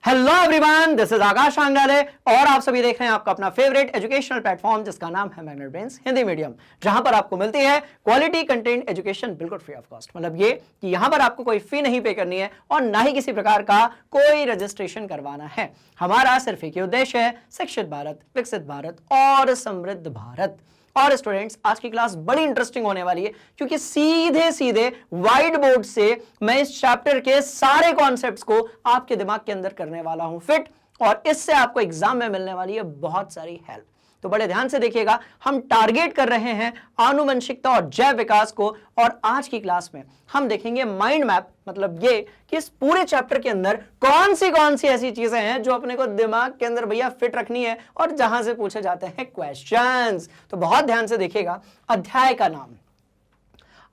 Hello everyone, this is आकाश आंगराले और आप सभी देख रहे हैं आपका अपना फेवरेट एजुकेशनल प्लेटफॉर्म जिसका नाम है मैग्नेट ब्रेन्स हिंदी मीडियम, जहां पर आपको मिलती है क्वालिटी कंटेंट एजुकेशन बिल्कुल फ्री ऑफ कॉस्ट। मतलब ये कि यहां पर आपको कोई फी नहीं पे करनी है और ना ही किसी प्रकार का कोई रजिस्ट्रेशन करवाना है। हमारा सिर्फ एक ही उद्देश्य है, शिक्षित भारत, विकसित भारत और समृद्ध भारत। और स्टूडेंट्स, आज की क्लास बड़ी इंटरेस्टिंग होने वाली है क्योंकि सीधे सीधे व्हाइट बोर्ड से मैं इस चैप्टर के सारे कॉन्सेप्ट्स को आपके दिमाग के अंदर करने वाला हूं फिट, और इससे आपको एग्जाम में मिलने वाली है बहुत सारी हेल्प। तो बड़े ध्यान से देखिएगा, हम टारगेट कर रहे हैं आनुवंशिकता और जैव विकास को, और आज की क्लास में हम देखेंगे माइंड मैप। मतलब ये कि इस पूरे चैप्टर के अंदर कौन सी ऐसी चीजें हैं जो अपने को दिमाग के अंदर भैया फिट रखनी है और जहां से पूछे जाते हैं क्वेश्चंस। तो बहुत ध्यान से देखिएगा, अध्याय का नाम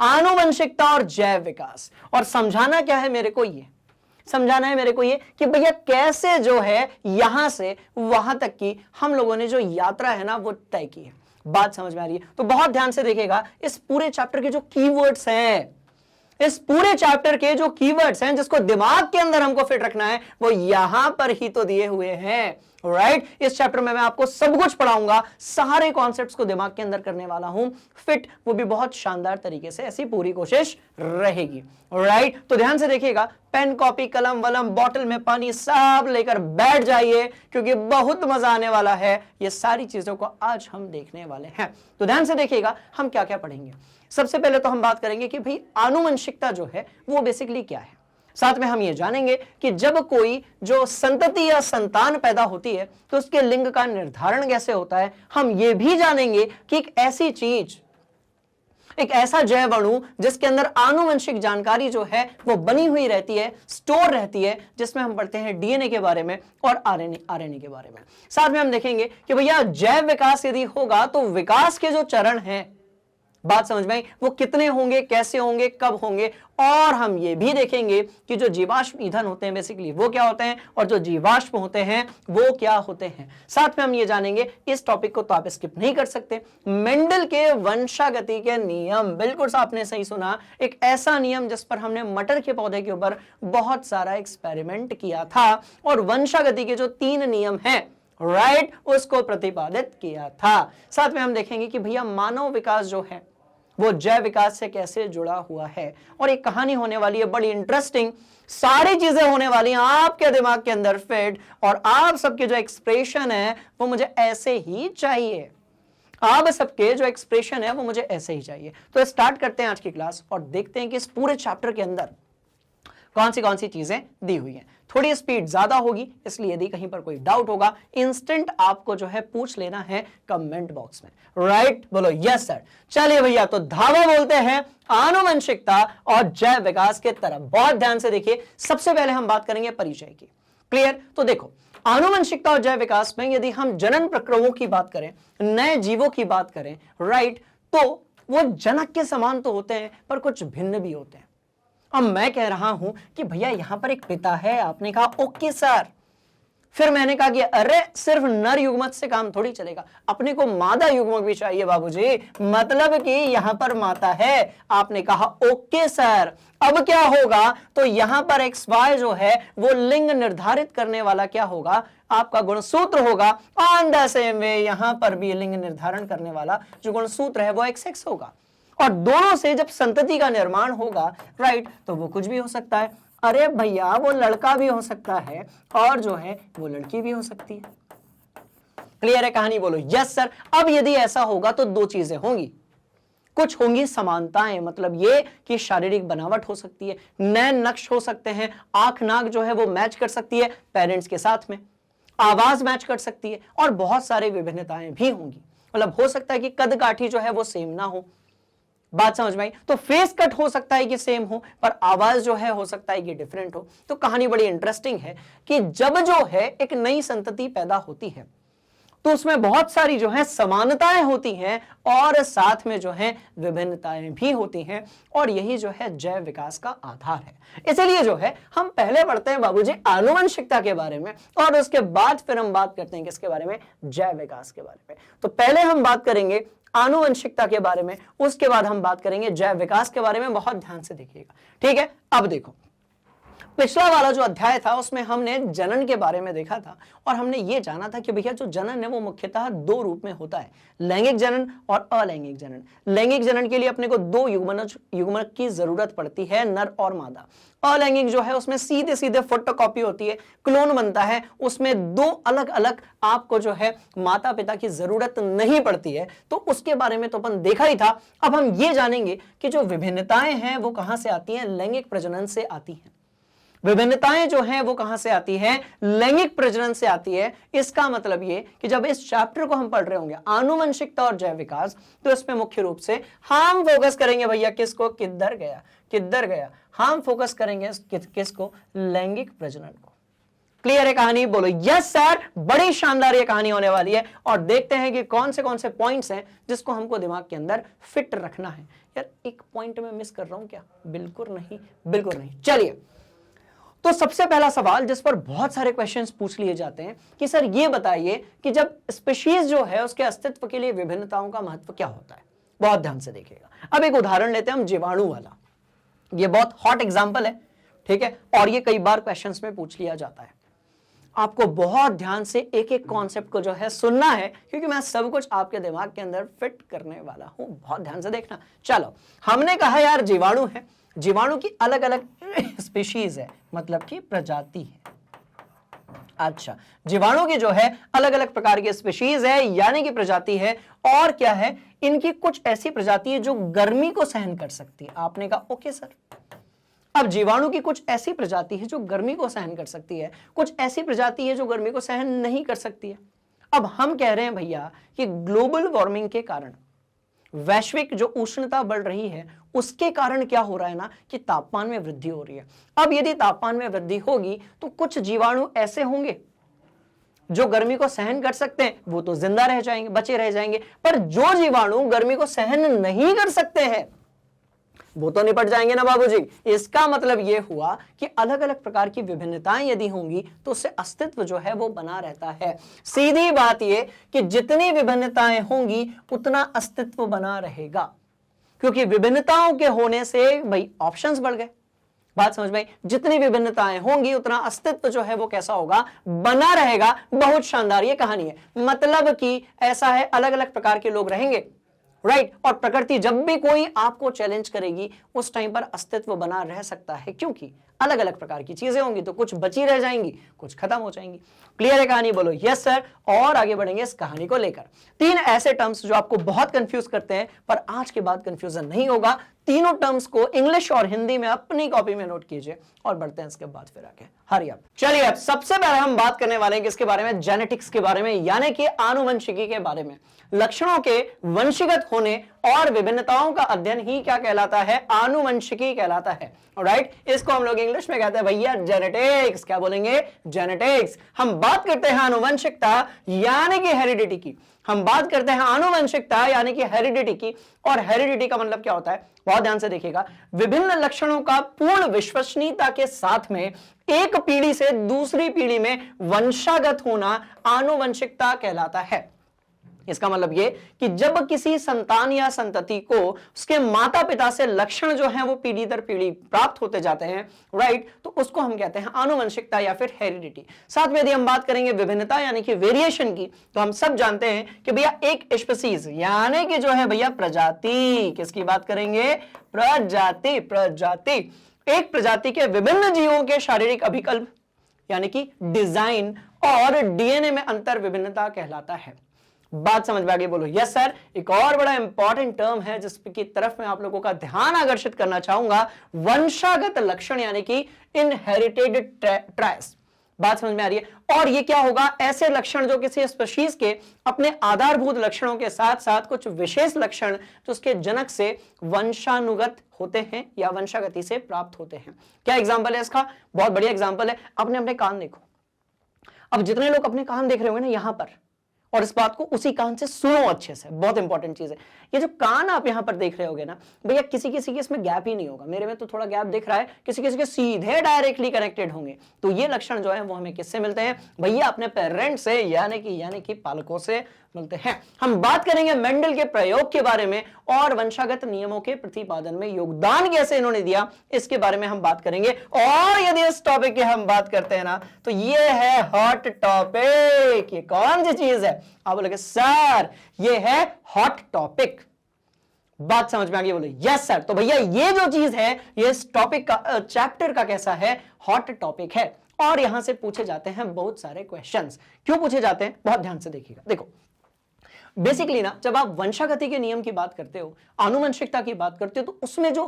आनुवंशिकता और जैव विकास, और समझाना क्या है मेरे को, ये समझाना है मेरे को ये कि भैया कैसे जो है यहां से वहां तक की हम लोगों ने जो यात्रा है ना वो तय की है। बात समझ में आ रही है? तो बहुत ध्यान से देखिएगा, इस पूरे चैप्टर के जो कीवर्ड्स हैं, इस पूरे चैप्टर के जो कीवर्ड्स हैं जिसको दिमाग के अंदर हमको फिट रखना है, वो यहां पर ही तो दिए हुए हैं। राइट, इस चैप्टर में मैं आपको सब कुछ पढ़ाऊंगा, सारे कॉन्सेप्ट्स को दिमाग के अंदर करने वाला हूं फिट, वो भी बहुत शानदार तरीके से। ऐसी पूरी कोशिश रहेगी। राइट, तो ध्यान से देखिएगा, पेन, कॉपी, कलम वलम, बॉटल में पानी सब लेकर बैठ जाइए क्योंकि बहुत मजा आने वाला है। ये सारी चीजों को आज हम देखने वाले हैं। तो ध्यान से देखिएगा, हम क्या क्या पढ़ेंगे। सबसे पहले तो हम बात करेंगे कि भाई आनुवंशिकता जो है वो बेसिकली क्या है। साथ में हम ये जानेंगे कि जब कोई जो संतति या संतान पैदा होती है तो उसके लिंग का निर्धारण कैसे होता है। हम ये भी जानेंगे कि एक ऐसी चीज, एक ऐसा जैव अणु जिसके अंदर आनुवंशिक जानकारी जो है वो बनी हुई रहती है, स्टोर रहती है, जिसमें हम पढ़ते हैं डीएनए के बारे में और आरएनए के बारे में। साथ में हम देखेंगे कि भैया जैव विकास यदि होगा तो विकास के जो चरण हैं, बात समझ में आई, वो कितने होंगे, कैसे होंगे, कब होंगे। और हम ये भी देखेंगे कि जो जीवाश्म ईंधन होते हैं बेसिकली वो क्या होते हैं और जो जीवाश्म होते हैं वो क्या होते हैं। साथ में हम ये जानेंगे, इस टॉपिक को तो आप स्किप नहीं कर सकते, मेंडल के वंशागति के नियम। बिल्कुल आपने सही सुना, एक ऐसा नियम जिस पर हमने मटर के पौधे के ऊपर बहुत सारा एक्सपेरिमेंट किया था और वंशागति के जो 3 नियम हैं, राइट, उसको प्रतिपादित किया था। साथ में हम देखेंगे कि भैया मानव विकास जो है वो जैव विकास से कैसे जुड़ा हुआ है, और एक कहानी होने वाली है बड़ी इंटरेस्टिंग। सारी चीजें होने वाली हैं आपके दिमाग के अंदर फिट, और आप सबके जो एक्सप्रेशन है वो मुझे ऐसे ही चाहिए। आप सबके जो एक्सप्रेशन है वो मुझे ऐसे ही चाहिए। तो स्टार्ट करते हैं आज की क्लास और देखते हैं कि इस पूरे चैप्टर के अंदर कौन सी चीजें दी हुई हैं। थोड़ी स्पीड ज्यादा होगी, इसलिए यदि कहीं पर कोई डाउट होगा इंस्टेंट आपको जो है पूछ लेना है कमेंट बॉक्स में। राइट, बोलो यस सर। चलिए भैया, तो धावा बोलते हैं आनुवंशिकता और जैव विकास के तरफ। बहुत ध्यान से देखिए, सबसे पहले हम बात करेंगे परिचय की। क्लियर? तो देखो, आनुवंशिकता और जैव विकास में यदि हम जनन प्रक्रियाओं की बात करें, नए जीवों की बात करें, राइट, तो वो जनक के समान तो होते हैं पर कुछ भिन्न भी होते हैं। अब मैं कह रहा हूं कि भैया यहां पर एक पिता है, आपने कहा ओके सर। फिर मैंने कहा कि अरे सिर्फ नर युग्मक से काम थोड़ी चलेगा, अपने को मादा युग्मक भी चाहिए बाबूजी, मतलब कि यहां पर माता है। आपने कहा ओके सर। अब क्या होगा, तो यहां पर XY जो है वो लिंग निर्धारित करने वाला क्या होगा, आपका गुणसूत्र होगा। ऑन द सेम वे यहां पर भी लिंग निर्धारण करने वाला जो गुणसूत्र है वो XX होगा, और दोनों से जब संतति का निर्माण होगा, राइट, तो वो कुछ भी हो सकता है। अरे भैया वो लड़का भी हो सकता है और जो है वो लड़की भी हो सकती है। क्लियर है कहानी? बोलो यस सर। अब यदि ऐसा होगा तो 2 चीजें होंगी, कुछ होंगी समानताएं, मतलब ये कि शारीरिक बनावट हो सकती है, नैन नक्श हो सकते हैं, आंख नाक जो है वो मैच कर सकती है पेरेंट्स के साथ में, आवाज मैच कर सकती है, और बहुत सारी विभिन्नताएं भी होंगी। मतलब हो सकता है कि कद काठी जो है वो सेम ना हो। बात समझ में आई? तो फेस कट हो सकता है कि सेम हो, पर आवाज जो है हो सकता है कि डिफरेंट हो। तो कहानी बड़ी इंटरेस्टिंग है कि जब जो है एक नई संतति पैदा होती है तो उसमें बहुत सारी जो है समानताएं होती हैं और साथ में जो है विभिन्नताएं भी होती हैं, और यही जो है जैव विकास का आधार है। इसलिए जो है हम पहले पढ़ते हैं बाबूजी आनुवंशिकता के बारे में, और उसके बाद फिर हम बात करते हैं किसके बारे में, जैव विकास के बारे में। तो पहले हम बात करेंगे आनुवंशिकता के बारे में, उसके बाद हम बात करेंगे जैव विकास के बारे में। बहुत ध्यान से देखिएगा, ठीक है? अब देखो, पिछला वाला जो अध्याय था उसमें हमने जनन के बारे में देखा था और हमने ये जाना था कि भैया जो जनन है वो मुख्यतः दो रूप में होता है, लैंगिक जनन और अलैंगिक जनन। लैंगिक जनन के लिए अपने को दो युग्मक की जरूरत पड़ती है, नर और मादा। अलैंगिक जो है उसमें सीधे सीधे फोटोकॉपी होती है, क्लोन बनता है, उसमें दो अलग अलग आपको जो है माता पिता की जरूरत नहीं पड़ती है। तो उसके बारे में तो अपन देखा ही था। अब हम ये जानेंगे कि जो विभिन्नताएं हैं वो कहां से आती हैं, लैंगिक प्रजनन से आती हैं। विभिन्नताएं जो हैं वो कहां से आती हैं, लैंगिक प्रजनन से आती है। इसका मतलब ये कि जब इस चैप्टर को हम पढ़ रहे होंगे आनुवंशिकता और जैव विकास, तो इसमें मुख्य रूप से हम फोकस करेंगे भैया किसको, किधर गया, हम फोकस करेंगे किसको, लैंगिक प्रजनन को। क्लियर है कहानी, बोलो यस सर। बड़ी शानदार ये कहानी होने वाली है और देखते हैं कि कौन से पॉइंट्स हैं जिसको हमको दिमाग के अंदर फिट रखना है। यार एक पॉइंट में मिस कर रहा हूं क्या, बिल्कुल नहीं। चलिए, तो सबसे पहला सवाल जिस पर बहुत सारे क्वेश्चंस पूछ लिए जाते हैं कि सर ये बताइए कि जब स्पीशीज जो है उसके अस्तित्व के लिए विभिन्नताओं का महत्व क्या होता है। बहुत ध्यान से देखिएगा। अब एक उदाहरण लेते हैं हम, जीवाणु वाला। ये बहुत हॉट एग्जांपल है, ठीक है, और ये कई बार क्वेश्चंस में पूछ लिया जाता है। आपको बहुत ध्यान से एक एक कॉन्सेप्ट को जो है सुनना है, क्योंकि मैं सब कुछ आपके दिमाग के अंदर फिट करने वाला हूं। बहुत ध्यान से देखना। चलो, हमने कहा यार जीवाणु है, जीवाणु की अलग अलग स्पीशीज है, मतलब कि प्रजाति है। अच्छा, जीवाणु की जो है अलग अलग प्रकार की स्पीशीज है, यानी कि प्रजाति है। और क्या है, इनकी कुछ ऐसी प्रजाति है जो गर्मी को सहन कर सकती है। आपने कहा ओके सर। अब जीवाणु की कुछ ऐसी प्रजाति है जो गर्मी को सहन कर सकती है, कुछ ऐसी प्रजाति है जो गर्मी को सहन नहीं कर सकती है। अब हम कह रहे हैं भैया कि ग्लोबल वार्मिंग के कारण, वैश्विक जो उष्णता बढ़ रही है उसके कारण क्या हो रहा है ना कि तापमान में वृद्धि हो रही है। अब यदि तापमान में वृद्धि होगी तो कुछ जीवाणु ऐसे होंगे जो गर्मी को सहन कर सकते हैं, वो तो जिंदा रह जाएंगे, बचे रह जाएंगे। पर जो जीवाणु गर्मी को सहन नहीं कर सकते हैं वो तो निपट जाएंगे ना बाबूजी। इसका मतलब ये हुआ कि अलग अलग प्रकार की विभिन्नताएं यदि होंगी तो उससे अस्तित्व जो है वो बना रहता है। सीधी बात ये कि जितनी विभिन्नताएं होंगी उतना अस्तित्व बना रहेगा, क्योंकि विभिन्नताओं के होने से भाई ऑप्शंस बढ़ गए। बात समझ में? जितनी विभिन्नताएं होंगी उतना अस्तित्व जो है वो कैसा होगा, बना रहेगा। बहुत शानदार ये कहानी है। मतलब कि ऐसा है, अलग अलग प्रकार के लोग रहेंगे, राइट। और प्रकृति जब भी कोई आपको चैलेंज करेगी उस टाइम पर अस्तित्व बना रह सकता है, क्योंकि अलग अलग प्रकार की चीजें होंगी तो कुछ बची रह जाएंगी, कुछ खत्म हो जाएंगी। क्लियर है कहानी, बोलो यस सर। और आगे बढ़ेंगे इस कहानी को लेकर। तीन ऐसे टर्म्स जो आपको बहुत कंफ्यूज करते हैं, पर आज के बाद कंफ्यूजन नहीं होगा। तीनों टर्म्स को इंग्लिश और हिंदी में अपनी कॉपी में नोट कीजिए और बढ़ते हैं इसके बाद फिर आगे। Hurry up. चलिए, अब सबसे पहले हम बात करने वाले हैं किसके बारे में, जेनेटिक्स के बारे में, यानी कि आनुवंशिकी के बारे में। लक्षणों के वंशीगत होने और विभिन्नताओं का अध्ययन ही क्या कहलाता है, आनुवंशिकी कहलाता है, राइट। इसको हम लोग इंग्लिश में कहते हैं भैया जेनेटिक्स। क्या बोलेंगे, जेनेटिक्स। हम बात करते हैं आनुवंशिकता यानी कि हेरिडिटी की, हम बात करते हैं आनुवंशिकता यानी कि हेरिडिटी की। और हेरिडिटी का मतलब क्या होता है, बहुत ध्यान से देखिएगा। विभिन्न लक्षणों का पूर्ण विश्वसनीयता के साथ में एक पीढ़ी से दूसरी पीढ़ी में वंशागत होना आनुवंशिकता कहलाता है। इसका मतलब ये कि जब किसी संतान या संतति को उसके माता पिता से लक्षण जो हैं वो पीढ़ी दर पीढ़ी प्राप्त होते जाते हैं, राइट, तो उसको हम कहते हैं आनुवंशिकता या फिर हेरिडिटी। साथ में यदि हम बात करेंगे विभिन्नता यानी कि वेरिएशन की, तो हम सब जानते हैं कि भैया एक स्पीशीज यानी कि जो है भैया प्रजाति, किसकी बात करेंगे, प्रजाति। एक प्रजाति के विभिन्न जीवों के शारीरिक अभिकल्प यानी कि डिजाइन और डीएनए में अंतर विभिन्नता कहलाता है। बात समझ में आ गई, बोलो यस सर। एक और बड़ा इंपॉर्टेंट टर्म है जिसकी तरफ मैं आप लोगों का ध्यान आकर्षित करना चाहूंगा, वंशागत लक्षण यानी कि इनहेरिटेड ट्रेस। बात समझ में आ रही है। और ये क्या होगा, ऐसे लक्षण जो किसी स्पीशीज के अपने आधारभूत लक्षणों के साथ साथ कुछ विशेष लक्षण जो उसके जनक से वंशानुगत होते हैं या वंशागति से प्राप्त होते हैं। क्या एग्जाम्पल है इसका, बहुत बढ़िया एग्जाम्पल है। अपने अपने कान देखो। अब जितने लोग अपने कान देख रहे होंगे ना यहां पर, और इस बात को उसी कान से सुनो अच्छे से, बहुत इंपॉर्टेंट चीज है। ये जो कान आप यहां पर देख रहे होगे ना भैया, किसी किसी के इसमें गैप ही नहीं होगा, मेरे में तो थोड़ा गैप दिख रहा है, किसी किसी के सीधे डायरेक्टली कनेक्टेड होंगे। तो ये लक्षण जो है वो हमें किससे मिलते हैं भैया? अपने पेरेंट्स से, यानी कि पालकों से मिलते हैं। हम बात करेंगे मेंडल के प्रयोग के बारे में और वंशागत नियमों के प्रतिपादन में योगदान कैसे इन्होंने दिया, इसके बारे में हम बात करेंगे। और यदि इस टॉपिक की हम बात करते हैं ना तो ये है हॉट टॉपिक। ये कौन सी चीज है? आप बोलोगे सर ये है हॉट टॉपिक। बात समझ में आ गई? बोले यस सर। तो भैया ये जो चीज है ये इस टॉपिक का, चैप्टर का कैसा है? हॉट टॉपिक है। और यहां से पूछे जाते हैं बहुत सारे क्वेश्चंस। क्यों पूछे जाते हैं? बहुत ध्यान से देखिएगा। देखो बेसिकली ना, जब आप वंशागति के नियम की बात करते हो, आनुवंशिकता की बात करते हो, तो उसमें जो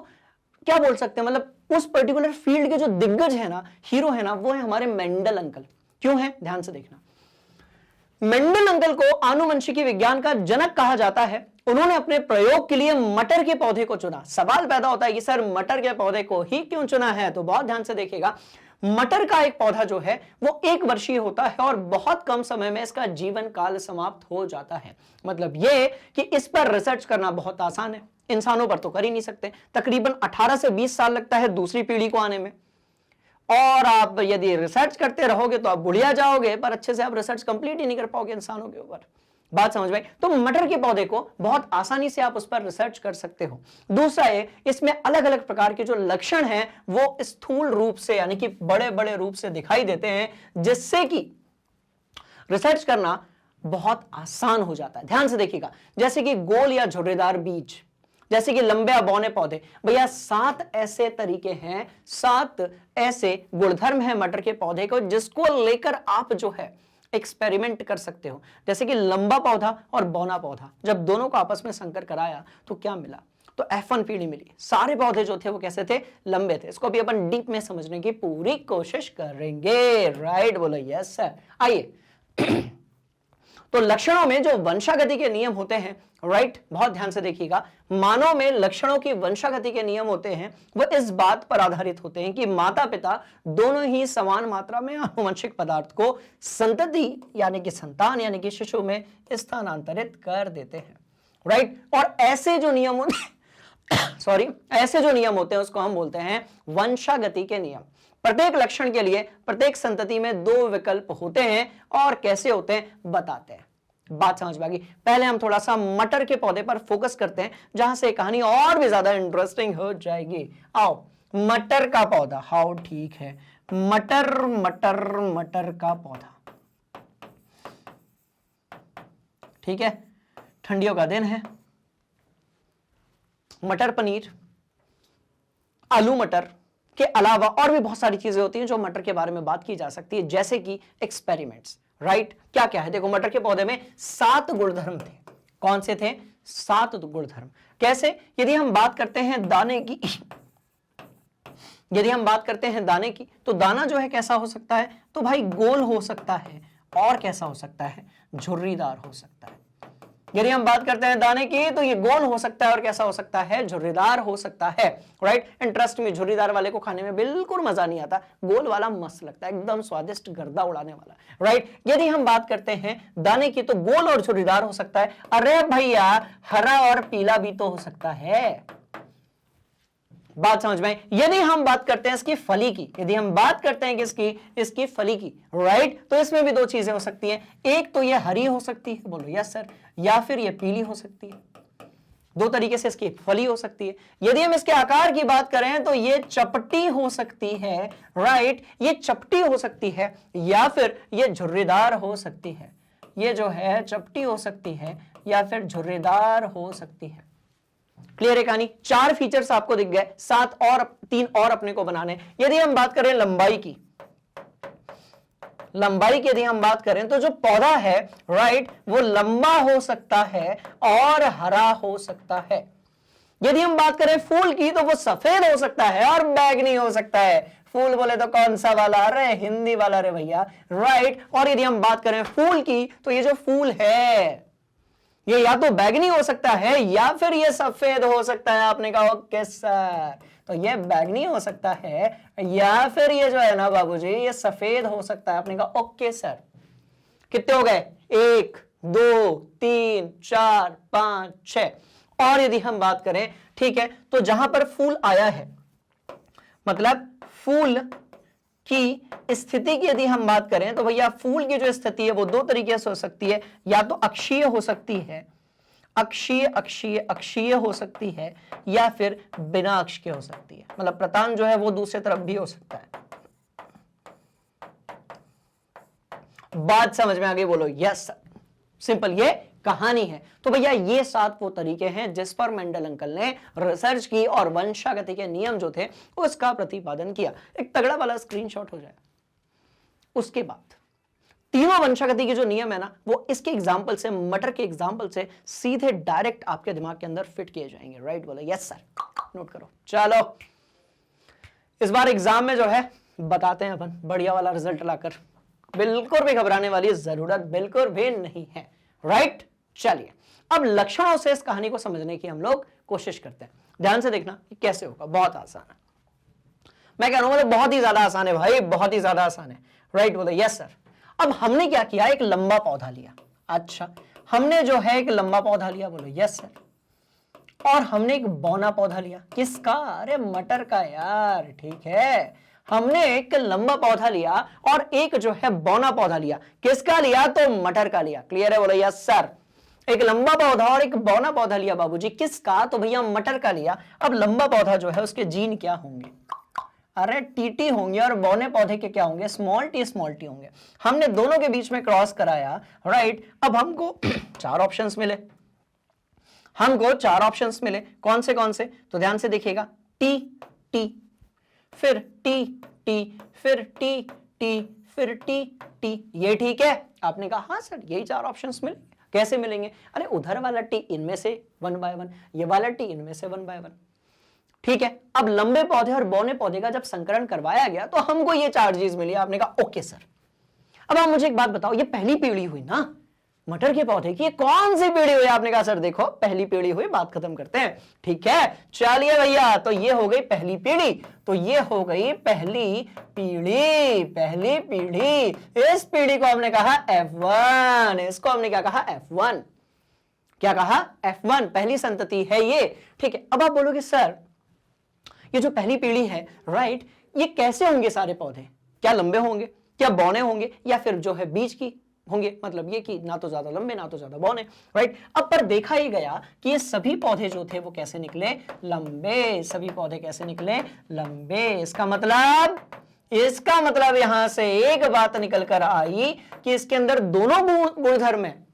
क्या बोल सकते हैं, मतलब उस पर्टिकुलर फील्ड के जो दिग्गज है ना, हीरो है ना, वो है हमारे मेंडल अंकल। क्यों है? ध्यान से देखना। मेंडल अंकल को आनुवंशिकी विज्ञान का जनक कहा जाता है। उन्होंने अपने प्रयोग के लिए मटर के पौधे को चुना। सवाल पैदा होता है कि सर मटर के पौधे को ही क्यों चुना है? तो बहुत ध्यान से देखिएगा। मटर का एक पौधा जो है वो 1 वर्षीय होता है और बहुत कम समय में इसका जीवन काल समाप्त हो जाता है। मतलब ये कि इस पर रिसर्च करना बहुत आसान है, इंसानों पर तो कर ही नहीं सकते। तकरीबन 18 से 20 साल लगता है दूसरी पीढ़ी को आने में, और आप यदि रिसर्च करते रहोगे तो आप बुढ़िया जाओगे, पर अच्छे से आप रिसर्च कंप्लीट ही नहीं कर पाओगे इंसानों के ऊपर। बात समझ में? तो मटर के पौधे को बहुत आसानी से आप उस पर रिसर्च कर सकते हो। दूसरा है, इसमें अलग अलग प्रकार के जो लक्षण हैं वो स्थूल रूप से यानी कि बड़े बड़े रूप से दिखाई देते हैं, जिससे कि रिसर्च करना बहुत आसान हो जाता है। ध्यान से देखिएगा, जैसे कि गोल या झुर्रीदार बीज, जैसे कि लंबे बौने पौधे। भैया 7 ऐसे तरीके हैं, 7 ऐसे गुणधर्म हैं मटर के पौधे को, जिसको लेकर आप जो है एक्सपेरिमेंट कर सकते हो। जैसे कि लंबा पौधा और बौना पौधा, जब दोनों को आपस में संकर कराया तो क्या मिला? तो F1 पीढ़ी मिली। सारे पौधे जो थे वो कैसे थे? लंबे थे। इसको भी अपन डीप में समझने की पूरी कोशिश करेंगे। राइट बोलो यस सर। आइए तो लक्षणों में जो वंशागति के नियम होते हैं, राइट, बहुत ध्यान से देखिएगा। मानव में लक्षणों की वंशागति के नियम होते हैं वो इस बात पर आधारित होते हैं कि माता पिता दोनों ही समान मात्रा में आनुवंशिक पदार्थ को संतति यानी कि संतान यानी कि शिशु में स्थानांतरित कर देते हैं। राइट, और ऐसे जो नियम होते ऐसे जो नियम होते हैं उसको हम बोलते हैं वंशागति के नियम। प्रत्येक लक्षण के लिए प्रत्येक संतति में 2 विकल्प होते हैं, और कैसे होते हैं बताते हैं। बात समझ में आ गई? पहले हम थोड़ा सा मटर के पौधे पर फोकस करते हैं, जहां से कहानी और भी ज्यादा इंटरेस्टिंग हो जाएगी। आओ, मटर का पौधा, हाउ ठीक है, मटर मटर मटर का पौधा, ठीक है, ठंडियों का दिन है, मटर पनीर, आलू मटर के अलावा और भी बहुत सारी चीजें होती हैं जो मटर के बारे में बात की जा सकती है, जैसे कि एक्सपेरिमेंट्स। राइट, क्या क्या है? देखो, मटर के पौधे में 7 गुणधर्म थे। कौन से थे? 7 गुणधर्म। कैसे? यदि हम बात करते हैं दाने की यदि हम बात करते हैं दाने की, तो दाना जो है कैसा हो सकता है? तो भाई गोल हो सकता है, और कैसा हो सकता है? झुर्रीदार हो सकता है। यदि हम बात करते हैं दाने की, तो ये गोल हो सकता है, और कैसा हो सकता है? झुर्रीदार हो सकता है। राइट, इंटरेस्ट में झुर्रीदार वाले को खाने में बिल्कुल मजा नहीं आता, गोल वाला मस्त लगता है, एकदम स्वादिष्ट, गर्दा उड़ाने वाला। राइट, यदि हम बात करते हैं दाने की, तो गोल और झुर्रीदार हो सकता है। अरे भैया, हरा और पीला भी तो हो सकता है। बात समझ में? यदि हम बात करते हैं इसकी फली की, यदि हम बात करते हैं किसकी? इसकी फली की। राइट, तो इसमें भी 2 चीजें हो सकती हैं। एक तो ये हरी हो सकती है, बोलो यस सर, या फिर ये पीली हो सकती है। 2 तरीके से इसकी फली हो सकती है। यदि हम इसके आकार की बात करें तो ये चपटी हो सकती है। राइट, ये चपटी हो सकती है, या फिर ये झुर्रीदार हो सकती है। ये जो है चपटी हो सकती है या फिर झुर्रीदार हो सकती है। क्लियर है कहानी? 4 फीचर्स आपको दिख गए, 3 और अपने को बनाने। यदि हम बात करें लंबाई की, यदि हम बात करें तो जो पौधा है, राइट, वो लंबा हो सकता है और हरा हो सकता है। यदि हम बात करें फूल की, तो वो सफेद हो सकता है और बैंगनी हो सकता है। फूल बोले तो कौन सा वाला? अरे हिंदी वाला रे भैया। राइट, और यदि हम बात करें फूल की, तो ये जो फूल है ये या तो बैगनी हो सकता है या फिर ये सफेद हो सकता है। आपने कहा ओके सर, तो ये बैगनी हो सकता है या फिर ये जो है ना बाबूजी ये सफेद हो सकता है। आपने कहा ओके सर। कितने हो गए? 1 2 3 4 5 6। और यदि हम बात करें, ठीक है, तो जहां पर फूल आया है, मतलब फूल की स्थिति की यदि हम बात करें तो भैया फूल की जो स्थिति है वो दो तरीके से हो सकती है, या तो अक्षीय हो सकती है, अक्षीय अक्षीय अक्षीय हो सकती है, या फिर बिना अक्ष के हो सकती है। मतलब प्रतान जो है वो दूसरे तरफ भी हो सकता है। बात समझ में आ गई? बोलो यस सर। सिंपल ये कहानी है। तो भैया ये 7 वो तरीके हैं जिस पर मेंडल अंकल ने रिसर्च की और वंशागति के नियम जो थे उसका प्रतिपादन किया। एक तगड़ा वाला स्क्रीनशॉट हो जाए। उसके बाद तीनों वंशागति के जो नियम है ना, वो इसके एग्जाम्पल से, मटर के एग्जाम्पल से सीधे डायरेक्ट आपके दिमाग के अंदर फिट किए जाएंगे। राइट बोलो यस सर, नोट करो। चलो इस बार एग्जाम में जो है बताते हैं अपन बढ़िया वाला रिजल्ट लाकर। बिल्कुल भी घबराने वाली जरूरत बिल्कुल भी नहीं है। राइट, चलिए अब लक्षणों से इस कहानी को समझने की हम लोग कोशिश करते हैं। ध्यान से देखना कि कैसे होगा। बहुत आसान है, मैं कह रहा हूं, मतलब बहुत ही ज्यादा आसान है भाई, बहुत ही ज्यादा आसान है। राइट बोलो यस सर। अब हमने क्या किया, एक लंबा पौधा लिया। अच्छा, हमने जो है एक लंबा पौधा लिया, बोलो यस सर। और हमने एक बौना पौधा लिया। किसका? अरे मटर का यार। ठीक है, हमने एक लंबा पौधा लिया और एक जो है बौना पौधा लिया। किसका लिया? तो मटर का लिया। क्लियर है? बोलो यस सर। एक लंबा पौधा और एक बौना पौधा लिया बाबूजी। किसका? तो भैया मटर का लिया। अब लंबा पौधा जो है उसके जीन क्या होंगे? अरे टीटी होंगे। और बौने पौधे के क्या होंगे? स्मॉल टी होंगे। हमने दोनों के बीच में क्रॉस कराया। राइट, अब हमको 4 ऑप्शंस मिले। हमको 4 ऑप्शंस मिले। कौन से? तो ध्यान से देखिएगा, टी टी, फिर टी टी, फिर टी टी, फिर टी टी। ये ठीक है? आपने कहा हाँ सर यही 4 ऑप्शंस मिले। कैसे मिलेंगे? अरे उधर वाला टी इनमें से 1 बाय 1, ये वाला टी इनमें से 1 बाय 1। ठीक है, अब लंबे पौधे और बौने पौधे का जब संकरण करवाया गया तो हमको ये 4 चीज मिली। आपने कहा ओके सर। अब आप मुझे एक बात बताओ, ये पहली पीढ़ी हुई ना मटर के पौधे की, ये कौन सी पीढ़ी हुई? आपने कहा सर देखो पहली पीढ़ी हुई, बात खत्म करते हैं। ठीक है, चलिए भैया, तो ये हो गई पहली पीढ़ी। तो ये हो गई पहली पीढ़ी। पहली पीढ़ी, इस पीढ़ी को हमने कहा F1। इसको हमने क्या कहा? F1। क्या कहा? F1, पहली संतति है ये। ठीक है, अब आप बोलोगे सर ये जो पहली पीढ़ी है, राइट, ये कैसे होंगे सारे पौधे? क्या लंबे होंगे, क्या बौने होंगे, या फिर जो है बीच की होंगे? मतलब ये कि ना तो ज्यादा लंबे ना तो ज्यादा बौने। राइट, अब पर देखा ही गया कि ये सभी पौधे जो थे वो कैसे निकले? लंबे। सभी पौधे कैसे निकले? लंबे। इसका मतलब यहां से एक बात निकल कर आई कि इसके अंदर दोनों गुणधर्म है।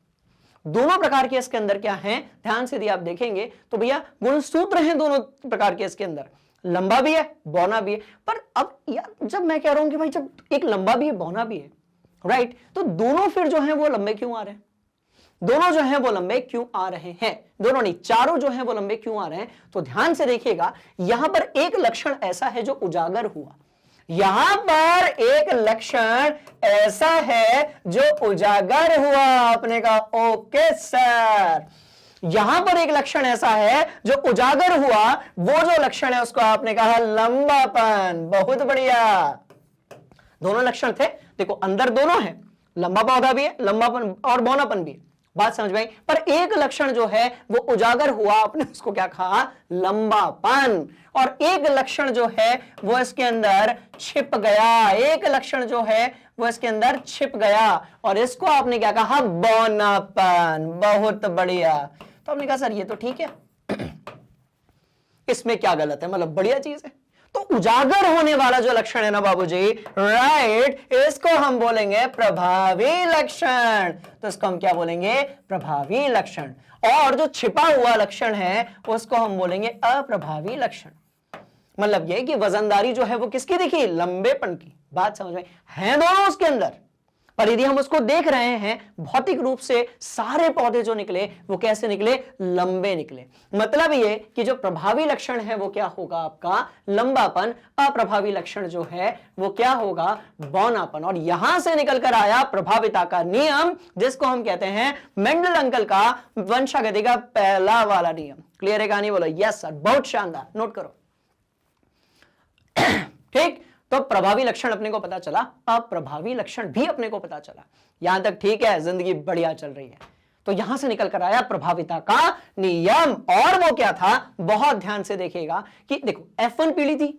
दोनों प्रकार के इसके अंदर क्या है? ध्यान से यदि आप देखेंगे तो भैया गुणसूत्र हैं दोनों प्रकार के इसके अंदर। लंबा भी है, बौना भी है। पर अब यार जब मैं कह रहा हूं कि भाई जब एक लंबा भी है बौना भी है, राइट, तो दोनों फिर जो है वो लंबे क्यों आ रहे हैं? दोनों जो है वो लंबे क्यों आ रहे हैं? दोनों नहीं, चारों जो है वो लंबे क्यों आ रहे हैं? तो ध्यान से देखिएगा, यहां पर एक लक्षण ऐसा है जो उजागर हुआ। यहां पर एक लक्षण ऐसा है जो उजागर हुआ। आपने कहा ओके सर। यहां पर एक लक्षण ऐसा है जो उजागर हुआ, वो जो लक्षण है उसको आपने कहा लंबापन। बहुत बढ़िया, दोनों लक्षण थे। देखो अंदर दोनों है, लंबा पौधा भी है, लंबापन और बौनापन भी है। बात समझ में आई? पर एक लक्षण जो है वो उजागर हुआ, आपने उसको क्या कहा? लंबापन। और एक लक्षण जो है वो इसके अंदर छिप गया। एक लक्षण जो है वो इसके अंदर छिप गया और इसको आपने क्या कहा? बौनापन। बहुत बढ़िया। तो आपने कहा सर ये तो ठीक है, इसमें क्या गलत है? मतलब बढ़िया चीज है। तो उजागर होने वाला जो लक्षण है ना बाबूजी, राइट, इसको हम बोलेंगे प्रभावी लक्षण। तो इसको हम क्या बोलेंगे? प्रभावी लक्षण। और जो छिपा हुआ लक्षण है उसको हम बोलेंगे अप्रभावी लक्षण। मतलब ये कि वजनदारी जो है वो किसकी दिखी? लंबेपन की। बात समझ में? है दोनों उसके अंदर, पर यदि हम उसको देख रहे हैं भौतिक रूप से, सारे पौधे जो निकले वो कैसे निकले? लंबे निकले। मतलब ये कि जो प्रभावी लक्षण है वो क्या होगा? आपका लंबापन। अप्रभावी लक्षण जो है वो क्या होगा? बौनापन। और यहां से निकल कर आया प्रभाविता का नियम, जिसको हम कहते हैं मेंडल अंकल का वंशागति का पहला वाला नियम। क्लियर है कहानी? बोलो यस सर। बहुत शानदार, नोट करो। ठीक, तो प्रभावी लक्षण अपने को पता चला, अप्रभावी लक्षण भी अपने को पता चला। यहां तक ठीक है, जिंदगी बढ़िया चल रही है। तो यहां से निकल कर आया प्रभाविता का नियम। और वो क्या था, बहुत ध्यान से देखिएगा कि देखो F1 पीढ़ी थी,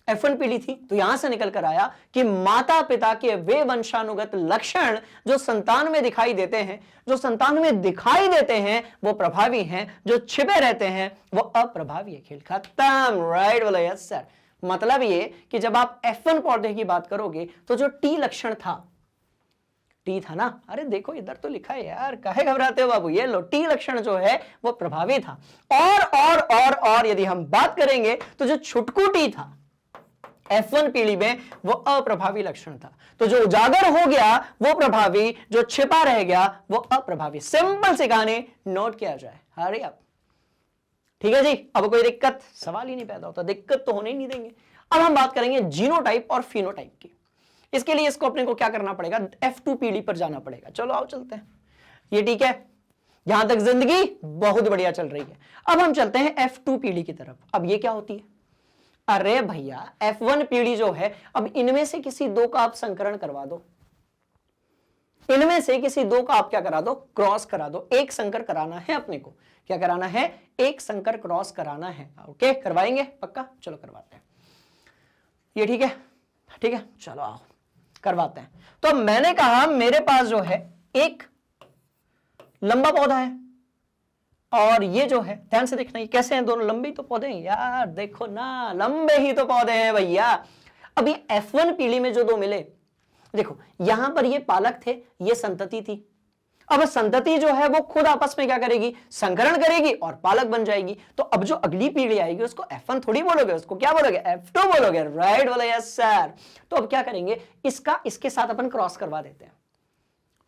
F1 पीढ़ी थी, तो यहां से निकल कर आया कि माता पिता के वे वंशानुगत लक्षण जो संतान में दिखाई देते हैं, जो संतान में दिखाई देते हैं वो प्रभावी हैं, जो छिपे रहते हैं वो अप्रभावी है। खेल खत्म। राइट बोला यस सर। मतलब ये कि जब आप F1 पौधे की बात करोगे तो जो टी लक्षण था, टी था ना, अरे देखो इधर तो लिखा है यार, काहे घबराते हो बाबू, ये लो टी लक्षण जो है वो प्रभावी था। और यदि हम बात करेंगे तो जो छुटकू टी था F1 पीढ़ी में वो अप्रभावी लक्षण था। तो जो उजागर हो गया वो प्रभावी, जो छिपा रह गया वो अप्रभावी। सिंपल सी कहानी नोट किया जाए। Hurry up. ठीक है जी, अब कोई दिक्कत, सवाल ही नहीं पैदा होता, दिक्कत तो होने ही नहीं देंगे। अब हम बात करेंगे जीनोटाइप और फिनोटाइप की। इसके लिए इसको अपने को क्या करना पड़ेगा, F2 पीढ़ी पर जाना पड़ेगा। चलो आओ चलते हैं, ये ठीक है, यहां तक जिंदगी बहुत बढ़िया चल रही है। अब हम चलते हैं F2 पीढ़ी की तरफ। अब ये क्या होती है, अरे भैया F1 पीढ़ी जो है, अब इनमें से किसी दो का आप संकरण करवा दो, इनमें से किसी दो का आप क्या करा दो, क्रॉस करा दो। एक संकर कराना है अपने को, क्या कराना है, एक संकर क्रॉस कराना है। ओके करवाएंगे पक्का, चलो करवाते हैं। ये ठीक है, ठीक है, चलो आओ करवाते हैं। तो मैंने कहा मेरे पास जो है एक लंबा पौधा है और ये जो है, ध्यान से देखना, ये कैसे हैं दोनों, लंबे ही तो पौधे हैं यार, देखो ना लंबे ही तो पौधे हैं भैया। अब ये F1 पीढ़ी में जो दो मिले, देखो यहां पर ये पालक थे, ये संतति थी। अब संतति जो है वो खुद आपस में क्या करेगी, संकरण करेगी और पालक बन जाएगी। तो अब जो अगली पीढ़ी आएगी उसको F1 थोड़ी बोलोगे, उसको क्या बोलोगे, F2 बोलोगे। राइट बोला यस सर। तो अब क्या करेंगे, इसका इसके साथ अपन क्रॉस करवा देते हैं।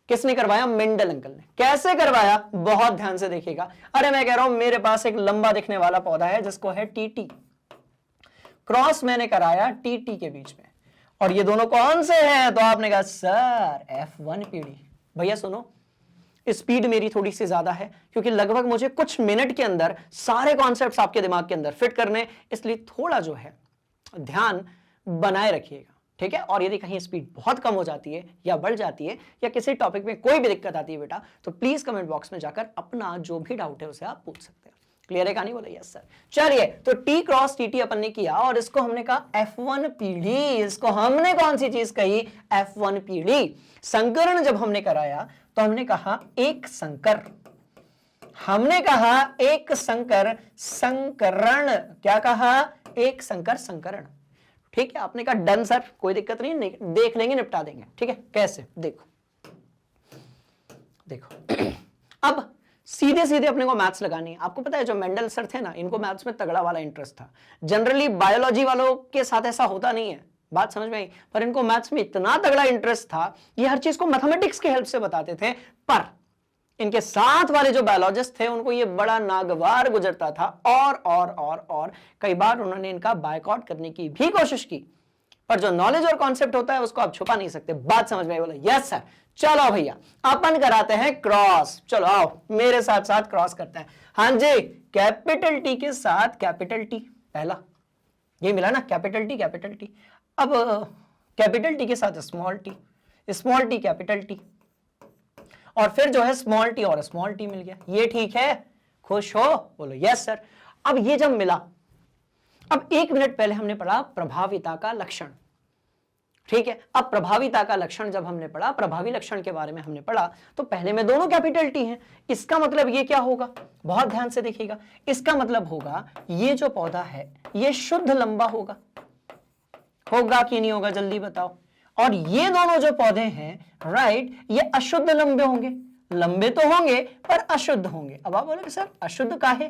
किसने करवाया, मेंडल अंकल ने। कैसे करवाया, बहुत ध्यान से देखिएगा। अरे मैं कह रहा हूं मेरे पास एक लंबा दिखने वाला पौधा है जिसको है टीटी, क्रॉस मैंने कराया टीटी के बीच में, और ये दोनों कौन से हैं, तो आपने कहा सर F1 पीढ़ी। भैया सुनो, स्पीड मेरी थोड़ी सी ज्यादा है क्योंकि लगभग मुझे कुछ मिनट के अंदर सारे कॉन्सेप्ट्स आपके दिमाग के अंदर फिट करने, इसलिए थोड़ा जो है ध्यान बनाए रखिएगा, ठीक है। और यदि कहीं स्पीड बहुत कम हो जाती है या बढ़ जाती है या किसी टॉपिक में कोई भी दिक्कत आती है बेटा, तो प्लीज कमेंट बॉक्स में जाकर अपना जो भी डाउट है उसे आप पूछ सकते हैं। क्लियर है कहानी, बोले यस सर। चलिए, तो टी क्रॉस टीटी अपन ने किया और इसको हमने कहा F1 पीढ़ी। इसको हमने कौन सी चीज कही, F1 पीढ़ी। संकरण जब हमने कराया तो हमने कहा एक संकर, हमने कहा एक संकर संकरण, क्या कहा, एक संकर संकरण। ठीक है, आपने कहा डन सर, कोई दिक्कत नहीं, देख लेंगे, निपटा देंगे। ठीक है, कैसे, देखो देखो अब सीधे सीधे अपने को मैथ्स लगानी है। आपको पता है जो मेंडल सर थे ना, इनको मैथ्स में तगड़ा वाला इंटरेस्ट था। जनरली बायोलॉजी वालों के साथ ऐसा होता नहीं है, बात समझ में आई, पर इनको मैथ्स में इतना तगड़ा इंटरेस्ट था, ये हर चीज को मैथमेटिक्स की हेल्प से बताते थे। पर इनके साथ वाले जो बायोलॉजिस्ट थे उनको ये बड़ा नागवार गुजरता था, और कई बार उन्होंने इनका बायकॉट करने की भी कोशिश की, पर जो नॉलेज और कॉन्सेप्ट होता है उसको आप छुपा नहीं सकते। बात समझ में आई, बोला यस सर। चलो भैया अपन कराते हैं क्रॉस, चलो आओ मेरे साथ साथ क्रॉस करते हैं। हाँ जी, कैपिटल टी के साथ कैपिटल टी, पहला ये मिला ना, कैपिटल टी कैपिटल टी। अब कैपिटल टी के साथ स्मॉल टी कैपिटल टी, और फिर जो है स्मॉल टी और स्मॉल टी मिल गया। ये ठीक है, खुश हो, बोलो यस सर। अब ये जब मिला, अब 1 मिनट पहले हमने पढ़ा प्रभाविता का लक्षण, ठीक है। अब प्रभाविता का लक्षण जब हमने पढ़ा, प्रभावी लक्षण के बारे में हमने पढ़ा, तो पहले में दोनों कैपिटल टी हैं। इसका मतलब ये क्या होगा, बहुत ध्यान से देखिएगा, इसका मतलब होगा ये जो पौधा है ये शुद्ध लंबा होगा कि नहीं होगा, जल्दी बताओ। और ये दोनों जो पौधे हैं, राइट, ये अशुद्ध लंबे होंगे, लंबे तो होंगे पर अशुद्ध होंगे। अब आप बोले सर अशुद्ध काहे,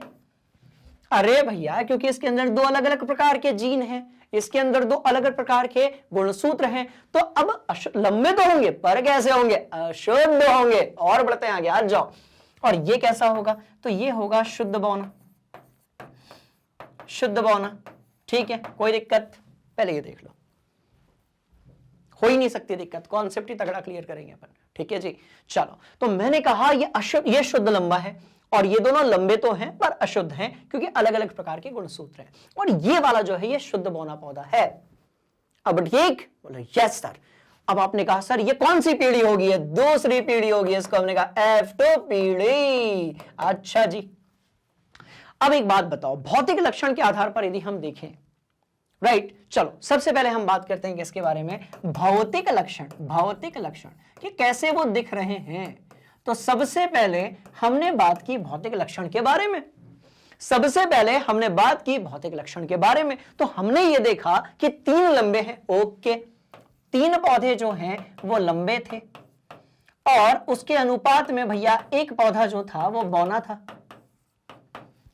अरे भैया क्योंकि इसके अंदर दो अलग अलग प्रकार के जीन हैं, इसके अंदर दो अलग अलग प्रकार के गुणसूत्र हैं, तो अब लंबे तो होंगे पर कैसे होंगे, अशुद्ध होंगे। और बढ़ते हैं आगे, आ जाओ। और ये कैसा होगा, तो ये होगा शुद्ध बौना, शुद्ध बौना, ठीक है, कोई दिक्कत, पहले ये देख लो, हो ही नहीं सकती दिक्कत, कॉन्सेप्ट ही तगड़ा क्लियर करेंगे अपन, ठीक है जी। चलो, तो मैंने कहा ये अशुद्ध, ये शुद्ध लंबा है, और ये दोनों लंबे तो हैं पर अशुद्ध हैं क्योंकि अलग अलग प्रकार के गुणसूत्र हैं। और ये वाला जो है ये शुद्ध बौना पौधा है। अब ठीक, बोले यस सर। अब आपने कहा सर ये कौन सी पीढ़ी होगी, है दूसरी पीढ़ी होगी, इसको हमने कहा F2 पीढ़ी। अच्छा जी, अब एक बात बताओ, भौतिक लक्षण के आधार पर यदि हम देखें, राइट, चलो सबसे पहले हम बात करते हैं किसके बारे में, भौतिक लक्षण। भौतिक लक्षण कि कैसे वो दिख रहे हैं। तो सबसे पहले हमने बात की भौतिक लक्षण के बारे में, सबसे पहले हमने बात की भौतिक लक्षण के बारे में। तो हमने ये देखा कि 3 लंबे हैं, ओके, 3 पौधे जो हैं वो लंबे थे और उसके अनुपात में भैया एक पौधा जो था वो बौना था।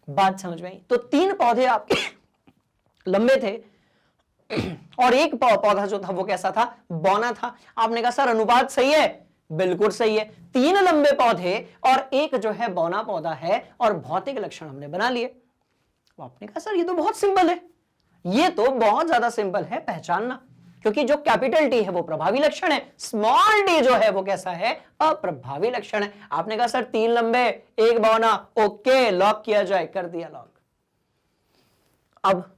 बात समझ में आई? तो 3 पौधे आपके लंबे थे और एक पौधा जो था वो कैसा था, बौना था। आपने कहा सर अनुपात सही है, बिल्कुल सही है, 3 लंबे पौधे और एक जो है बौना पौधा है और भौतिक लक्षण हमने बना लिए। तो आपने कहा सर ये तो बहुत सिंपल है, ये तो बहुत ज्यादा सिंपल है पहचानना, क्योंकि जो कैपिटल टी है वो प्रभावी लक्षण है, स्मॉल डी जो है वो कैसा है, अप्रभावी लक्षण है। आपने कहा सर 3 लंबे एक बौना, ओके, लॉक किया जाए, कर दिया लॉक। अब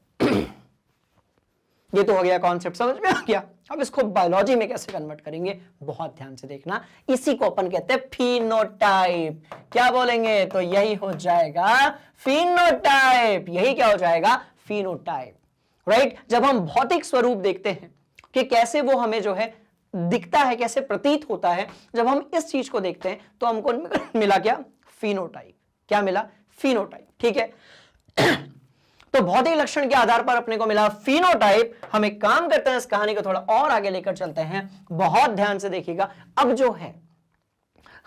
ये तो हो गया कॉन्सेप्ट, समझ में आ गया। अब इसको बायोलॉजी में कैसे कन्वर्ट करेंगे, बहुत ध्यान से देखना। इसी को अपन कहते हैं फिनोटाइप। क्या बोलेंगे, तो यही हो जाएगा फिनोटाइप। यही क्या हो जाएगा, फिनोटाइप, राइट। जब हम भौतिक स्वरूप देखते हैं कि कैसे वो हमें जो है दिखता है, कैसे प्रतीत होता है, जब हम इस चीज को देखते हैं तो हमको मिला क्या, फिनोटाइप। क्या मिला, फिनोटाइप, ठीक है। तो भौतिक लक्षण के आधार पर अपने को मिला फिनोटाइप। हम एक काम करते हैं, इस कहानी को थोड़ा और आगे लेकर चलते हैं, बहुत ध्यान से देखिएगा। अब जो है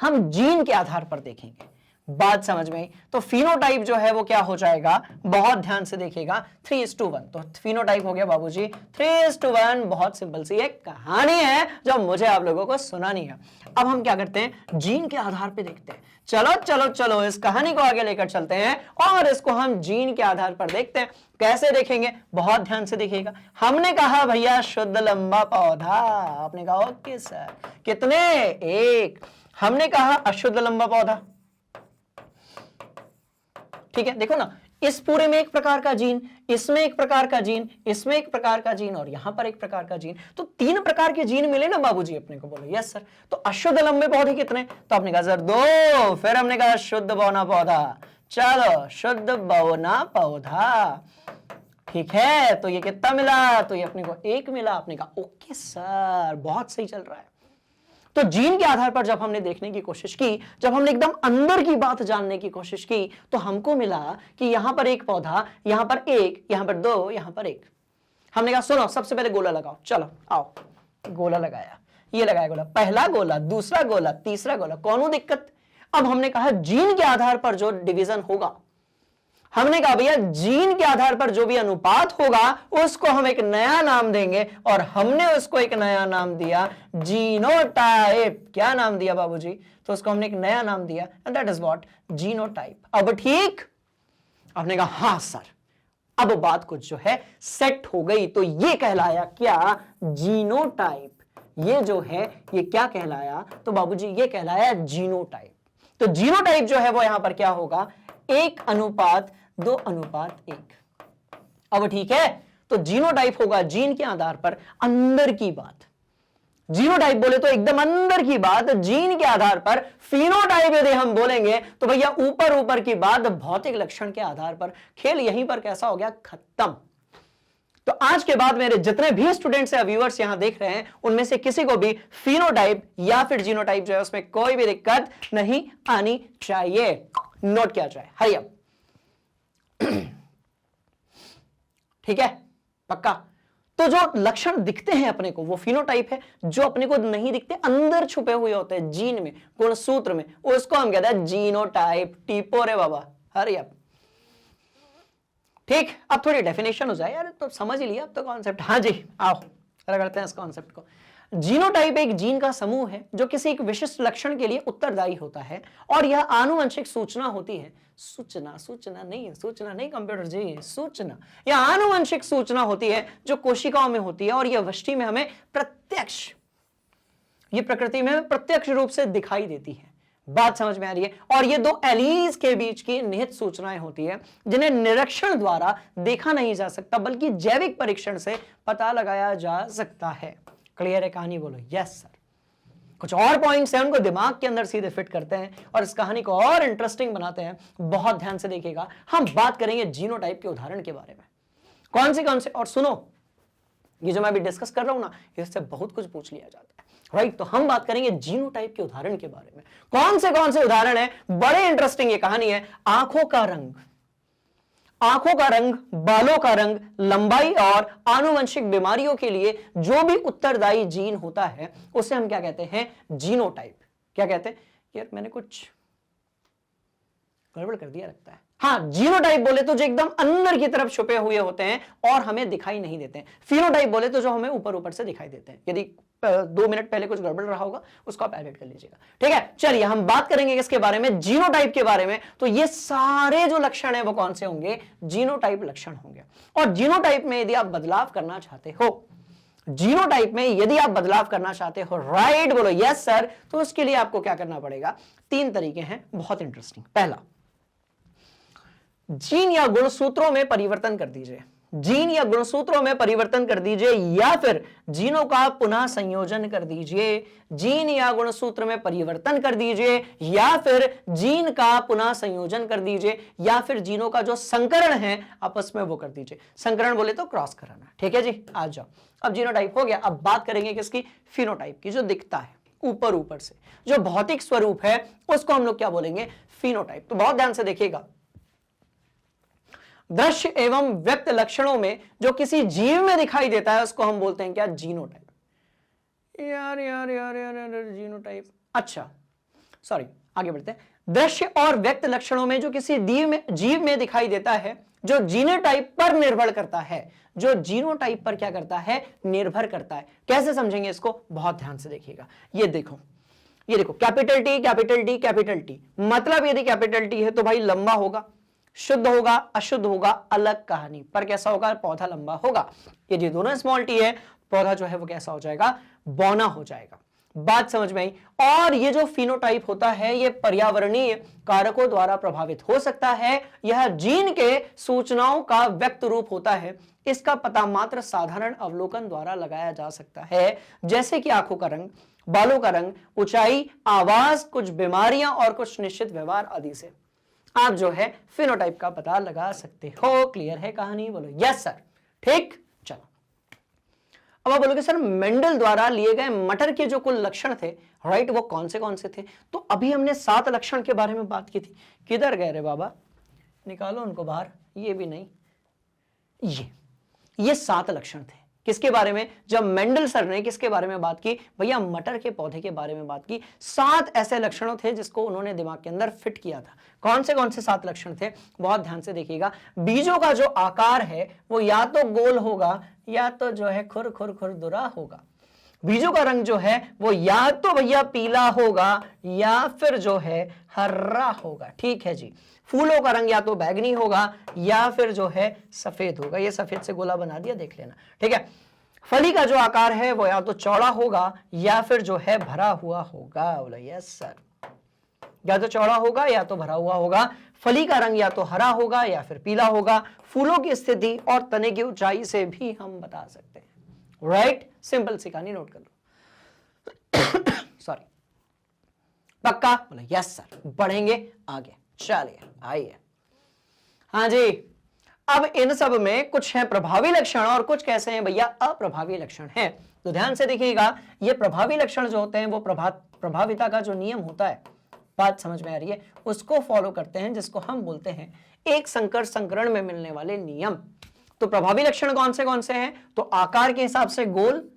हम जीन के आधार पर देखेंगे, बात समझ में आई? तो फिनोटाइप जो है वो क्या हो जाएगा, बहुत ध्यान से देखिएगा, 3:1। तो फिनोटाइप हो गया बाबूजी 3:1। बहुत सिंपल सी एक कहानी है जो मुझे आप लोगों को सुनानी है। अब हम क्या करते हैं, जीन के आधार पे देखते हैं। चलो चलो चलो, इस कहानी को आगे लेकर चलते हैं और इसको हम जीन के आधार पर देखते हैं। कैसे देखेंगे, बहुत ध्यान से देखिएगा। हमने कहा भैया शुद्ध लंबा पौधा, आपने कहा ओके सर, कितने, एक। हमने कहा अशुद्ध लंबा पौधा, ठीक है। देखो ना, इस पूरे में एक प्रकार का जीन, इसमें एक प्रकार का जीन, इसमें एक प्रकार का जीन और यहां पर एक प्रकार का जीन। तो 3 प्रकार के जीन मिले ना बाबूजी अपने को, बोलो यस सर। तो अशुद्ध लंबे पौधे कितने, तो आपने कहा सर 2। फिर हमने कहा शुद्ध बौना पौधा, चलो शुद्ध बौना पौधा, ठीक है। तो ये कितना मिला, तो ये अपने को 1 मिला। आपने कहा ओके सर, बहुत सही चल रहा है। तो जीन के आधार पर जब हमने देखने की कोशिश की, जब हमने एकदम अंदर की बात जानने की कोशिश की, तो हमको मिला कि यहां पर एक पौधा, यहां पर 1, यहां पर 2, यहां पर 1। हमने कहा सुनो, सबसे पहले गोला लगाओ, चलो आओ। गोला लगाया, ये लगाया गोला, पहला गोला, दूसरा गोला, तीसरा गोला, कौन दिक्कत। अब हमने कहा जीन के आधार पर जो डिवीजन होगा, हमने कहा भैया जीन के आधार पर जो भी अनुपात होगा उसको हम एक नया नाम देंगे, और हमने उसको एक नया नाम दिया जीनोटाइप। क्या नाम दिया बाबूजी, तो उसको हमने एक नया नाम दिया, and that is what, genotype. अब ठीक, आपने कहा हाँ सर, अब बात कुछ जो है सेट हो गई। तो ये कहलाया क्या, जीनोटाइप। ये जो है ये क्या कहलाया, तो बाबूजी ये कहलाया जीनोटाइप। तो जीनोटाइप जो है वो यहां पर क्या होगा, 1:2:1। अब ठीक है, तो जीनोटाइप होगा जीन के आधार पर अंदर की बात। जीनोटाइप बोले तो एकदम अंदर की बात, जीन के आधार पर। फिनोटाइप यदि हम बोलेंगे तो भैया ऊपर ऊपर की बात, भौतिक लक्षण के आधार पर। खेल यहीं पर कैसा हो गया, खत्म। तो आज के बाद मेरे जितने भी स्टूडेंट्स या व्यूअर्स यहां देख रहे हैं, उनमें से किसी को भी फिनोटाइप या फिर जीनोटाइप जो है उसमें कोई भी दिक्कत नहीं आनी चाहिए। नोट किया जाए, हरी अप, ठीक है, पक्का। तो जो लक्षण दिखते हैं अपने को वो फिनोटाइप है, जो अपने को नहीं दिखते अंदर छुपे हुए होते हैं जीन में, गुणसूत्र में, उसको हम कहते हैं जीनोटाइप। टीपो रे बाबा, हरी अप, ठीक। अब थोड़ी डेफिनेशन हो जाए यार, तो समझ ही लिया अब तो कॉन्सेप्ट। हाँ जी, आओ करते हैं इस कॉन्सेप्ट को। जीनोटाइप एक जीन का समूह है जो किसी एक विशिष्ट लक्षण के लिए उत्तरदायी होता है, और यह आनुवंशिक सूचना होती है। सूचना नहीं कंप्यूटर जी, सूचना यह आनुवंशिक सूचना होती है जो कोशिकाओं में होती है, और यह वृष्टि में हमें प्रत्यक्ष, ये प्रकृति में प्रत्यक्ष रूप से दिखाई देती है। बात समझ में आ रही है। और ये 2 एलीज के बीच की निहित सूचनाएं होती है जिन्हें निरीक्षण द्वारा देखा नहीं जा सकता, बल्कि जैविक परीक्षण से पता लगाया जा सकता है। क्लियर है कहानी? बोलो यस सर। कुछ और पॉइंट्स हैं उनको दिमाग के अंदर सीधे फिट करते हैं और इस कहानी को और इंटरेस्टिंग बनाते हैं। बहुत ध्यान से देखिएगा। हम बात करेंगे जीनोटाइप के उदाहरण के बारे में, कौन से, और सुनो ये जो मैं अभी डिस्कस कर रहा हूं ना, इससे बहुत कुछ पूछ लिया जाता है, राइट? तो हम बात करेंगे जीनोटाइप के उदाहरण के बारे में। कौन से उदाहरण है? बड़े इंटरेस्टिंग ये कहानी है। आंखों का रंग, बालों का रंग, लंबाई और आनुवंशिक बीमारियों के लिए जो भी उत्तरदायी जीन होता है उसे हम क्या कहते हैं? जीनोटाइप। क्या कहते हैं? यार मैंने कुछ गड़बड़ कर दिया लगता है। हाँ, जीनोटाइप बोले तो जो एकदम अंदर की तरफ छुपे हुए होते हैं और हमें दिखाई नहीं देते हैं। फिनोटाइप बोले तो जो हमें ऊपर ऊपर से दिखाई देते हैं। यदि 2 मिनट पहले कुछ गड़बड़ रहा होगा उसको आप एडिट कर लीजिएगा, ठीक है? चलिए हम बात करेंगे किसके बारे में? जीनोटाइप के बारे में। तो ये सारे जो लक्षण है वो कौन से होंगे? जीनोटाइप लक्षण होंगे। और जीनोटाइप में यदि आप बदलाव करना चाहते हो, जीनोटाइप में यदि आप बदलाव करना चाहते हो, राइट बोलो यस सर, तो उसके लिए आपको क्या करना पड़ेगा? 3 तरीके हैं, बहुत इंटरेस्टिंग। पहला, जीन या गुणसूत्रों में परिवर्तन कर दीजिए, जीन या गुणसूत्रों में परिवर्तन कर दीजिए, या फिर जीनों का पुनः संयोजन कर दीजिए। जीन या गुणसूत्र में परिवर्तन कर दीजिए, या फिर जीन का पुनः संयोजन कर दीजिए, या फिर जीनों का जो संकरण है आपस में वो कर दीजिए। संकरण बोले तो क्रॉस कराना, ठीक है जी? आ जाओ, अब जीनोटाइप हो गया। अब बात करेंगे किसकी? फिनोटाइप की। जो दिखता है ऊपर ऊपर से, जो भौतिक स्वरूप है उसको हम लोग क्या बोलेंगे? फिनोटाइप। तो बहुत ध्यान से देखिएगा। दृश्य एवं व्यक्त लक्षणों में जो किसी जीव में दिखाई देता है उसको हम बोलते हैं क्या? जीनोटाइप। यार यार यार यार, यार जीनोटाइप, अच्छा सॉरी, आगे बढ़ते हैं। दृश्य और व्यक्त लक्षणों में जो किसी जीव में दिखाई देता है, जो जीनोटाइप पर निर्भर करता है, जो जीनोटाइप पर क्या करता है? निर्भर करता है। कैसे समझेंगे इसको? बहुत ध्यान से देखिएगा। ये देखो, ये देखो, capital T capital T capital T, मतलब यदि कैपिटल टी है तो भाई लंबा होगा, शुद्ध होगा, अशुद्ध होगा, अलग कहानी। पर कैसा होगा? पौधा लंबा होगा। यदि दोनों स्मॉल टी है, पौधा जो है वो कैसा हो जाएगा? बौना हो जाएगा। बात समझ में आई? और ये जो फिनोटाइप होता है ये पर्यावरणीय कारकों द्वारा प्रभावित हो सकता है। यह जीन के सूचनाओं का व्यक्त रूप होता है। इसका पता मात्र साधारण अवलोकन द्वारा लगाया जा सकता है, जैसे कि आंखों का रंग, बालों का रंग, ऊंचाई, आवाज, कुछ बीमारियां और कुछ निश्चित व्यवहार आदि से आप जो है फिनोटाइप का पता लगा सकते हो। क्लियर है कहानी? बोलो यस सर। ठीक, चलो अब आप बोलोगे सर मेंडल द्वारा लिए गए मटर के जो कुल लक्षण थे, राइट, वो कौन से थे? तो अभी हमने 7 लक्षण के बारे में बात की थी। किधर गए रे बाबा? निकालो उनको बाहर। ये भी नहीं, ये 7 लक्षण थे। किसके बारे में? जब मेंडल सर ने किसके बारे में बात की? भैया मटर के पौधे के बारे में बात की। 7 ऐसे लक्षणों थे जिसको उन्होंने दिमाग के अंदर फिट किया था। कौन से 7 लक्षण थे? बहुत ध्यान से देखिएगा। बीजों का जो आकार है वो या तो गोल होगा या तो जो है खुर खुर खुरदुरा होगा। बीजों का रंग जो है वो या तो भैया पीला होगा या फिर जो है हरा होगा, ठीक है जी। फूलों का रंग या तो बैगनी होगा या फिर जो है सफेद होगा। ये सफेद से गोला बना दिया, देख लेना, ठीक है। फली का जो आकार है वो या तो चौड़ा होगा या फिर जो है भरा हुआ होगा। बोला यस सर। या तो चौड़ा होगा या तो भरा हुआ होगा। फली का रंग या तो हरा होगा या फिर पीला होगा। फूलों की स्थिति और तने की ऊंचाई से भी हम बता सकते हैं, राइट। सिंपल सी कहानी, नोट कर लो। सॉरी, पक्का? बोला यस सर। बढ़ेंगे आगे, चलिए आइए। हाँ जी, अब इन सब में कुछ है प्रभावी लक्षण और कुछ कैसे हैं भैया? अप्रभावी लक्षण हैं। तो ध्यान से देखिएगा, ये प्रभावी लक्षण जो होते हैं वो प्रभाविता का जो नियम होता है, बात समझ में आ रही है, उसको फॉलो करते हैं, जिसको हम बोलते हैं एक संकर संकरण में मिलने वाले नियम। तो प्रभावी लक्षण कौन से हैं? तो आकार के हिसाब से गोल,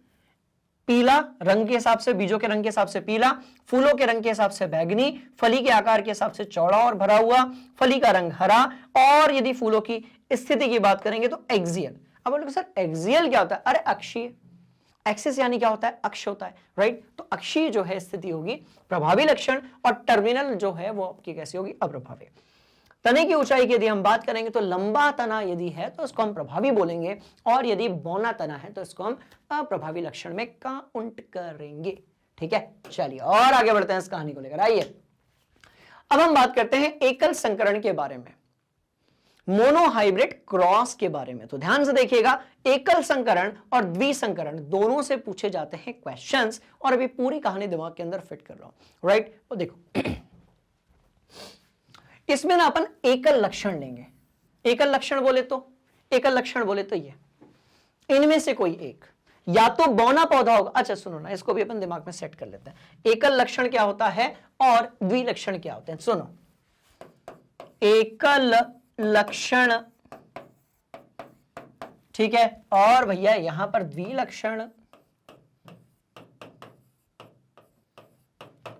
पीला, रंग के हिसाब से, बीजों के रंग के हिसाब से पीला, फूलों के रंग के हिसाब से बैगनी, फली के आकार के हिसाब से चौड़ा और भरा हुआ, फली का रंग हरा, और यदि फूलों की स्थिति की बात करेंगे तो एक्सियल। अब बोलोगे सर एक्सियल क्या होता है? अरे अक्षीय। एक्सिस यानी क्या होता है? अक्ष होता है, राइट। तो अक्षीय जो है स्थिति होगी प्रभावी लक्षण, और टर्मिनल जो है वो आपकी कैसी होगी? अप्रभावी। तने की ऊंचाई की यदि हम बात करेंगे तो लंबा तना यदि है तो इसको हम प्रभावी बोलेंगे, और यदि बौना तना है तो इसको हम अप्रभावी लक्षण में काउंट करेंगे, ठीक है। चलिए और आगे बढ़ते हैं इस कहानी को लेकर, आइए। अब हम बात करते हैं एकल संकरण के बारे में। मोनोहाइब्रिड क्रॉस के बारे में। तो ध्यान से देखिएगा, एकल संकरण और द्विसंकरण दोनों से पूछे जाते हैं क्वेश्चंस, और अभी पूरी कहानी दिमाग के अंदर फिट कर रहा हूं, राइट। तो देखो इसमें ना अपन एकल लक्षण लेंगे। एकल लक्षण बोले तो ये इनमें से कोई एक, या तो बौना पौधा होगा। अच्छा सुनो ना, इसको भी अपन दिमाग में सेट कर लेते हैं। एकल लक्षण क्या होता है और द्विलक्षण क्या होते हैं। सुनो, एकल लक्षण, ठीक है, और भैया यहां पर द्विलक्षण,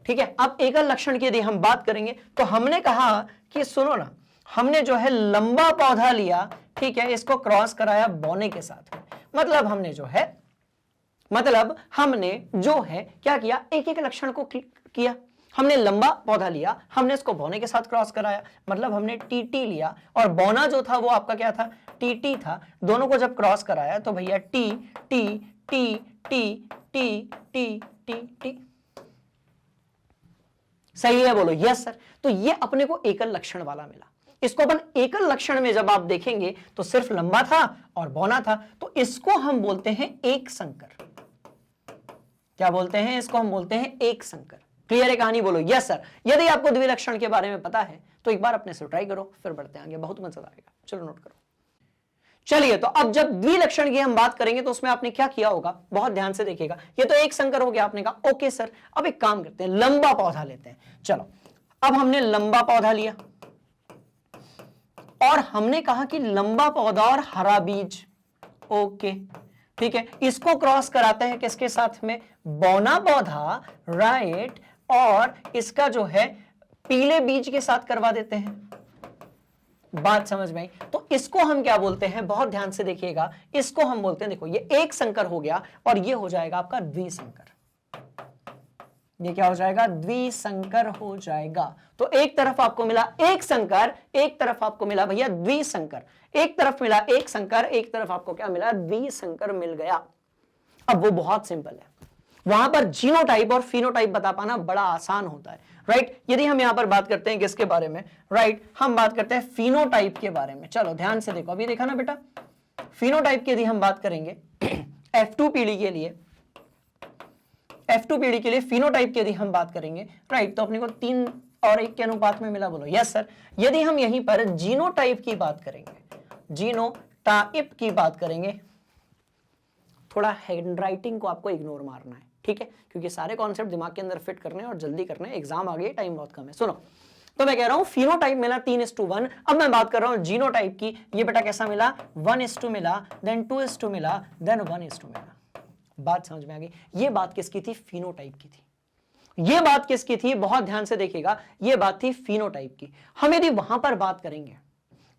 ठीक है। अब एकल लक्षण की यदि हम बात करेंगे तो हमने कहा कि सुनो ना, हमने जो है लंबा पौधा लिया, ठीक है, इसको क्रॉस कराया बौने के साथ में। मतलब हमने जो है क्या किया, एक एक लक्षण को किया। हमने लंबा पौधा लिया, हमने इसको बौने के साथ क्रॉस कराया, मतलब हमने टीटी लिया, और बौना जो था वो आपका क्या था, टीटी था। दोनों को जब क्रॉस कराया तो भैया T T T T T T T T, सही है, बोलो यस सर। तो ये अपने को एकल लक्षण वाला मिला। इसको अपन एकल लक्षण में जब आप देखेंगे तो सिर्फ लंबा था और बौना था, तो इसको हम बोलते हैं एक संकर। क्या बोलते हैं, इसको हम बोलते हैं एक संकर। क्लियर है कहानी, बोलो यस सर। यदि आपको द्विलक्षण के बारे में पता है तो एक बार अपने से ट्राई करो, फिर बढ़ते आगे, बहुत मजा आएगा। चलो नोट करो। चलिए, तो अब जब द्विलक्षण की हम बात करेंगे तो उसमें आपने क्या किया होगा, बहुत ध्यान से देखिएगा। ये तो एक संकर हो गया, आपने कहा ओके सर। अब एक काम करते हैं, लंबा पौधा लेते हैं। चलो, अब हमने लंबा पौधा लिया और हमने कहा कि लंबा पौधा और हरा बीज, ओके, ठीक है, इसको क्रॉस कराते हैं किसके साथ में, बौना पौधा, राइट, और इसका जो है पीले बीज के साथ करवा देते हैं। बात समझ में आई। तो इसको हम क्या बोलते हैं, बहुत ध्यान से देखिएगा, इसको हम बोलते हैं, देखो ये एक संकर हो गया और ये हो जाएगा आपका द्विसंकर। ये क्या हो जाएगा, द्विसंकर हो जाएगा। तो एक तरफ आपको मिला एक संकर, एक तरफ आपको मिला भैया द्विसंकर। एक तरफ मिला एक संकर, एक तरफ आपको क्या मिला, द्विसंकर मिल गया। अब वो बहुत सिंपल है, वहां पर जीनोटाइप और फिनोटाइप बता पाना बड़ा आसान होता है, राइट। यदि हम यहां पर बात करते हैं किसके बारे में, राइट, हम बात करते हैं फिनोटाइप के बारे में। चलो ध्यान से देखो, अभी देखा ना बेटा, फिनोटाइप की यदि हम बात करेंगे F2 पीढ़ी के लिए, F2 पीढ़ी के लिए फिनोटाइप की यदि हम बात करेंगे, राइट, तो अपने को 3 और 1 के अनुपात में मिला, बोलो यस सर। यदि हम यहीं पर जीनोटाइप की बात करेंगे, जीनोटाइप की बात करेंगे, थोड़ा हैंडराइटिंग को आपको इग्नोर मारना है, ठीक है, क्योंकि सारे कॉन्सेप्ट दिमाग के अंदर फिट करने और जल्दी करने, एग्जाम आ गई, टाइम बहुत कम है। सुनो, तो मैं कह रहा हूं फिनोटाइप मिला 3:1। अब मैं बात कर रहा हूं जीनोटाइप की। ये बेटा कैसा मिला, 1:2 मिला, देन 2:2 मिला, देन 1:2 मिला। बात समझ में आ गई। ये बात किसकी थी, फिनोटाइप की थी। ये बात किसकी थी, बहुत ध्यान से देखिएगा, ये बात थी फिनोटाइप की। हम यदि वहां पर बात करेंगे,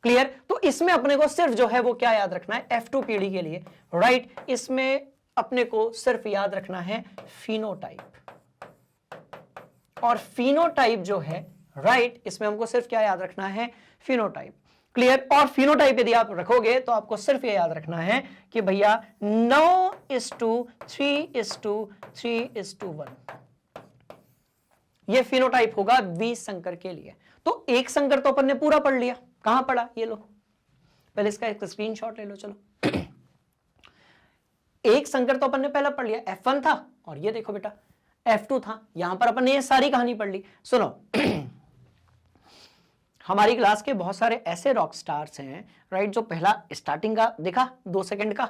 क्लियर, तो इसमें अपने को सिर्फ जो है वो क्या याद रखना है, F2 पीढ़ी के लिए, राइट, इसमें अपने को सिर्फ याद रखना है फिनोटाइप। और फिनोटाइप जो है, राइट, इसमें हमको सिर्फ क्या याद रखना है, फिनोटाइप। क्लियर। और फिनोटाइप यदि आप रखोगे तो आपको सिर्फ ये याद रखना है कि भैया 9:3:3:1 ये फिनोटाइप होगा द्विसंकर के लिए। तो एक संकर तो अपन ने पूरा पढ़ लिया, कहां पढ़ा, ये लो, पहले इसका एक स्क्रीनशॉट ले लो। चलो, एक संकर तो अपन ने पहला पढ़ लिया, F1 था, और ये देखो बेटा F2 था। यहां पर अपन ने ये सारी कहानी पढ़ ली। सुनो हमारी क्लास के बहुत सारे ऐसे रॉक स्टार्स हैं, राइट, जो पहला स्टार्टिंग का देखा 2 सेकंड का,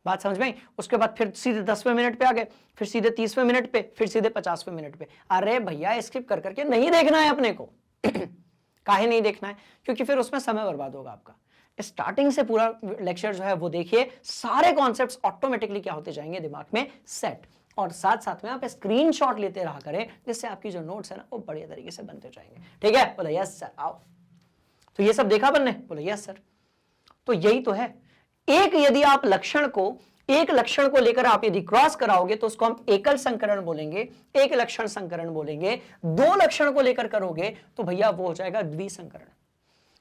बात समझ में आई, उसके बाद फिर सीधे 10वें मिनट पे आ गए, फिर सीधे 30वें मिनट पे, फिर सीधे 50वें मिनट पे। अरे भैया स्किप कर करके नहीं देखना है अपने को काहे नहीं देखना है, क्योंकि फिर उसमें समय बर्बाद होगा आपका। स्टार्टिंग से पूरा लेक्चर जो है वो देखिए, सारे कॉन्सेप्ट्स ऑटोमेटिकली क्या होते जाएंगे दिमाग में सेट, और साथ साथ में आप स्क्रीनशॉट लेते रहा करें, जिससे आपकी जो नोट्स है ना वो बढ़िया तरीके से बनते जाएंगे। ठीक है, बोले यस सर। आओ, तो ये सब देखा अपन ने, बोले यस सर। तो यही तो है, एक यदि आप लक्षण को, एक लक्षण को लेकर आप यदि क्रॉस कराओगे तो उसको हम एकल संकरण बोलेंगे, एक लक्षण संकरण बोलेंगे। 2 लक्षण को लेकर करोगे तो भैया वो हो जाएगा द्विसंकरण।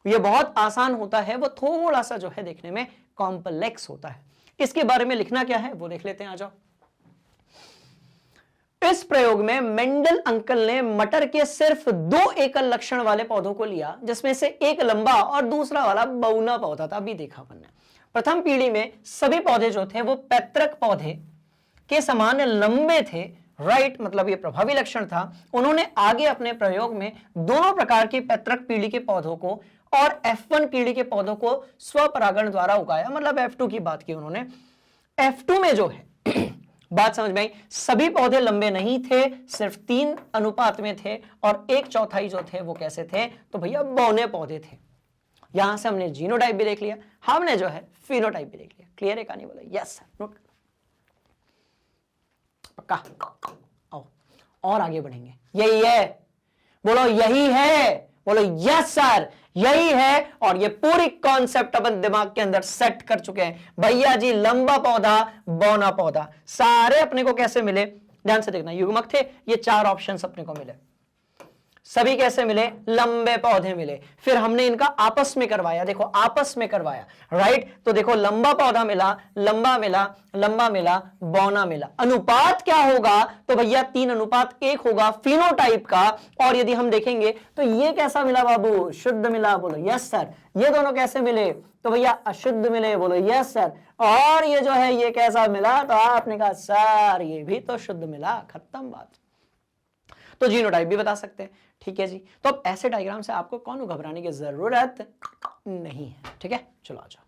ये बहुत आसान होता है, वो थोड़ा सा जो है देखने में कॉम्प्लेक्स होता है। इसके बारे में लिखना क्या है वो देख लेते हैं, आ जाओ। इस प्रयोग में मेंडल अंकल ने मटर के सिर्फ 2 एकल लक्षण वाले पौधों को लिया, जिसमें से एक लंबा और दूसरा वाला बौना पौधा था। अभी देखा अपन ने प्रथम पीढ़ी में सभी पौधे जो थे वो पैतृक पौधे के समान लंबे थे, राइट, मतलब ये प्रभावी लक्षण था। उन्होंने आगे अपने प्रयोग में दोनों प्रकार की पैतृक पीढ़ी के पौधों को और F1 पीढ़ी के पौधों को स्वपरागण द्वारा उगाया, मतलब F2 की बात की उन्होंने। F2 में जो है बात समझ में आई, सभी पौधे लंबे नहीं थे, सिर्फ 3 अनुपात में थे और 1/4 जो थे वो कैसे थे, तो भैया बौने पौधे थे। यहां से हमने जीनोटाइप भी देख लिया, हमने जो है फिनोटाइप भी देख लिया। क्लियर है कहानी? बोलो यस सर, नोट पक्का। आओ और आगे बढ़ेंगे। यही है, बोलो यही है, बोलो यस सर यही है। और ये पूरी कॉन्सेप्ट अपन दिमाग के अंदर सेट कर चुके हैं। भैया जी लंबा पौधा बौना पौधा सारे अपने को कैसे मिले, ध्यान से देखना। युग्मक थे, ये 4 ऑप्शंस अपने को मिले। सभी कैसे मिले? लंबे पौधे मिले। फिर हमने इनका आपस में करवाया, देखो आपस में करवाया, राइट। तो देखो लंबा पौधा मिला, लंबा मिला, लंबा मिला, बौना मिला। अनुपात क्या होगा? तो भैया 3:1 होगा फिनोटाइप का। और यदि हम देखेंगे तो ये कैसा मिला बाबू? शुद्ध मिला। बोलो यस सर। ये दोनों कैसे मिले? तो भैया अशुद्ध मिले। बोलो यस सर। और ये जो है ये कैसा मिला? तो आपने कहा सर ये भी तो शुद्ध मिला। खत्म बात। तो जीनोटाइप भी बता सकते हैं, ठीक है जी। तो अब ऐसे डायग्राम से आपको कौन घबराने की जरूरत नहीं है, ठीक है। चलो आ जाओ,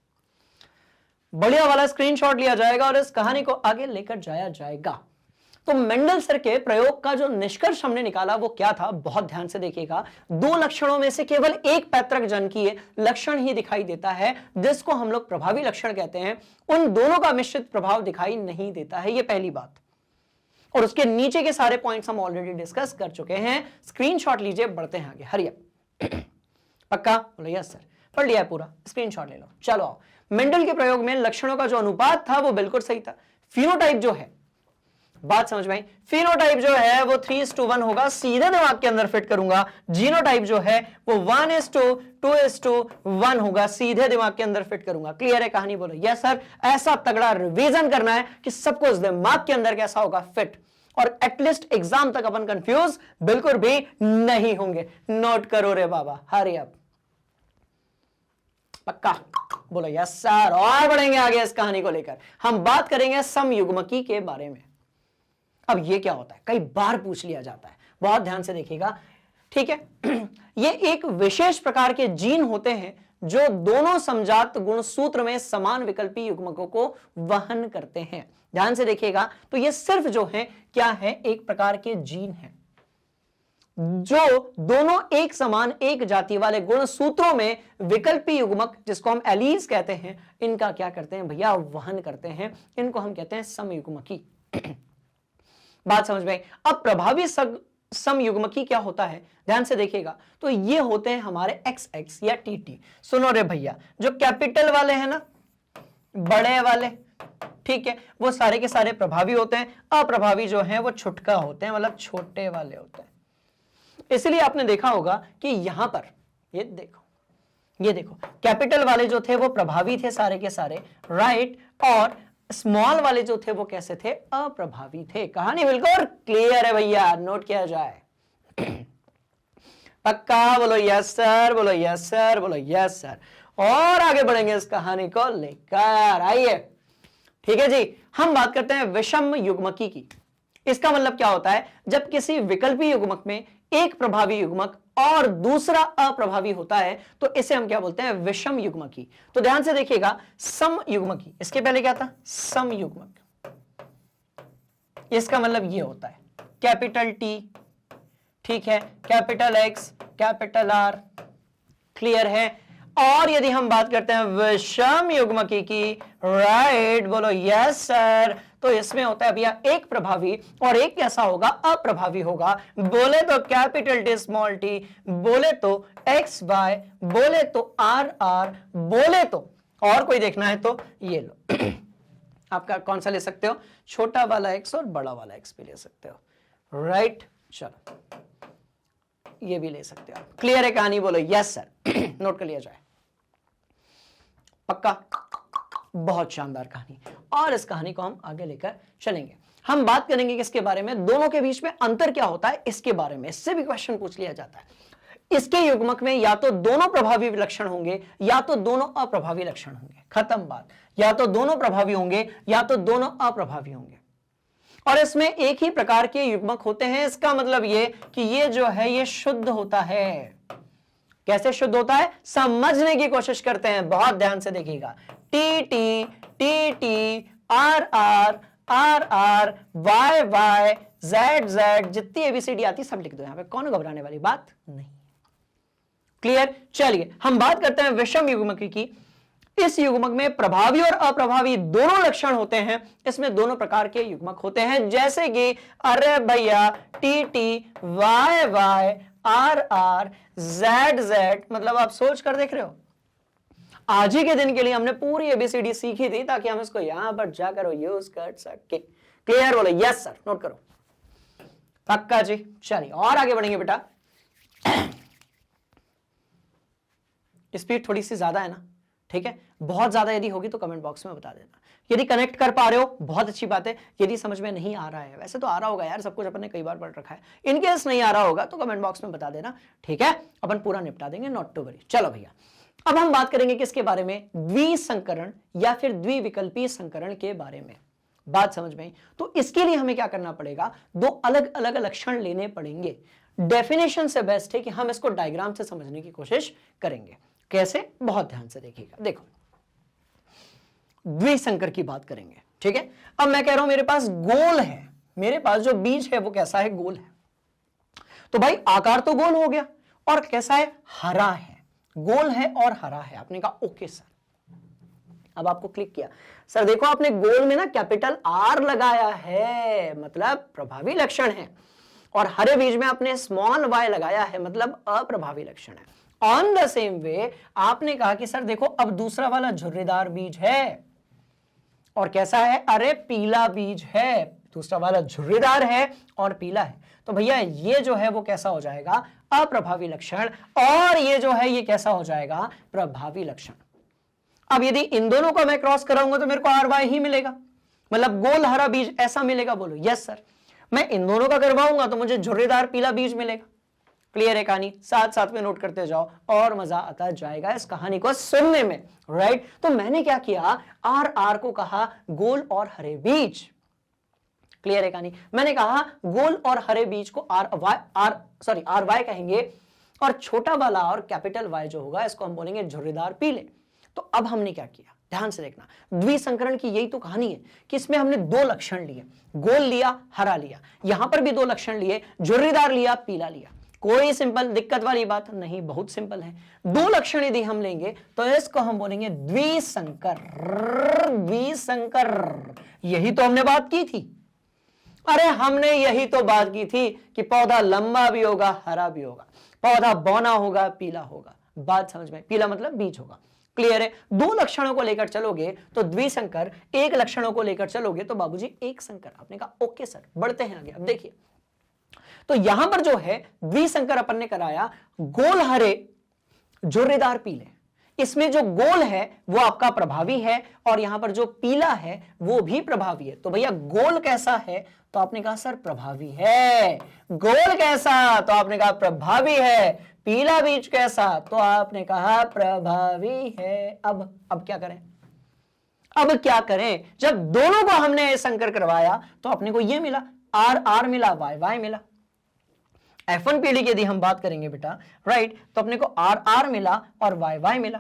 बढ़िया वाला स्क्रीनशॉट लिया जाएगा और इस कहानी को आगे लेकर जाया जाएगा। तो मेंडल सर के प्रयोग का जो निष्कर्ष हमने निकाला वो क्या था, बहुत ध्यान से देखिएगा। 2 लक्षणों में से केवल एक पैतृक जनकीय लक्षण ही दिखाई देता है, जिसको हम लोग प्रभावी लक्षण कहते हैं। उन दोनों का मिश्रित प्रभाव दिखाई नहीं देता है, ये पहली बात। और उसके नीचे के सारे पॉइंट्स हम ऑलरेडी डिस्कस कर चुके हैं। स्क्रीनशॉट लीजिए, बढ़ते हैं आगे। हरिया पक्का? बोलो यस सर। पढ़ लिया है पूरा, स्क्रीनशॉट ले लो। चलो आओ, मेंडल के प्रयोग में लक्षणों का जो अनुपात था वो बिल्कुल सही था। फिनोटाइप जो है, बात समझ में आई, फिनोटाइप जो है वो 3:1 होगा, सीधे दिमाग के अंदर फिट करूंगा। जीनोटाइप जो है वो 1:2:1 होगा, सीधे दिमाग के अंदर फिट करूंगा। क्लियर है कहानी? बोलो यस सर। ऐसा तगड़ा रिवीजन करना है कि सबको इस दिमाग के अंदर कैसा होगा, फिट। और एटलीस्ट एग्जाम तक अपन कंफ्यूज बिल्कुल भी नहीं होंगे। नोट करो रे बाबा। हरी अप पक्का? बोलो यस सर। और बढ़ेंगे आगे इस कहानी को लेकर। हम बात करेंगे समयुग्मकी के बारे में। अब ये क्या होता है, कई बार पूछ लिया जाता है, बहुत ध्यान से देखिएगा, ठीक है। ये एक विशेष प्रकार के जीन होते हैं जो दोनों समजात गुणसूत्र में समान विकल्पी युग्मकों को वहन करते हैं। ध्यान से देखिएगा, तो ये सिर्फ जो है क्या है, एक प्रकार के जीन है जो दोनों एक समान एक जाति वाले गुणसूत्रों में विकल्पी युग्मक, जिसको हम एलीज कहते हैं, इनका क्या करते हैं भैया, वहन करते हैं। इनको हम कहते हैं समयुग्मकी। बात समझ में आई? अब प्रभावी समयुग्मकी क्या होता है, ध्यान से देखिएगा। तो ये होते हैं हमारे XX या TT। सुनो रे भैया, जो कैपिटल वाले हैं ना, बड़े वाले, ठीक है, वो सारे के सारे प्रभावी होते हैं। अप्रभावी जो हैं वो छुटका होते हैं, मतलब छोटे वाले होते हैं। इसलिए आपने देखा होगा कि यहां पर ये देखो कैपिटल वाले जो थे वो प्रभावी थे सारे के सारे, राइट। और स्मॉल वाले जो थे वो कैसे थे, अप्रभावी थे। कहानी बिल्कुल क्लियर है भैया, नोट किया जाए। पक्का? बोलो यस सर, बोलो यस सर, बोलो यस सर। और आगे बढ़ेंगे इस कहानी को लेकर, आइए। ठीक है जी, हम बात करते हैं विषम युग्मकी की। इसका मतलब क्या होता है, जब किसी विकल्पी युग्मक में एक प्रभावी युग्मक और दूसरा अप्रभावी होता है तो इसे हम क्या बोलते हैं, विषम युग्मकी। तो ध्यान से देखिएगा, सम युग्मकी, इसके पहले क्या था, सम युग्मक। इसका मतलब ये होता है कैपिटल T, ठीक है, capital X, capital R। Clear है? और यदि हम बात करते हैं विषम युग्मकी की, राइट, बोलो यस सर, तो इसमें होता है भैया एक प्रभावी और एक कैसा होगा, अप्रभावी होगा। बोले तो कैपिटल T स्मॉल t, बोले तो XY, बोले तो RR, बोले तो और कोई देखना है तो ये लो। आपका कौन सा ले सकते हो, छोटा वाला X और बड़ा वाला X भी ले सकते हो, राइट। चलो ये भी ले सकते हो। क्लियर है कहानी? बोलो यस सर। नोट कर लिया जाए, पक्का? बहुत शानदार कहानी, और इस कहानी को हम आगे लेकर चलेंगे। हम बात करेंगे किसके बारे में, दोनों के बीच में अंतर क्या होता है इसके बारे में। इससे भी क्वेश्चन पूछ लिया जाता है। इसके युग्मक में या तो दोनों प्रभावी लक्षण होंगे या तो दोनों अप्रभावी लक्षण होंगे, खत्म बात। या तो दोनों प्रभावी होंगे या तो दोनों अप्रभावी होंगे। और इसमें एक ही प्रकार के युग्मक होते हैं। इसका मतलब ये कि ये जो है ये शुद्ध होता है। कैसे शुद्ध होता है समझने की कोशिश करते हैं, बहुत ध्यान से देखिएगा। T T, T T, R R, R R, Y Y, Z Z, जितनी एबीसीडी आती सब लिख दो यहां पे, कौन घबराने वाली बात नहीं। क्लियर। चलिए हम बात करते हैं विषम युग्मक की। इस युग्मक में प्रभावी और अप्रभावी दोनों लक्षण होते हैं। इसमें दोनों प्रकार के युग्मक होते हैं, जैसे कि अरे भैया T T, Y Y, R R, Z Z. मतलब आप सोच कर देख रहे हो, आज ही के दिन के लिए हमने पूरी एबीसीडी सीखी थी ताकि हम इसको यहां पर जाकर यूज कर सके। क्लियर बोलो यस सर, नोट करो पक्का जी। चलिए और आगे बढ़ेंगे बेटा। स्पीड थोड़ी सी ज्यादा है ना, ठीक है, बहुत ज्यादा यदि होगी तो कमेंट बॉक्स में बता देना। यदि कनेक्ट कर पा रहे हो बहुत अच्छी बात है, यदि समझ में नहीं आ रहा है, वैसे तो आ रहा होगा यार, सब कुछ अपन ने कई बार पढ़ रखा है, इनकेस नहीं आ रहा होगा तो कमेंट बॉक्स में बता देना, ठीक है, अपन पूरा निपटा देंगे, नॉट टू वरी। चलो भैया अब हम बात करेंगे किसके बारे में, द्विसंकरण या फिर द्विविकल्पी संकरण के बारे में। बात समझ में आई? तो इसके लिए हमें क्या करना पड़ेगा, दो अलग अलग लक्षण लेने पड़ेंगे। डेफिनेशन से बेस्ट है कि हम इसको डायग्राम से समझने की कोशिश करेंगे। कैसे, बहुत ध्यान से देखिएगा। देखो द्विसंकर की बात करेंगे, ठीक है। अब मैं कह रहा हूं मेरे पास गोल है, मेरे पास जो बीज है वो कैसा है, गोल है। तो भाई आकार तो गोल हो गया, और कैसा है, हरा है। गोल है और हरा है। आपने कहा ओके सर। अब आपको क्लिक किया, सर देखो आपने गोल में ना कैपिटल आर लगाया है, मतलब प्रभावी लक्षण है, और हरे बीज में आपने स्मॉल वाई लगाया है, मतलब अप्रभावी लक्षण है। ऑन द सेम वे आपने कहा कि सर देखो अब दूसरा वाला झुर्रीदार बीज है, और कैसा है, अरे पीला बीज है। दूसरा वाला झुर्रीदार है और पीला है, तो भैया ये जो है वो कैसा हो जाएगा, अप्रभावी लक्षण, और ये जो है ये कैसा हो जाएगा, प्रभावी लक्षण। अब यदि इन दोनों को मैं क्रॉस कराऊंगा तो मेरे को आर वाई ही मिलेगा, मतलब गोल हरा बीज ऐसा मिलेगा। बोलो यस सर। मैं इन दोनों का करवाऊंगा तो मुझे झुर्रीदार पीला बीज मिलेगा। क्लियर है कहानी, साथ साथ में नोट करते जाओ और मजा आता जाएगा इस कहानी को सुनने में, राइट। तो मैंने क्या किया, आर आर को कहा गोल और हरे बीज। क्लियर है कहानी, मैंने कहा गोल और हरे बीज को आर वाई कहेंगे, और छोटा वाला और कैपिटल वाई जो होगा इसको हम बोलेंगे झुर्रीदार पीले। तो अब हमने क्या किया, ध्यान से देखना, द्विसंकरण की यही तो कहानी है कि इसमें हमने दो लक्षण लिए, गोल लिया, हरा लिया, यहां पर भी दो लक्षण लिए, झुर्रीदार लिया, पीला लिया। कोई सिंपल दिक्कत वाली बात नहीं, बहुत सिंपल है। दो लक्षण यदि हम लेंगे तो इसको हम बोलेंगे द्विसंकर। द्विसंकर, यही तो हमने बात की थी। अरे हमने यही तो बात की थी कि पौधा लंबा भी होगा, हरा भी होगा, पौधा बौना होगा, पीला होगा। बात समझ में, पीला मतलब बीज होगा। क्लियर है। दो लक्षणों को लेकर चलोगे तो द्विसंकर, एक लक्षणों को लेकर चलोगे तो बाबूजी एक संकर। आपने कहा ओके सर, बढ़ते हैं आगे। अब देखिए तो यहां पर जो है द्विसंकर अपन ने कराया, गोल हरे झुर्रीदार पीले। इसमें जो गोल है वो आपका प्रभावी है, और यहां पर जो पीला है वो भी प्रभावी है। तो भैया गोल कैसा है, तो आपने कहा सर प्रभावी है। गोल कैसा, तो आपने कहा प्रभावी है। पीला बीज कैसा, तो आपने कहा प्रभावी है। अब क्या करें, अब क्या करें, जब दोनों को हमने संकर करवाया तो अपने को ये मिला, आर आर मिला, वाई वाई मिला। F1 पीढ़ी की यदि हम बात करेंगे बेटा, राइट, तो अपने को आर आर मिला और वाई वाई मिला।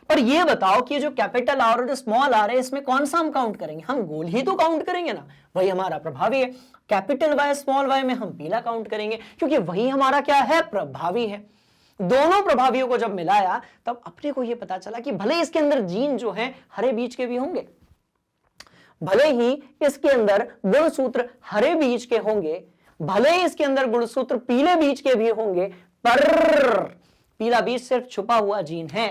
पर ये बताओ कि जो कैपिटल आर और जो स्मॉल आर है इसमें कौन सा हम काउंट करेंगे, हम गोल ही तो काउंट करेंगे ना, वही हमारा प्रभावी है। कैपिटल वाई स्मॉल वाई में हम पीला काउंट करेंगे, क्योंकि वही हमारा क्या है, प्रभावी है। दोनों प्रभावियों को जब मिलाया तब अपने को यह पता चला कि भले इसके अंदर जीन जो है हरे बीज के भी होंगे, भले ही इसके अंदर गुणसूत्र हरे बीज के होंगे, भले ही इसके अंदर गुणसूत्र पीले बीज के भी होंगे, पर पीला बीज सिर्फ छुपा हुआ जीन है।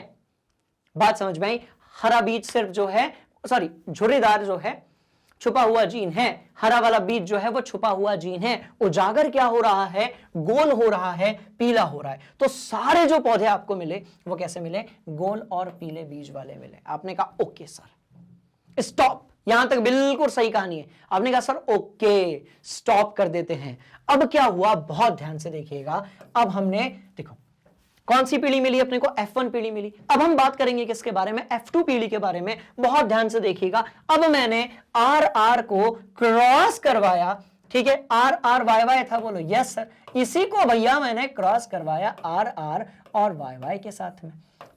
बात समझ में आई। हरा बीज सिर्फ जो है, सॉरी झुर्रीदार जो है छुपा हुआ जीन है, हरा वाला बीज जो है वो छुपा हुआ जीन है। उजागर क्या हो रहा है, गोल हो रहा है, पीला हो रहा है। तो सारे जो पौधे आपको मिले वो कैसे मिले, गोल और पीले बीज वाले मिले। आपने कहा ओके सर, स्टॉप, यहां तक बिल्कुल सही कहानी है। आपने कहा सर ओके स्टॉप कर देते हैं। अब क्या हुआ, बहुत ध्यान से देखिएगा। अब हमने देखो कौन सी पीढ़ी मिली अपने को, F1 पीढ़ी मिली। अब हम बात करेंगे किसके बारे में, F2 पीढ़ी के बारे में। बहुत ध्यान से देखिएगा। अब मैंने RR को क्रॉस करवाया, ठीक है, RR था, बोलो यस सर। इसी को भैया मैंने क्रॉस करवाया RR और YY के साथ में।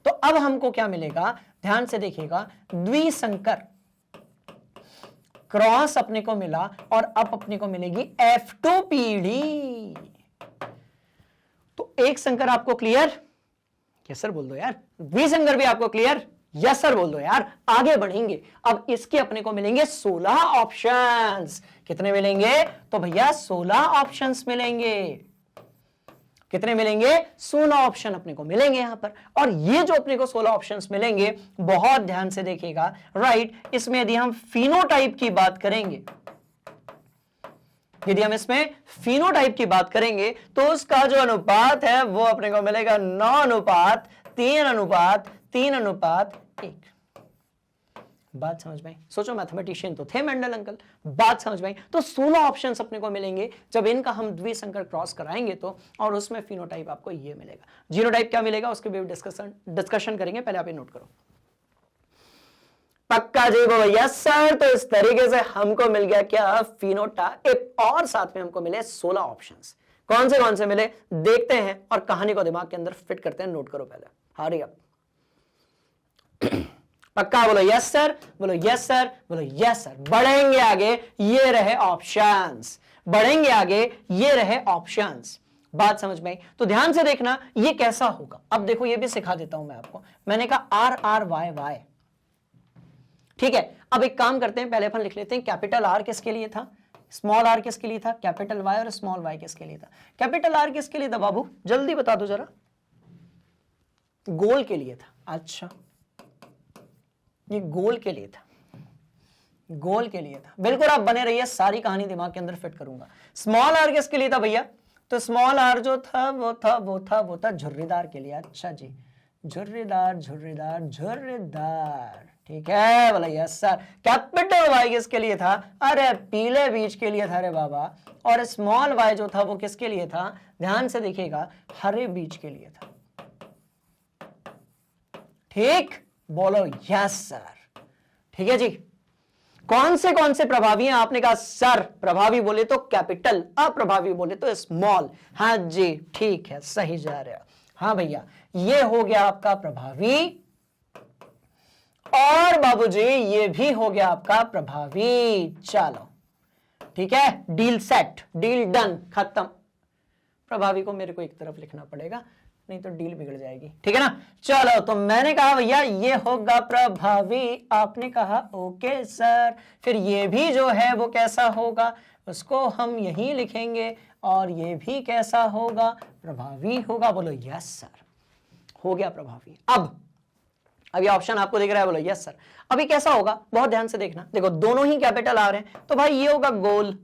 तो अब हमको क्या मिलेगा, ध्यान से देखिएगा, द्विसंकर क्रॉस अपने को मिला और अब अपने को मिलेगी F2 पीढ़ी। तो एक संकर आपको क्लियर, यस सर बोल दो यार। द्विसंकर भी आपको क्लियर, यस सर बोल दो यार। आगे बढ़ेंगे, अब इसके अपने को मिलेंगे 16 ऑप्शंस। कितने मिलेंगे, तो भैया 16 ऑप्शंस मिलेंगे। कितने मिलेंगे, 16 ऑप्शन अपने को मिलेंगे यहां पर। और ये जो अपने को 16 ऑप्शंस मिलेंगे, बहुत ध्यान से देखिएगा, राइट। इसमें यदि हम फिनोटाइप की बात करेंगे, यदि हम इसमें फिनोटाइप की बात करेंगे, तो उसका जो अनुपात है वो अपने को मिलेगा 9:3:3:1। बात समझ में आई? सोचो मैथमेटिशियन तो थे मेंडल अंकल, बात समझ में आई? तो 16 ऑप्शंस अपने को मिलेंगे जब इनका हम द्विसंकर क्रॉस कराएंगे तो, और उसमें फिनोटाइप आपको ये मिलेगा। जीनोटाइप क्या मिलेगा उसके भी डिस्कशन करेंगे, पहले आप ये नोट करो। पक्का जी वो भैया सर। तो इस तरीके से हमको मिल गया क्या, फिनोटाइप, और साथ में हमको मिले 16 ऑप्शंस। कौन से मिले देखते हैं और कहानी को दिमाग के अंदर फिट करते हैं। नोट करो पहले, हरी अप। पक्का बोलो यस सर, बोलो यस सर, बोलो यस सर। बढ़ेंगे आगे, ये रहे ऑप्शंस, बढ़ेंगे आगे, ये रहे ऑप्शंस। बात समझ में आई? तो ध्यान से देखना ये कैसा होगा। अब देखो ये भी सिखा देता हूं मैं आपको। मैंने कहा RRYY, ठीक है। अब एक काम करते हैं, पहले अपन लिख लेते हैं कैपिटल R किसके लिए था, स्मॉल r किसके लिए था, कैपिटल Y और स्मॉल y किसके लिए था। कैपिटल R किसके लिए था बाबू, जल्दी बता दो जरा। गोल के लिए था। अच्छा, ये गोल के लिए था, गोल के लिए था। बिल्कुल आप बने रहिए, सारी कहानी दिमाग के अंदर फिट करूंगा। स्मॉल r किसके लिए था भैया, तो स्मॉल r जो था वो था झुर्रीदार के लिए। अच्छा जी, झुर्रीदार झुर्रीदार झुर्रीदार, ठीक है बोला यस सर। कैपिटल Y किसके लिए था, अरे पीले बीज के लिए था रे बाबा। और स्मॉल y जो था वो किसके लिए था, ध्यान से देखिएगा, हरे बीज के लिए था। ठीक, बोलो यस सर। ठीक है जी। कौन से प्रभावी हैं, आपने कहा सर प्रभावी बोले तो कैपिटल, अप्रभावी बोले तो स्मॉल। हाँ जी ठीक है, सही जा रहे हो। हाँ भैया, ये हो गया आपका प्रभावी, और बाबूजी ये भी हो गया आपका प्रभावी। चलो ठीक है, डील सेट, डील डन, खत्म। प्रभावी को मेरे को एक तरफ लिखना पड़ेगा, नहीं तो डील बिगड़ जाएगी, ठीक है ना। चलो, तो मैंने कहा भैया ये होगा प्रभावी, आपने कहा ओके सर। फिर ये भी जो है वो कैसा होगा, उसको हम यही लिखेंगे, और ये भी कैसा होगा, प्रभावी होगा। बोलो यस सर, हो गया प्रभावी। अब ये ऑप्शन आपको दिख रहा है, बोलो यस सर। अभी कैसा होगा, बहुत ध्यान से देखना। देखो दोनों ही कैपिटल आ रहे हैं, तो भाई ये होगा गोल।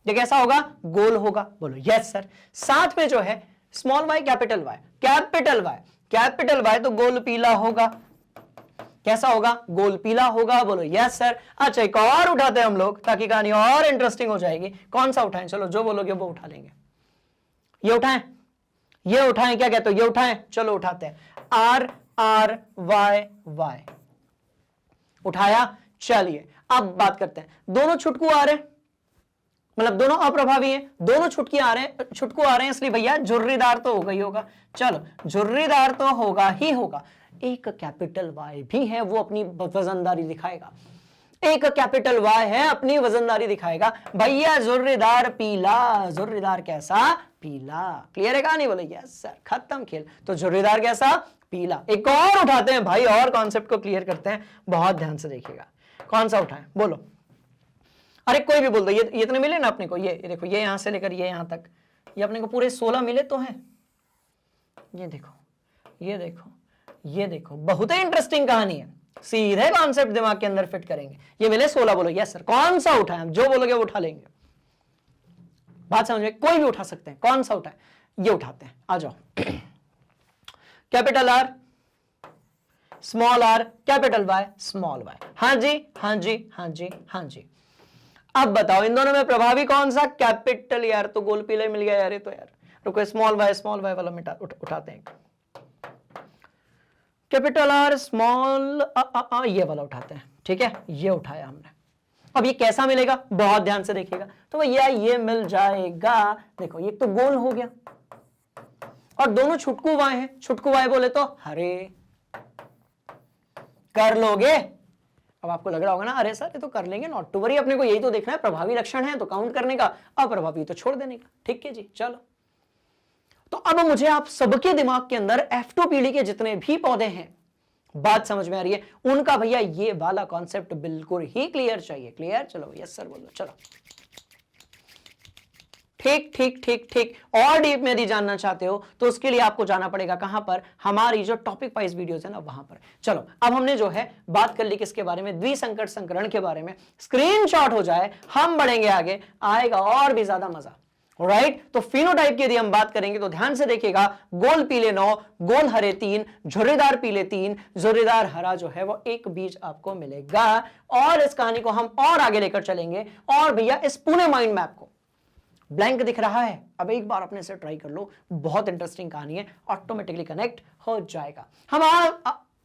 ये कैसा होगा, गोल होगा। बोलो यस सर। साथ में जो है small y capital y, capital y, capital y, तो गोल पीला होगा। कैसा होगा, गोल पीला होगा। बोलो यस सर। अच्छा, एक और उठाते हैं हम लोग, ताकि कहानी और इंटरेस्टिंग हो जाएगी। कौन सा उठाएं, चलो जो बोलोगे वो उठा लेंगे। ये उठाएं, ये उठाएं, क्या कहते हो, ये उठाएं, चलो उठाते हैं। RRYY उठाया। चलिए अब बात करते हैं, दोनों छुटकू आ रहे हैं, मतलब दोनों अप्रभावी हैं, दोनों छुटकू आ रहे हैं, इसलिए भैया झुर्रीदार तो होगा ही होगा। चलो, झुर्रीदार तो होगा ही होगा। एक कैपिटल Y भी है, वो अपनी वजनदारी दिखाएगा। एक कैपिटल Y है, अपनी वजनदारी दिखाएगा। भैया झुर्रीदार पीला, झुर्रीदार कैसा, पीला। क्लियर है कहानी, बोले यस सर, खत्म खेल। तो झुर्रीदार कैसा, पीला। एक और उठाते हैं भाई, और कॉन्सेप्ट को क्लियर करते हैं, बहुत ध्यान से देखिएगा। कौन सा उठाएं, बोलो। अरे कोई भी बोल दो। ये इतने मिले ना अपने को, ये देखो, ये यहां से लेकर ये यहां तक, ये अपने को पूरे 16 मिले तो हैं। ये देखो, ये देखो, ये देखो, बहुत ही इंटरेस्टिंग कहानी है। सीधे कॉन्सेप्ट दिमाग के अंदर फिट करेंगे। ये मिले 16, बोलो यस सर। कौन सा उठाएं, जो बोलोगे वो उठा लेंगे। बात समझ में, कोई भी उठा सकते हैं। कौन सा उठाएं, ये उठाते हैं, आ जाओ। Capital R, small R capital Y small Y. हाँ जी हाँ जी हाँ जी हाँ जी। अब बताओ इन दोनों में प्रभावी कौन सा? कैपिटल। यार तो गोल पीले मिल गया यार, ये तो यार रुको, स्मॉल वाई वाला उठाते हैं। कैपिटल आर स्मॉल ये वाला उठाते हैं, ठीक है, ये उठाया हमने। अब ये कैसा मिलेगा? बहुत ध्यान से देखिएगा। तो भैया ये मिल जाएगा, देखो ये तो गोल हो गया और दोनों छुटकू वाय हैं। छुटकू वाय बोले तो हरे, कर लोगे? अब आपको लग रहा होगा ना, अरे सर ये तो कर लेंगे, नॉट टू वरी, अपने को यही तो देखना है, प्रभावी लक्षण है तो काउंट करने का, अप्रभावी तो छोड़ देने का। ठीक है जी, चलो। तो अब मुझे आप सबके दिमाग के अंदर F2 पीढ़ी के जितने भी पौधे हैं, बात समझ में आ रही है? उनका भैया ये वाला कॉन्सेप्ट बिल्कुल ही क्लियर चाहिए। क्लियर? चलो यस सर बोलो। चलो ठीक ठीक ठीक ठीक। और डीप में यदि जानना चाहते हो तो उसके लिए आपको जाना पड़ेगा कहां पर? हमारी जो टॉपिक वाइज वीडियोस है ना, वहां पर। चलो अब हमने जो है बात कर ली किसके बारे में? द्विसंकट संकरण के बारे में। स्क्रीनशॉट हो जाए, हम बढ़ेंगे आगे, आएगा और भी ज्यादा मजा। राइट, तो फिनोटाइप की यदि हम बात करेंगे तो ध्यान से देखिएगा, गोल पीले 9, गोल हरे 3, झुर्रीदार पीले 3, झुर्रीदार हरा जो है वो 1 बीज आपको मिलेगा। और इस कहानी को हम और आगे लेकर चलेंगे। और भैया इस पूरे माइंड मैप को, ब्लैंक दिख रहा है, अब एक बार अपने से ट्राई कर लो, बहुत इंटरेस्टिंग कहानी है, ऑटोमेटिकली कनेक्ट हो जाएगा।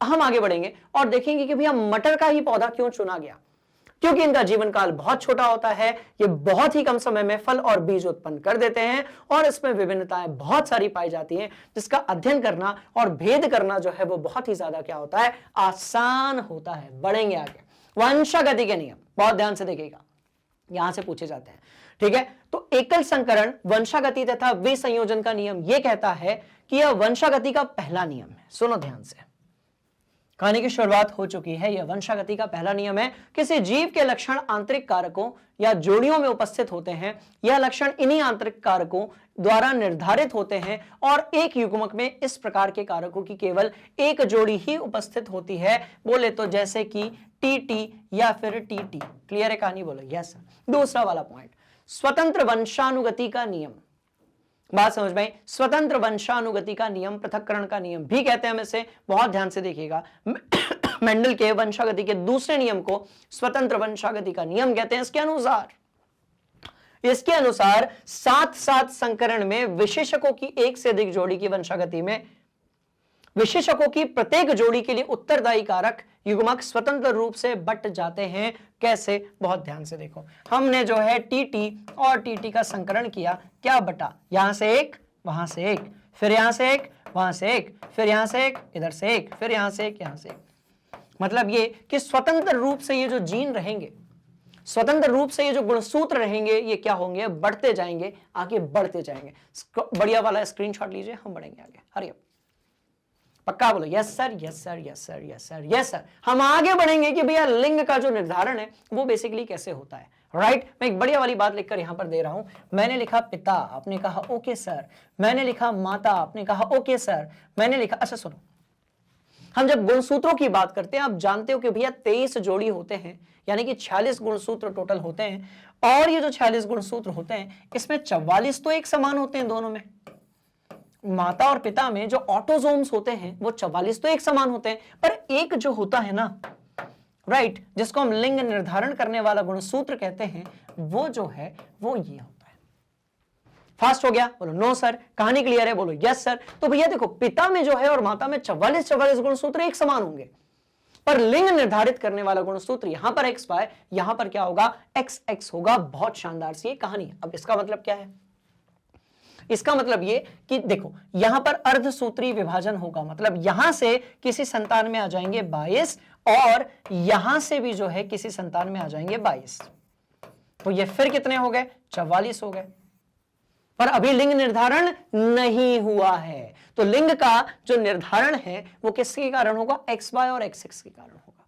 हम आगे बढ़ेंगे और देखेंगे कि भैया मटर का ही पौधा क्यों चुना गया। क्योंकि इनका जीवन काल बहुत छोटा होता है, ये बहुत ही कम समय में फल और बीज उत्पन्न कर देते हैं और इसमें विभिन्नताएं बहुत सारी पाई जाती हैं, जिसका अध्ययन करना और भेद करना जो है वो बहुत ही ज्यादा क्या होता है? आसान होता है। बढ़ेंगे आगे। वंशागति के नियम बहुत ध्यान से देखिएगा, यहां से पूछे जाते हैं। ठीक है, तो एकल संकरण, वंशागति तथा विसंयोजन का नियम यह कहता है कि यह वंशागति का पहला नियम है। सुनो ध्यान से, कहानी की शुरुआत हो चुकी है। यह वंशागति का पहला नियम है। किसी जीव के लक्षण आंतरिक कारकों या जोड़ियों में उपस्थित होते हैं। यह लक्षण इन्हीं आंतरिक कारकों द्वारा निर्धारित होते हैं और एक युग्मक में इस प्रकार के कारकों की केवल एक जोड़ी ही उपस्थित होती है। बोले तो जैसे कि टीटी या फिर टीटी। क्लियर है कहानी? बोलो यस। दूसरा वाला पॉइंट, स्वतंत्र वंशानुगति का नियम। बात समझ में? स्वतंत्र वंशानुगति का नियम, पृथक्करण का नियम भी कहते हैं हम इसे। बहुत ध्यान से देखिएगा, मेंडल के वंशागति के दूसरे नियम को स्वतंत्र वंशागति का नियम कहते हैं। इसके अनुसार साथ साथ संकरण में विशेषकों की एक से अधिक जोड़ी की वंशागति में विशेषकों की प्रत्येक जोड़ी के लिए उत्तरदायी कारक युग्मक स्वतंत्र रूप से बट जाते हैं। कैसे? बहुत ध्यान से देखो, हमने जो है टीटी और टीटी का संकरण किया, क्या बटा? यहां से एक, वहां से एक, फिर यहां से एक, वहां से एक, फिर यहां से एक, इधर से एक, फिर यहां से एक, यहां से एक। मतलब ये कि स्वतंत्र रूप से ये जो जीन रहेंगे, स्वतंत्र रूप से ये जो गुणसूत्र रहेंगे, ये क्या होंगे? बढ़ते जाएंगे, आगे बढ़ते जाएंगे। बढ़िया वाला स्क्रीनशॉट लीजिए, हम बढ़ेंगे आगे। हरी अप, पक्का बोलो yes sir yes sir yes sir yes sir yes sir. हम आगे बढ़ेंगे कि भैया लिंग का जो निर्धारण है वो बेसिकली कैसे होता है। राइट, मैं एक बढ़िया वाली बात लिखकर यहां पर दे रहा हूं। मैंने लिखा पिता, आपने कहा ओके सर। मैंने लिखा माता, आपने कहा ओके सर। मैंने लिखा, अच्छा सुनो, हम जब गुणसूत्रों की बात करते हैं, आप जानते हो कि भैया 23 जोड़ी होते हैं, यानी कि 46 गुणसूत्र टोटल होते हैं। और ये जो 46 गुणसूत्र होते हैं, इसमें 44 तो एक समान होते हैं दोनों में। माता और पिता में जो ऑटोजोम्स होते हैं वो 44 तो एक समान होते हैं, पर एक जो होता है ना, राइट, जिसको हम लिंग निर्धारण करने वाला गुणसूत्र कहते हैं, वो जो है वो ये होता है। फास्ट हो गया? बोलो नो सर। कहानी क्लियर है? बोलो यस सर। तो भैया देखो, पिता में जो है और माता में 44 गुणसूत्र एक समान होंगे, पर लिंग निर्धारित करने वाला गुणसूत्र यहां पर XY, यहां पर क्या होगा? XX होगा। बहुत शानदार सी कहानी। अब इसका मतलब क्या है? इसका मतलब ये कि देखो, यहां पर अर्धसूत्री विभाजन होगा, मतलब यहां से किसी संतान में आ जाएंगे 22 और यहां से भी जो है किसी संतान में आ जाएंगे 22। तो ये फिर कितने हो गए? 44 हो गए। पर अभी लिंग निर्धारण नहीं हुआ है। तो लिंग का जो निर्धारण है वो किसके कारण होगा? XY और XX के कारण होगा।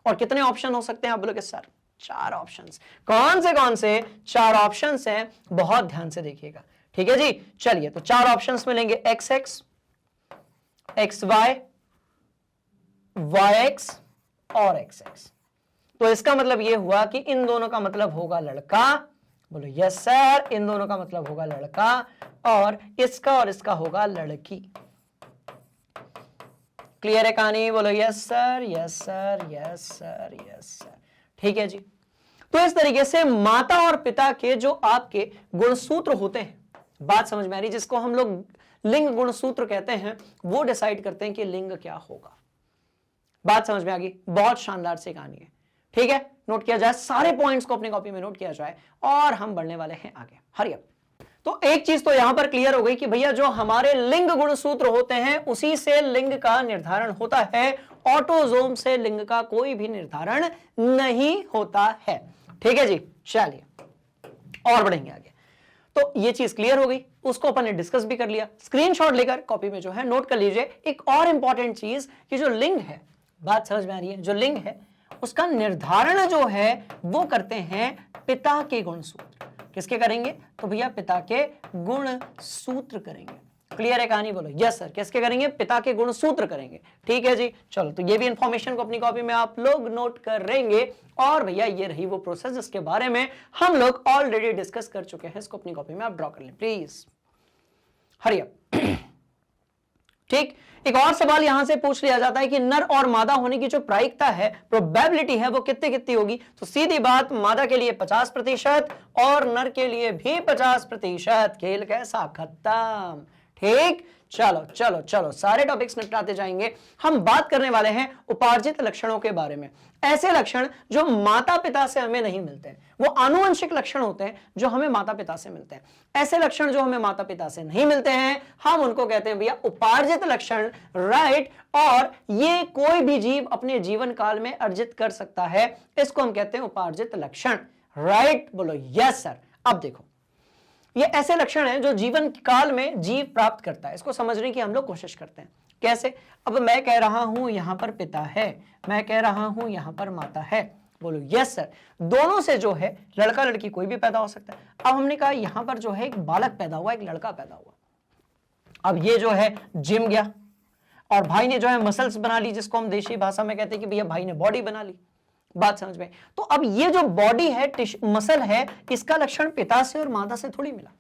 और कितने ऑप्शन हो सकते हैं? आप बोलोगे सर 4 ऑप्शंस। कौन से 4 ऑप्शंस हैं? बहुत ध्यान से देखिएगा। ठीक है जी, चलिए, तो 4 ऑप्शंस मिलेंगे, XX, XY, YX और XX। तो इसका मतलब यह हुआ कि इन दोनों का मतलब होगा लड़का। बोलो यस सर। इन दोनों का मतलब होगा लड़का और इसका होगा लड़की। क्लियर है कहानी? बोलो yes sir, yes sir, yes sir, yes sir. ठीक है जी। तो इस तरीके से माता और पिता के जो आपके गुणसूत्र होते हैं, बात समझ में आ रही, जिसको हम लोग लिंग गुणसूत्र कहते हैं, वो डिसाइड करते हैं कि लिंग क्या होगा। बात समझ में आ गई? बहुत शानदार सी कहानी है। ठीक है, नोट किया जाए, सारे पॉइंट्स को अपनी कॉपी में नोट किया जाए और हम बढ़ने वाले हैं आगे। Hurry up. तो एक चीज तो यहां पर क्लियर हो गई कि भैया जो हमारे लिंग गुणसूत्र होते हैं उसी से लिंग का निर्धारण होता है, ऑटोजोम से लिंग का कोई भी निर्धारण नहीं होता है। ठीक है जी, चलिए और बढ़ेंगे आगे। तो ये चीज क्लियर हो गई, उसको अपन ने डिस्कस भी कर लिया। स्क्रीनशॉट लेकर कॉपी में जो है नोट कर लीजिए एक और इंपॉर्टेंट चीज कि जो लिंग है, बात समझ में आ रही है, जो लिंग है उसका निर्धारण जो है वो करते हैं पिता के गुणसूत्र। किसके करेंगे? तो भैया पिता के गुणसूत्र करेंगे। क्लियर है कहानी? बोलो यस सर। किसके करेंगे? पिता के गुणसूत्र करेंगे। ठीक है जी, चलो तो ये भी इंफॉर्मेशन को अपनी कॉपी में आप लोग नोट करेंगे। और भैया ये रही वो प्रोसेस जिसके बारे में हम लोग ऑलरेडी डिस्कस कर चुके हैं। इसको अपनी कॉपी में आप ड्रॉ कर लें प्लीज। Hurry up. ठीक, एक और सवाल यहां से पूछ लिया जाता है कि नर और मादा होने की जो प्रायिकता है, प्रोबेबिलिटी है, वो कितनी कितनी होगी? तो सीधी बात, मादा के लिए 50% और नर के लिए भी 50%। खेल कैसा? खत्म। ठीक, चलो चलो चलो, सारे टॉपिक्स निपटाते जाएंगे। हम बात करने वाले हैं उपार्जित लक्षणों के बारे में। ऐसे लक्षण जो माता पिता से हमें नहीं मिलते हैं, वो आनुवंशिक लक्षण होते हैं जो हमें माता पिता से मिलते हैं। ऐसे लक्षण जो हमें माता पिता से नहीं मिलते हैं, हम उनको कहते हैं भैया उपार्जित लक्षण, राइट। और ये कोई भी जीव अपने जीवन काल में अर्जित कर सकता है, इसको हम कहते हैं उपार्जित लक्षण, राइट। बोलो यस सर। अब देखो, ये ऐसे लक्षण हैं जो जीवन काल में जीव प्राप्त करता है। इसको समझने की हम लोग कोशिश करते हैं। कैसे? अब मैं कह रहा हूं यहां पर पिता है, मैं कह रहा हूं यहां पर माता है। बोलो यस सर। दोनों से जो है लड़का लड़की कोई भी पैदा हो सकता है। अब हमने कहा यहां पर जो है एक बालक पैदा हुआ, एक लड़का पैदा हुआ। अब ये जो है जिम गया और भाई ने जो है मसल्स बना ली, जिसको हम देशी भाषा में कहते हैं कि भैया भाई ने बॉडी बना ली। बात समझ में? तो अब ये जो बॉडी है, मसल है, इसका लक्षण पिता से और माता से थोड़ी मिला।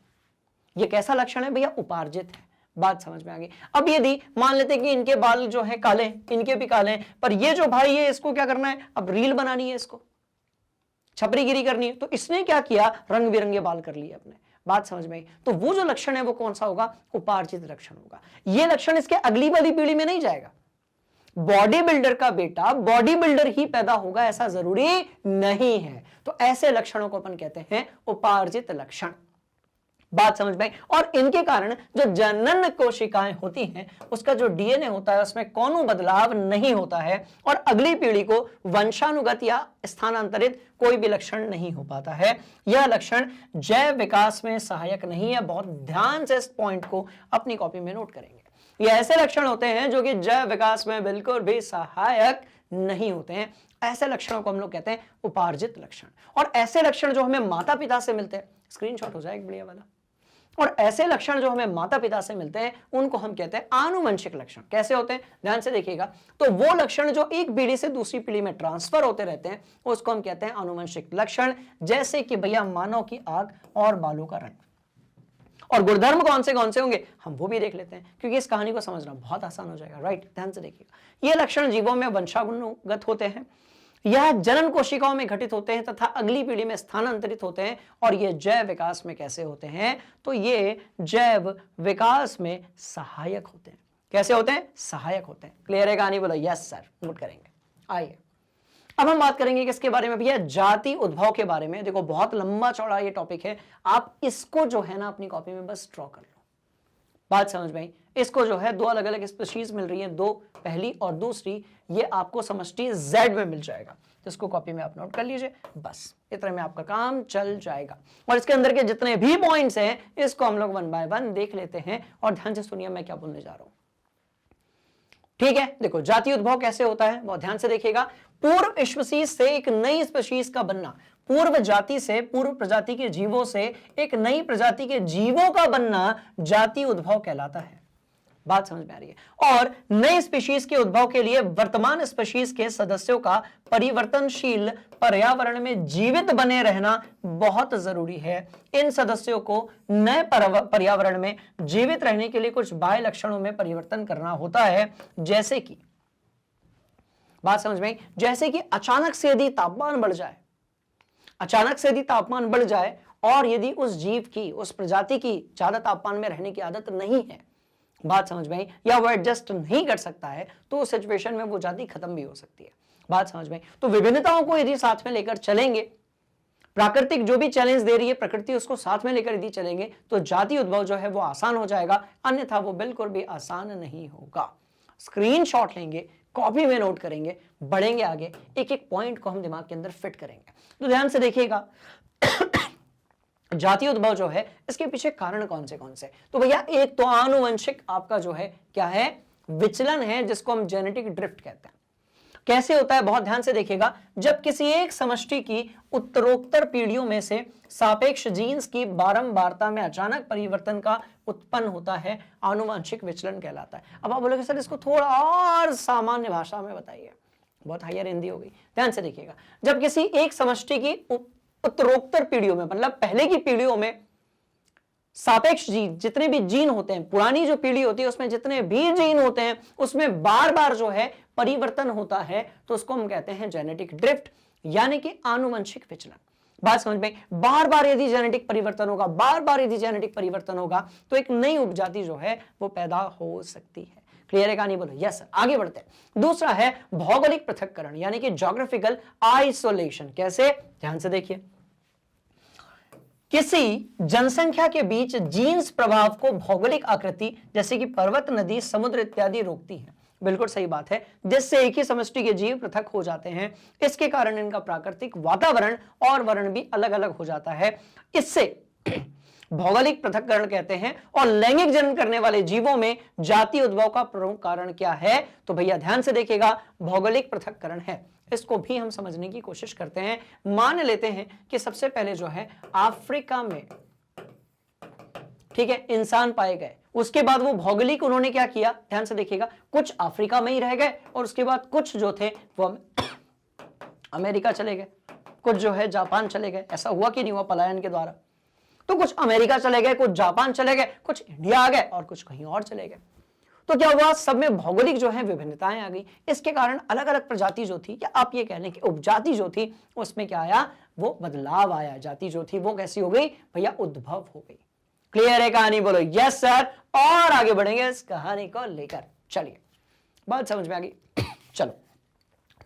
ये कैसा लक्षण है भैया? उपार्जित है। बात समझ में आ गई? अब यदि मान लेते हैं कि इनके बाल जो है काले, इनके भी काले हैं, पर ये जो भाई है इसको क्या करना है? अब रील बनानी है, इसको छपरीगिरी करनी है, तो इसने क्या किया? रंग बिरंगे बाल कर लिए अपने। बात समझ में आई? तो वो जो लक्षण है वो कौन सा होगा? उपार्जित लक्षण होगा। ये लक्षण इसके अगली वाली पीढ़ी में नहीं जाएगा। बॉडी बिल्डर का बेटा बॉडी बिल्डर ही पैदा होगा ऐसा जरूरी नहीं है। तो ऐसे लक्षणों को अपन कहते हैं उपार्जित लक्षण। बात समझ में? और इनके कारण जो जनन कोशिकाएं होती हैं, उसका जो डीएनए होता है उसमें कोनो बदलाव नहीं होता है और अगली पीढ़ी को वंशानुगत या स्थानांतरित कोई भी लक्षण नहीं हो पाता है। यह लक्षण जैव विकास में सहायक नहीं है। बहुत ध्यान से इस पॉइंट को अपनी कॉपी में नोट करेंगे। ये ऐसे लक्षण होते हैं जो कि जैव विकास में बिल्कुल भी सहायक नहीं होते हैं। ऐसे लक्षणों को हम लोग कहते हैं उपार्जित लक्षण। और ऐसे लक्षण जो हमें माता पिता से मिलते हैं, स्क्रीनशॉट हो जाए एक बढ़िया वाला, और ऐसे लक्षण जो हमें माता पिता से मिलते हैं उनको हम कहते हैं आनुवंशिक लक्षण। कैसे होते हैं? ध्यान से देखिएगा। तो वो लक्षण जो एक पीढ़ी से दूसरी पीढ़ी में ट्रांसफर होते रहते हैं उसको हम कहते हैं आनुवंशिक लक्षण। जैसे कि भैया मानव की आंख और बालों का रंग। और गुणधर्म कौन से होंगे हम वो भी देख लेते हैं, क्योंकि इस कहानी को समझना बहुत आसान हो जाएगा, राइट। ध्यान से देखिएगा। ये लक्षण जीवों में वंशानुगत होते हैं, यह जनन कोशिकाओं में घटित होते हैं तथा अगली पीढ़ी में स्थानांतरित होते हैं। और ये जैव विकास में कैसे होते हैं? तो ये जैव विकास में सहायक होते हैं। कैसे होते हैं? सहायक होते हैं। क्लियर है कहानी? बोलो यस सर। नोट करेंगे। आइए अब हम बात करेंगे किसके बारे में भैया? जाति उद्भव के बारे में। देखो बहुत लंबा चौड़ा ये टॉपिक है, आप इसको जो है ना अपनी कॉपी में बस ड्रॉ कर लो। बात समझ में आई? इसको जो है दो अलग अलग स्पीशीज मिल रही है, दो, पहली और दूसरी, ये आपको समष्टि Z में मिल जाएगा। तो इसको कॉपी में आप नोट कर लीजिए, बस इतने में आपका काम चल जाएगा। और इसके अंदर के जितने भी पॉइंट्स हैं इसको हम लोग 1 बाय 1 देख लेते हैं। और ध्यान से सुनिए मैं क्या बोलने जा रहा हूं। ठीक है, देखो जाति उद्भव कैसे होता है बहुत ध्यान से देखिएगा। पूर्व स्पीशीज से एक नई स्पीशीज का बनना, पूर्व जाति से, पूर्व प्रजाति के जीवों से एक नई प्रजाति के जीवों का बनना जाति उद्भव कहलाता है। बात समझ में आ रही है? और नई स्पीशीज के उद्भव के लिए वर्तमान स्पीशीज के सदस्यों का परिवर्तनशील पर्यावरण में जीवित बने रहना बहुत जरूरी है। इन सदस्यों को नए पर्यावरण में जीवित रहने के लिए कुछ बाह्य लक्षणों में परिवर्तन करना होता है, जैसे कि बात समझ में आई? जैसे कि अचानक से यदि तापमान बढ़ जाए, अचानक से यदि तापमान बढ़ जाए और यदि उस जीव की, उस प्रजाति की ज्यादा तापमान में रहने की आदत नहीं है, बात समझ में आई, या वो एडजस्ट नहीं कर सकता है, तो उस सिचुएशन में वो जाति खत्म भी हो सकती है। बात समझ में आई? तो विभिन्नताओं को यदि साथ में लेकर चलेंगे, प्राकृतिक जो भी चैलेंज दे रही है प्रकृति, उसको साथ में लेकर यदि चलेंगे तो जाति उद्भव जो है वो आसान हो जाएगा, अन्यथा वो बिल्कुल भी आसान नहीं होगा। स्क्रीनशॉट लेंगे, कॉपी में नोट करेंगे, बढ़ेंगे आगे, एक एक पॉइंट को हम दिमाग के अंदर फिट करेंगे। तो ध्यान से देखिएगा जाति उद्भव जो है इसके पीछे कारण कौन से? तो भैया एक तो आनुवंशिक आपका जो है क्या है, विचलन है, जिसको हम जेनेटिक ड्रिफ्ट कहते हैं। कैसे होता है, बहुत ध्यान से देखिएगा। जब किसी एक समष्टि की उत्तरोत्तर पीढ़ियों में से सापेक्ष जीन्स की बारंबारता में अचानक परिवर्तन का उत्पन्न होता है, आनुवंशिक विचलन कहलाता है। अब आप बोलोगे सर इसको थोड़ा और सामान्य भाषा में बताइए, बहुत हायर हिंदी हो गई। ध्यान से देखिएगा, जब किसी एक समष्टि की उत्तरोत्तर पीढ़ियों में, मतलब पहले की पीढ़ियों में सापेक्ष जीन, जितने भी जीन होते हैं, पुरानी जो पीढ़ी होती है उसमें जितने भी जीन होते हैं उसमें बार बार जो है परिवर्तन होता है, तो उसको हम कहते हैं जेनेटिक ड्रिफ्ट, यानी कि आनुवंशिक विचलन। बात समझ में? बार बार यदि जेनेटिक परिवर्तन होगा, बार बार यदि जेनेटिक परिवर्तन होगा तो एक नई उपजाति जो है वो पैदा हो सकती है। क्लियर है कहानी? बोलो यस सर। आगे बढ़ते हैं। दूसरा है भौगोलिक पृथक्करण, यानी कि ज्योग्राफिकल आइसोलेशन। कैसे? ध्यान से देखिए, किसी जनसंख्या के बीच जीन्स प्रभाव को भौगोलिक आकृति जैसे कि पर्वत, नदी, समुद्र इत्यादि रोकती है। बिल्कुल सही बात है, जिससे एक ही समष्टि के जीव पृथक हो जाते हैं। इसके कारण इनका प्राकृतिक वातावरण और वर्ण भी अलग अलग हो जाता है। इससे भौगोलिक पृथक्करण कहते हैं। और लैंगिक जनन करने वाले जीवों में जाति उद्भव का प्रमुख कारण क्या है? तो भैया ध्यान से देखिएगा, भौगोलिक पृथक्करण है। इसको भी हम समझने की कोशिश करते हैं। मान लेते हैं कि सबसे पहले जो है अफ्रीका में, ठीक है, इंसान पाए गए। उसके बाद वो भौगोलिक उन्होंने क्या किया, ध्यान से देखिएगा, कुछ अफ्रीका में ही रह गए और उसके बाद कुछ जो थे वो अमेरिका चले गए, कुछ जो है जापान चले गए। ऐसा हुआ कि नहीं हुआ पलायन के द्वारा? तो कुछ अमेरिका चले गए, कुछ जापान चले गए, कुछ इंडिया आ गए और कुछ कहीं और चले गए। तो क्या हुआ, सब में भौगोलिक जो है विभिन्नताएं आ गई। इसके कारण अलग अलग प्रजाति जो थी, या आप ये कह लें कि उपजाति जो थी, उसमें क्या आया, वो बदलाव आया। जाति जो थी वो कैसी हो गई भैया, उद्भव हो गई। क्लियर है कहानी? बोलो यस सर। और आगे बढ़ेंगे इस कहानी को लेकर। चलिए, बात समझ में आ गई। चलो,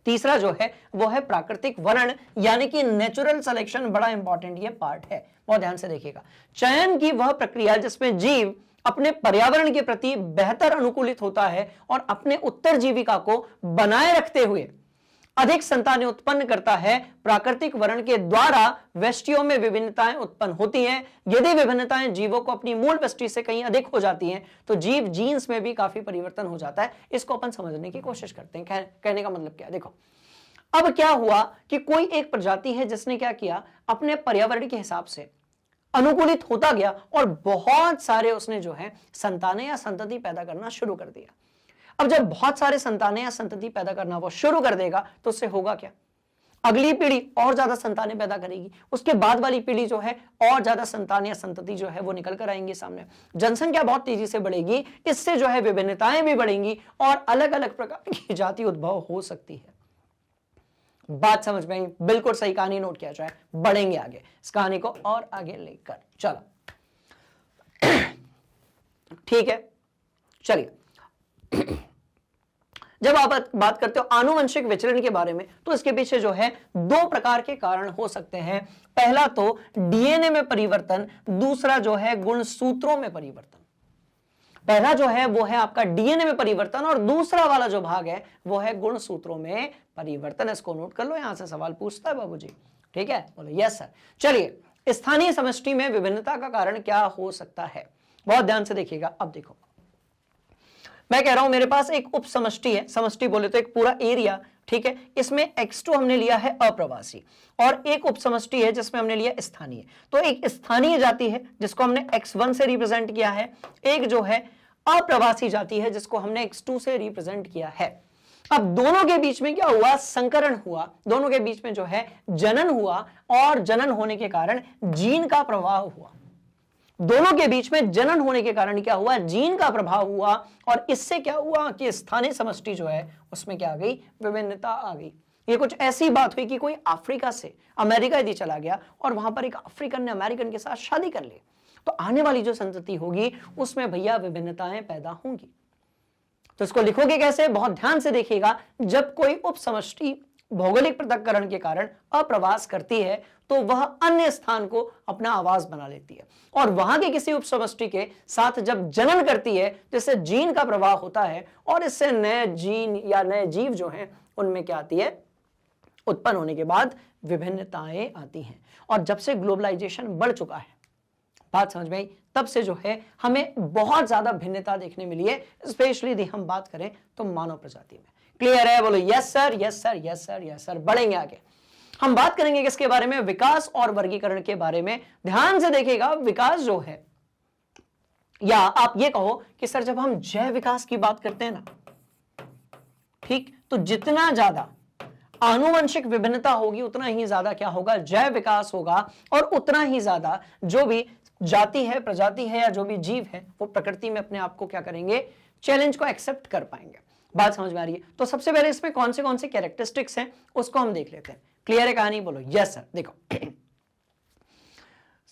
तीसरा जो है वो है प्राकृतिक वर्ण, यानी कि नेचुरल सिलेक्शन। बड़ा इंपॉर्टेंट ये पार्ट है, बहुत ध्यान से देखिएगा। चयन की वह प्रक्रिया जिसमें जीव अपने पर्यावरण के प्रति बेहतर अनुकूलित होता है और अपने उत्तरजीविका को बनाए रखते हुए अधिक संतानें उत्पन्न करता है। प्राकृतिक वर्ण के द्वारा व्यष्टियों में विभिन्नताएं उत्पन्न होती हैं। यदि विभिन्नताएं जीवों को अपनी मूल व्यष्टि से कहीं अधिक हो जाती हैं तो जीव जीन्स में भी काफी परिवर्तन हो जाता है। इसको अपन समझने की कोशिश करते हैं। कहने का मतलब क्या है, देखो, अब क्या हुआ कि कोई एक प्रजाति है जिसने क्या किया, अपने पर्यावरण के हिसाब से अनुकूलित होता गया और बहुत सारे उसने जो है संतानें या संतति पैदा करना शुरू कर दिया। अब जब बहुत सारे संतानें या संतति पैदा करना वो शुरू कर देगा तो उससे होगा क्या, अगली पीढ़ी और ज्यादा संतानें पैदा करेगी, उसके बाद वाली पीढ़ी जो है और ज्यादा संतान या संतति जो है वो निकल कर आएंगे सामने। जनसंख्या बहुत तेजी से बढ़ेगी, इससे जो है विभिन्नताएं भी बढ़ेंगी और अलग अलग प्रकार की जाति उद्भव हो सकती है। बात समझ में आई? बिल्कुल सही कहानी नोट किया जाए। बढ़ेंगे आगे इस कहानी को और आगे लेकर। चलो ठीक है, चलिए। जब आप बात करते हो आनुवंशिक विचरण के बारे में तो इसके पीछे जो है दो प्रकार के कारण हो सकते हैं। पहला तो डीएनए में परिवर्तन, दूसरा जो है गुणसूत्रों में परिवर्तन। पहला जो है वो है आपका डीएनए में परिवर्तन और दूसरा वाला जो भाग है वो है गुणसूत्रों में परिवर्तन। इसको नोट कर लो, यहां से सवाल पूछता है बाबूजी। ठीक है, बोलो यस सर। चलिए, स्थानीय समष्टि में विभिन्नता का कारण क्या हो सकता है, बहुत ध्यान से देखिएगा। अब देखो, मैं कह रहा हूं मेरे पास एक उप समष्टि है, समष्टि बोले तो एक पूरा एरिया, ठीक है। इसमें x2 हमने लिया है अप्रवासी और एक उप समष्टि है जिसमें हमने लिया स्थानीय। तो एक स्थानीय जाति है जिसको हमने x1 से रिप्रेजेंट किया है, एक जो है अप्रवासी जाति है जिसको हमने x2 से रिप्रेजेंट किया है। अब दोनों के बीच में क्या हुआ, संकरण हुआ, दोनों के बीच में जो है जनन हुआ और जनन होने के कारण जीन का प्रवाह हुआ। दोनों के बीच में जनन होने के कारण क्या हुआ, जीन का प्रभाव हुआ, और इससे क्या हुआ कि स्थानीय समष्टि जो है उसमें क्या आ गई, विभिन्नता आ गई। ये कुछ ऐसी बात हुई कि कोई अफ्रीका से अमेरिका यदि चला गया और वहां पर एक अफ्रीकन ने अमेरिकन के साथ शादी कर ली, तो आने वाली जो संतति होगी उसमें भैया विभिन्नताएं पैदा होंगी। तो इसको लिखोगे कैसे, बहुत ध्यान से देखिएगा। जब कोई उप समष्टि भौगोलिक पृथक्करण के कारण अप्रवास करती है तो वह अन्य स्थान को अपना आवास बना लेती है, और वहां के किसी उप समष्टि के साथ जब जनन करती है तो इससे जीन का प्रवाह होता है, और इससे नए जीन या नए जीव जो हैं उनमें क्या आती है, उत्पन्न होने के बाद विभिन्नताएं आती हैं। और जब से ग्लोबलाइजेशन बढ़ चुका है, बात समझ में आई, तब से जो है हमें बहुत ज्यादा भिन्नता देखने मिली है, स्पेशली यदि हम बात करें तो मानव प्रजाति में। क्लियर है, बोलो yes sir, yes sir, yes sir, yes sir. बढ़ेंगे आगे, हम बात करेंगे किसके बारे में, विकास और वर्गीकरण के बारे में। ध्यान से देखिएगा, विकास जो है, या आप ये कहो कि सर जब हम जैव विकास की बात करते हैं ना, ठीक, तो जितना ज्यादा आनुवंशिक विभिन्नता होगी उतना ही ज्यादा क्या होगा, जैव विकास होगा, और उतना ही ज्यादा जो भी जाति है, प्रजाति है, या जो भी जीव है वो प्रकृति में अपने आप को क्या करेंगे, चैलेंज को एक्सेप्ट कर पाएंगे। बात समझ में आ रही है? तो सबसे पहले इसमें कौन से कैरेक्टरिस्टिक्स हैं उसको हम देख लेते हैं। क्लियर है कहानी, बोलो यस सर। देखो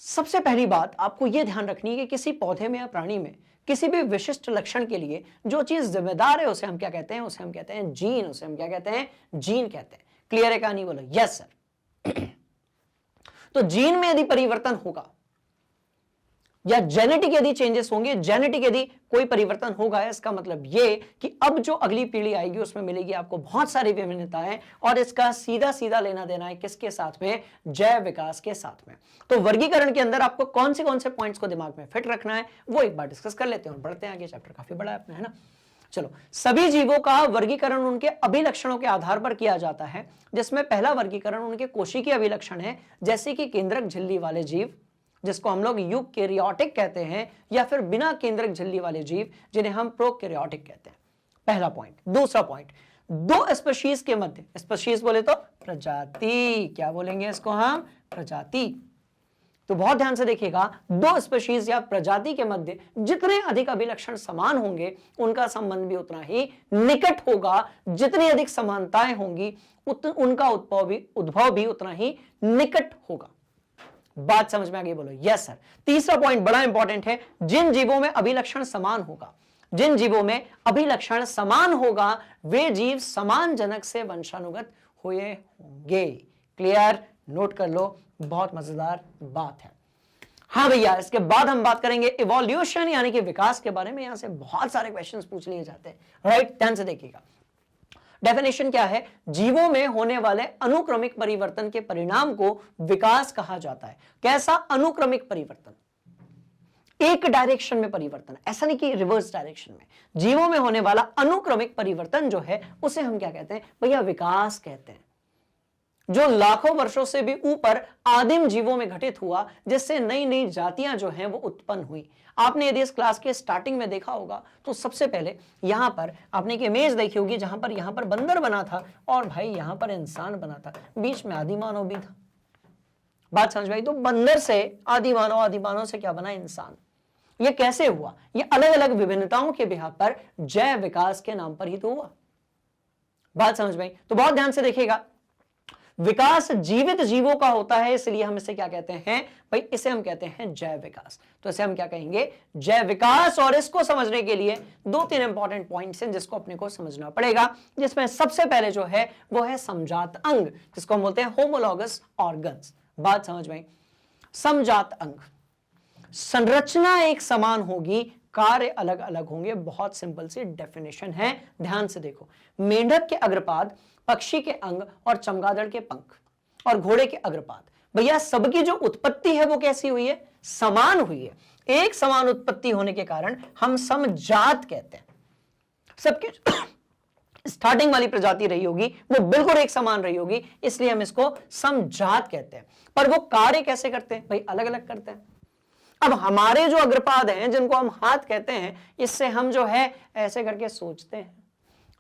सबसे पहली बात आपको यह ध्यान रखनी है कि किसी पौधे में या प्राणी में किसी भी विशिष्ट लक्षण के लिए जो चीज जिम्मेदार है उसे हम क्या कहते हैं, उसे हम कहते हैं जीन, उसे हम क्या कहते हैं, जीन कहते हैं। क्लियर है कहानी, बोलो यस सर। तो जीन में यदि परिवर्तन होगा या जेनेटिक यदि चेंजेस होंगे, जेनेटिक यदि कोई परिवर्तन होगा, इसका मतलब ये कि अब जो अगली पीढ़ी आएगी उसमें मिलेगी आपको बहुत सारी विभिन्नताएं, और इसका सीधा सीधा लेना देना है किसके साथ में, जैव विकास के साथ में। तो वर्गीकरण के अंदर आपको कौन से पॉइंट्स को दिमाग में फिट रखना है वो एक बार डिस्कस कर लेते हैं और बढ़ते हैं आगे। चैप्टर काफी बड़ा है अपना, है ना। चलो, सभी जीवों का वर्गीकरण उनके अभिलक्षणों के आधार पर किया जाता है, जिसमें पहला वर्गीकरण उनके कोशिकीय अभिलक्षण है, जैसे कि केंद्रक झिल्ली वाले जीव जिसको हम लोग यूकैरियोटिक कहते हैं, या फिर बिना केंद्रक झिल्ली वाले जीव जिन्हें हम प्रोकैरियोटिक कहते हैं। पहला पॉइंट। दूसरा पॉइंट, दो स्पीशीज के मध्य, स्पीशीज बोले तो प्रजाति, क्या बोलेंगे इसको हम, प्रजाति। तो बहुत ध्यान से देखिएगा, दो स्पीशीज या प्रजाति के मध्य जितने अधिक अभिलक्षण समान होंगे उनका संबंध भी उतना ही निकट होगा, जितनी अधिक समानताएं होंगी उनका उद्भव भी उतना ही निकट होगा। बात समझ में आ गई, बोलो यस सर। तीसरा पॉइंट बड़ा इंपॉर्टेंट है, जिन जीवों में अभिलक्षण समान होगा, जिन जीवों में अभिलक्षण समान होगा वे जीव समान जनक से वंशानुगत हुए होंगे। क्लियर, नोट कर लो, बहुत मजेदार बात है। हाँ भैया, इसके बाद हम बात करेंगे इवोल्यूशन यानी कि विकास के बारे में। यहां से बहुत सारे क्वेश्चंस पूछ लिए जाते हैं, राइट। ध्यान से देखिएगा, डेफिनेशन क्या है, जीवों में होने वाले अनुक्रमिक परिवर्तन के परिणाम को विकास कहा जाता है। कैसा अनुक्रमिक परिवर्तन, एक डायरेक्शन में परिवर्तन, ऐसा नहीं कि रिवर्स डायरेक्शन में। जीवों में होने वाला अनुक्रमिक परिवर्तन जो है उसे हम क्या कहते हैं भैया, विकास कहते हैं, जो लाखों वर्षों से भी ऊपर आदिम जीवों में घटित हुआ, जिससे नई नई जातियां जो हैं वो उत्पन्न हुई। आपने यदि इस क्लास के स्टार्टिंग में देखा होगा तो सबसे पहले यहां पर आपने एक इमेज देखी होगी जहां पर यहां पर बंदर बना था और भाई यहां पर इंसान बना था, बीच में आदिमानव भी था। बात समझ में आई? तो बंदर से आदिमानव, आदिमानव से क्या बना, इंसान। ये कैसे हुआ? ये अलग अलग विभिन्नताओं के बिहार पर जैव विकास के नाम पर ही तो हुआ। बात समझ में आई? तो बहुत ध्यान से देखिएगा, विकास जीवित जीवों का होता है, इसलिए हम इसे क्या कहते हैं भाई, इसे हम कहते हैं जैव विकास। तो इसे हम क्या कहेंगे, जैव विकास। और इसको समझने के लिए दो तीन इंपॉर्टेंट पॉइंट्स हैं जिसको अपने को समझना पड़ेगा, जिसमें सबसे पहले जो है वो है समजात अंग, जिसको हम बोलते हैं होमोलॉगस ऑर्गन्स। बात समझ में? समजात अंग, संरचना एक समान होगी, कार्य अलग अलग होंगे। बहुत सिंपल सी डेफिनेशन है, ध्यान से देखो। मेंढक के अग्रपाद, पक्षी के अंग और चमगादड़ के पंख और घोड़े के अग्रपाद, भैया सबकी जो उत्पत्ति है वो कैसी हुई है, समान हुई है। एक समान उत्पत्ति होने के कारण हम समजात कहते हैं। सबकी स्टार्टिंग वाली प्रजाति रही होगी वो बिल्कुल एक समान रही होगी, इसलिए हम इसको समजात कहते हैं। पर वो कार्य कैसे करते हैं भाई, अलग अलग करते हैं। अब हमारे जो अग्रपाद हैं जिनको हम हाथ कहते हैं, इससे हम जो है ऐसे करके सोचते हैं,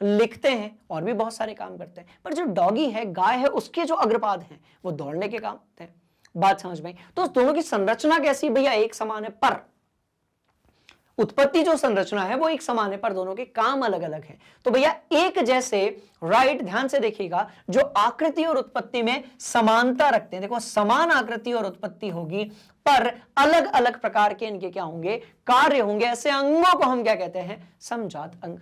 लिखते हैं और भी बहुत सारे काम करते हैं। पर जो डॉगी है, गाय है, उसके जो अग्रपाद हैं वो दौड़ने के काम होते हैं। बात समझ में आई? तो दोनों की संरचना कैसी भैया? एक समान है, पर उत्पत्ति जो संरचना है वो एक समान है, पर दोनों के काम अलग अलग हैं। तो भैया एक जैसे, राइट, ध्यान से देखिएगा, जो आकृति और उत्पत्ति में समानता रखते हैं, देखो समान आकृति और उत्पत्ति होगी पर अलग अलग प्रकार के इनके क्या होंगे? कार्य होंगे। ऐसे अंगों को हम क्या कहते हैं? समजात अंग।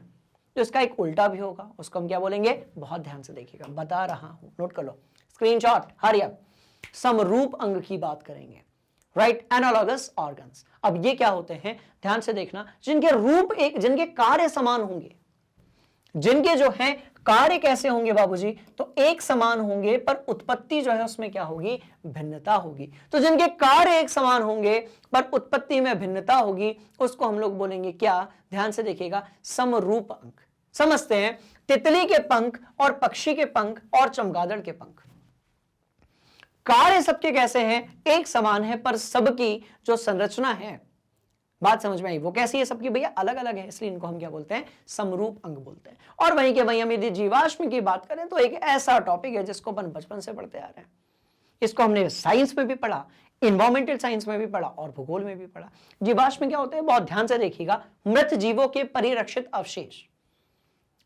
तो इसका एक उल्टा भी होगा, उसको हम क्या बोलेंगे? बहुत ध्यान से देखिएगा, बता रहा हूं, नोट कर लो, स्क्रीनशॉट, हरी अप। समरूप अंग की बात करेंगे, राइट, एनालॉगस ऑर्गन्स। अब ये क्या होते हैं? ध्यान से देखना, जिनके रूप एक, जिनके कार्य समान होंगे, जिनके जो है कार्य कैसे होंगे बाबूजी? तो एक समान होंगे पर उत्पत्ति जो है उसमें क्या होगी? भिन्नता होगी। तो जिनके कार्य एक समान होंगे पर उत्पत्ति में भिन्नता होगी, उसको हम लोग बोलेंगे क्या? ध्यान से देखिएगा, समरूप अंग। समझते हैं, तितली के पंख और पक्षी के पंख और चमगादड़ के पंख, कार्य सबके कैसे हैं? एक समान है, पर सबकी जो संरचना है, बात समझ में आई, वो कैसी है? सबकी भैया अलग अलग है, इसलिए इनको हम क्या बोलते हैं? समरूप अंग बोलते हैं। और वहीं के वहीं हम यदि जीवाश्म की बात करें तो एक ऐसा टॉपिक है जिसको अपन बचपन से पढ़ते आ रहे हैं। इसको हमने साइंस में भी पढ़ा, इन्वायरमेंटल साइंस में भी पढ़ा और भूगोल में भी पढ़ा। जीवाश्म क्या होते हैं? बहुत ध्यान से देखिएगा, मृत जीवों के परिरक्षित अवशेष,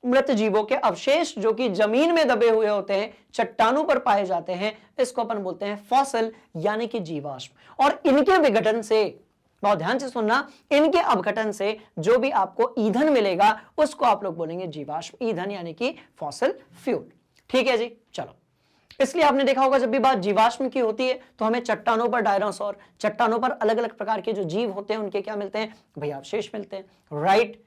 मृत जीवों के अवशेष जो कि जमीन में दबे हुए होते हैं, चट्टानों पर पाए जाते हैं, इसको अपन बोलते हैं फॉसिल यानी कि जीवाश्म। और इनके विघटन से, बहुत ध्यान से सुनना, इनके अपघटन से जो भी आपको ईंधन मिलेगा उसको आप लोग बोलेंगे जीवाश्म ईंधन यानी कि फॉसिल फ्यूल। ठीक है जी, चलो। इसलिए आपने देखा होगा जब भी बात जीवाश्म की होती है तो हमें चट्टानों पर डायनासोर, चट्टानों पर अलग अलग प्रकार के जो जीव होते हैं उनके क्या मिलते हैं? भैया अवशेष मिलते हैं, राइट।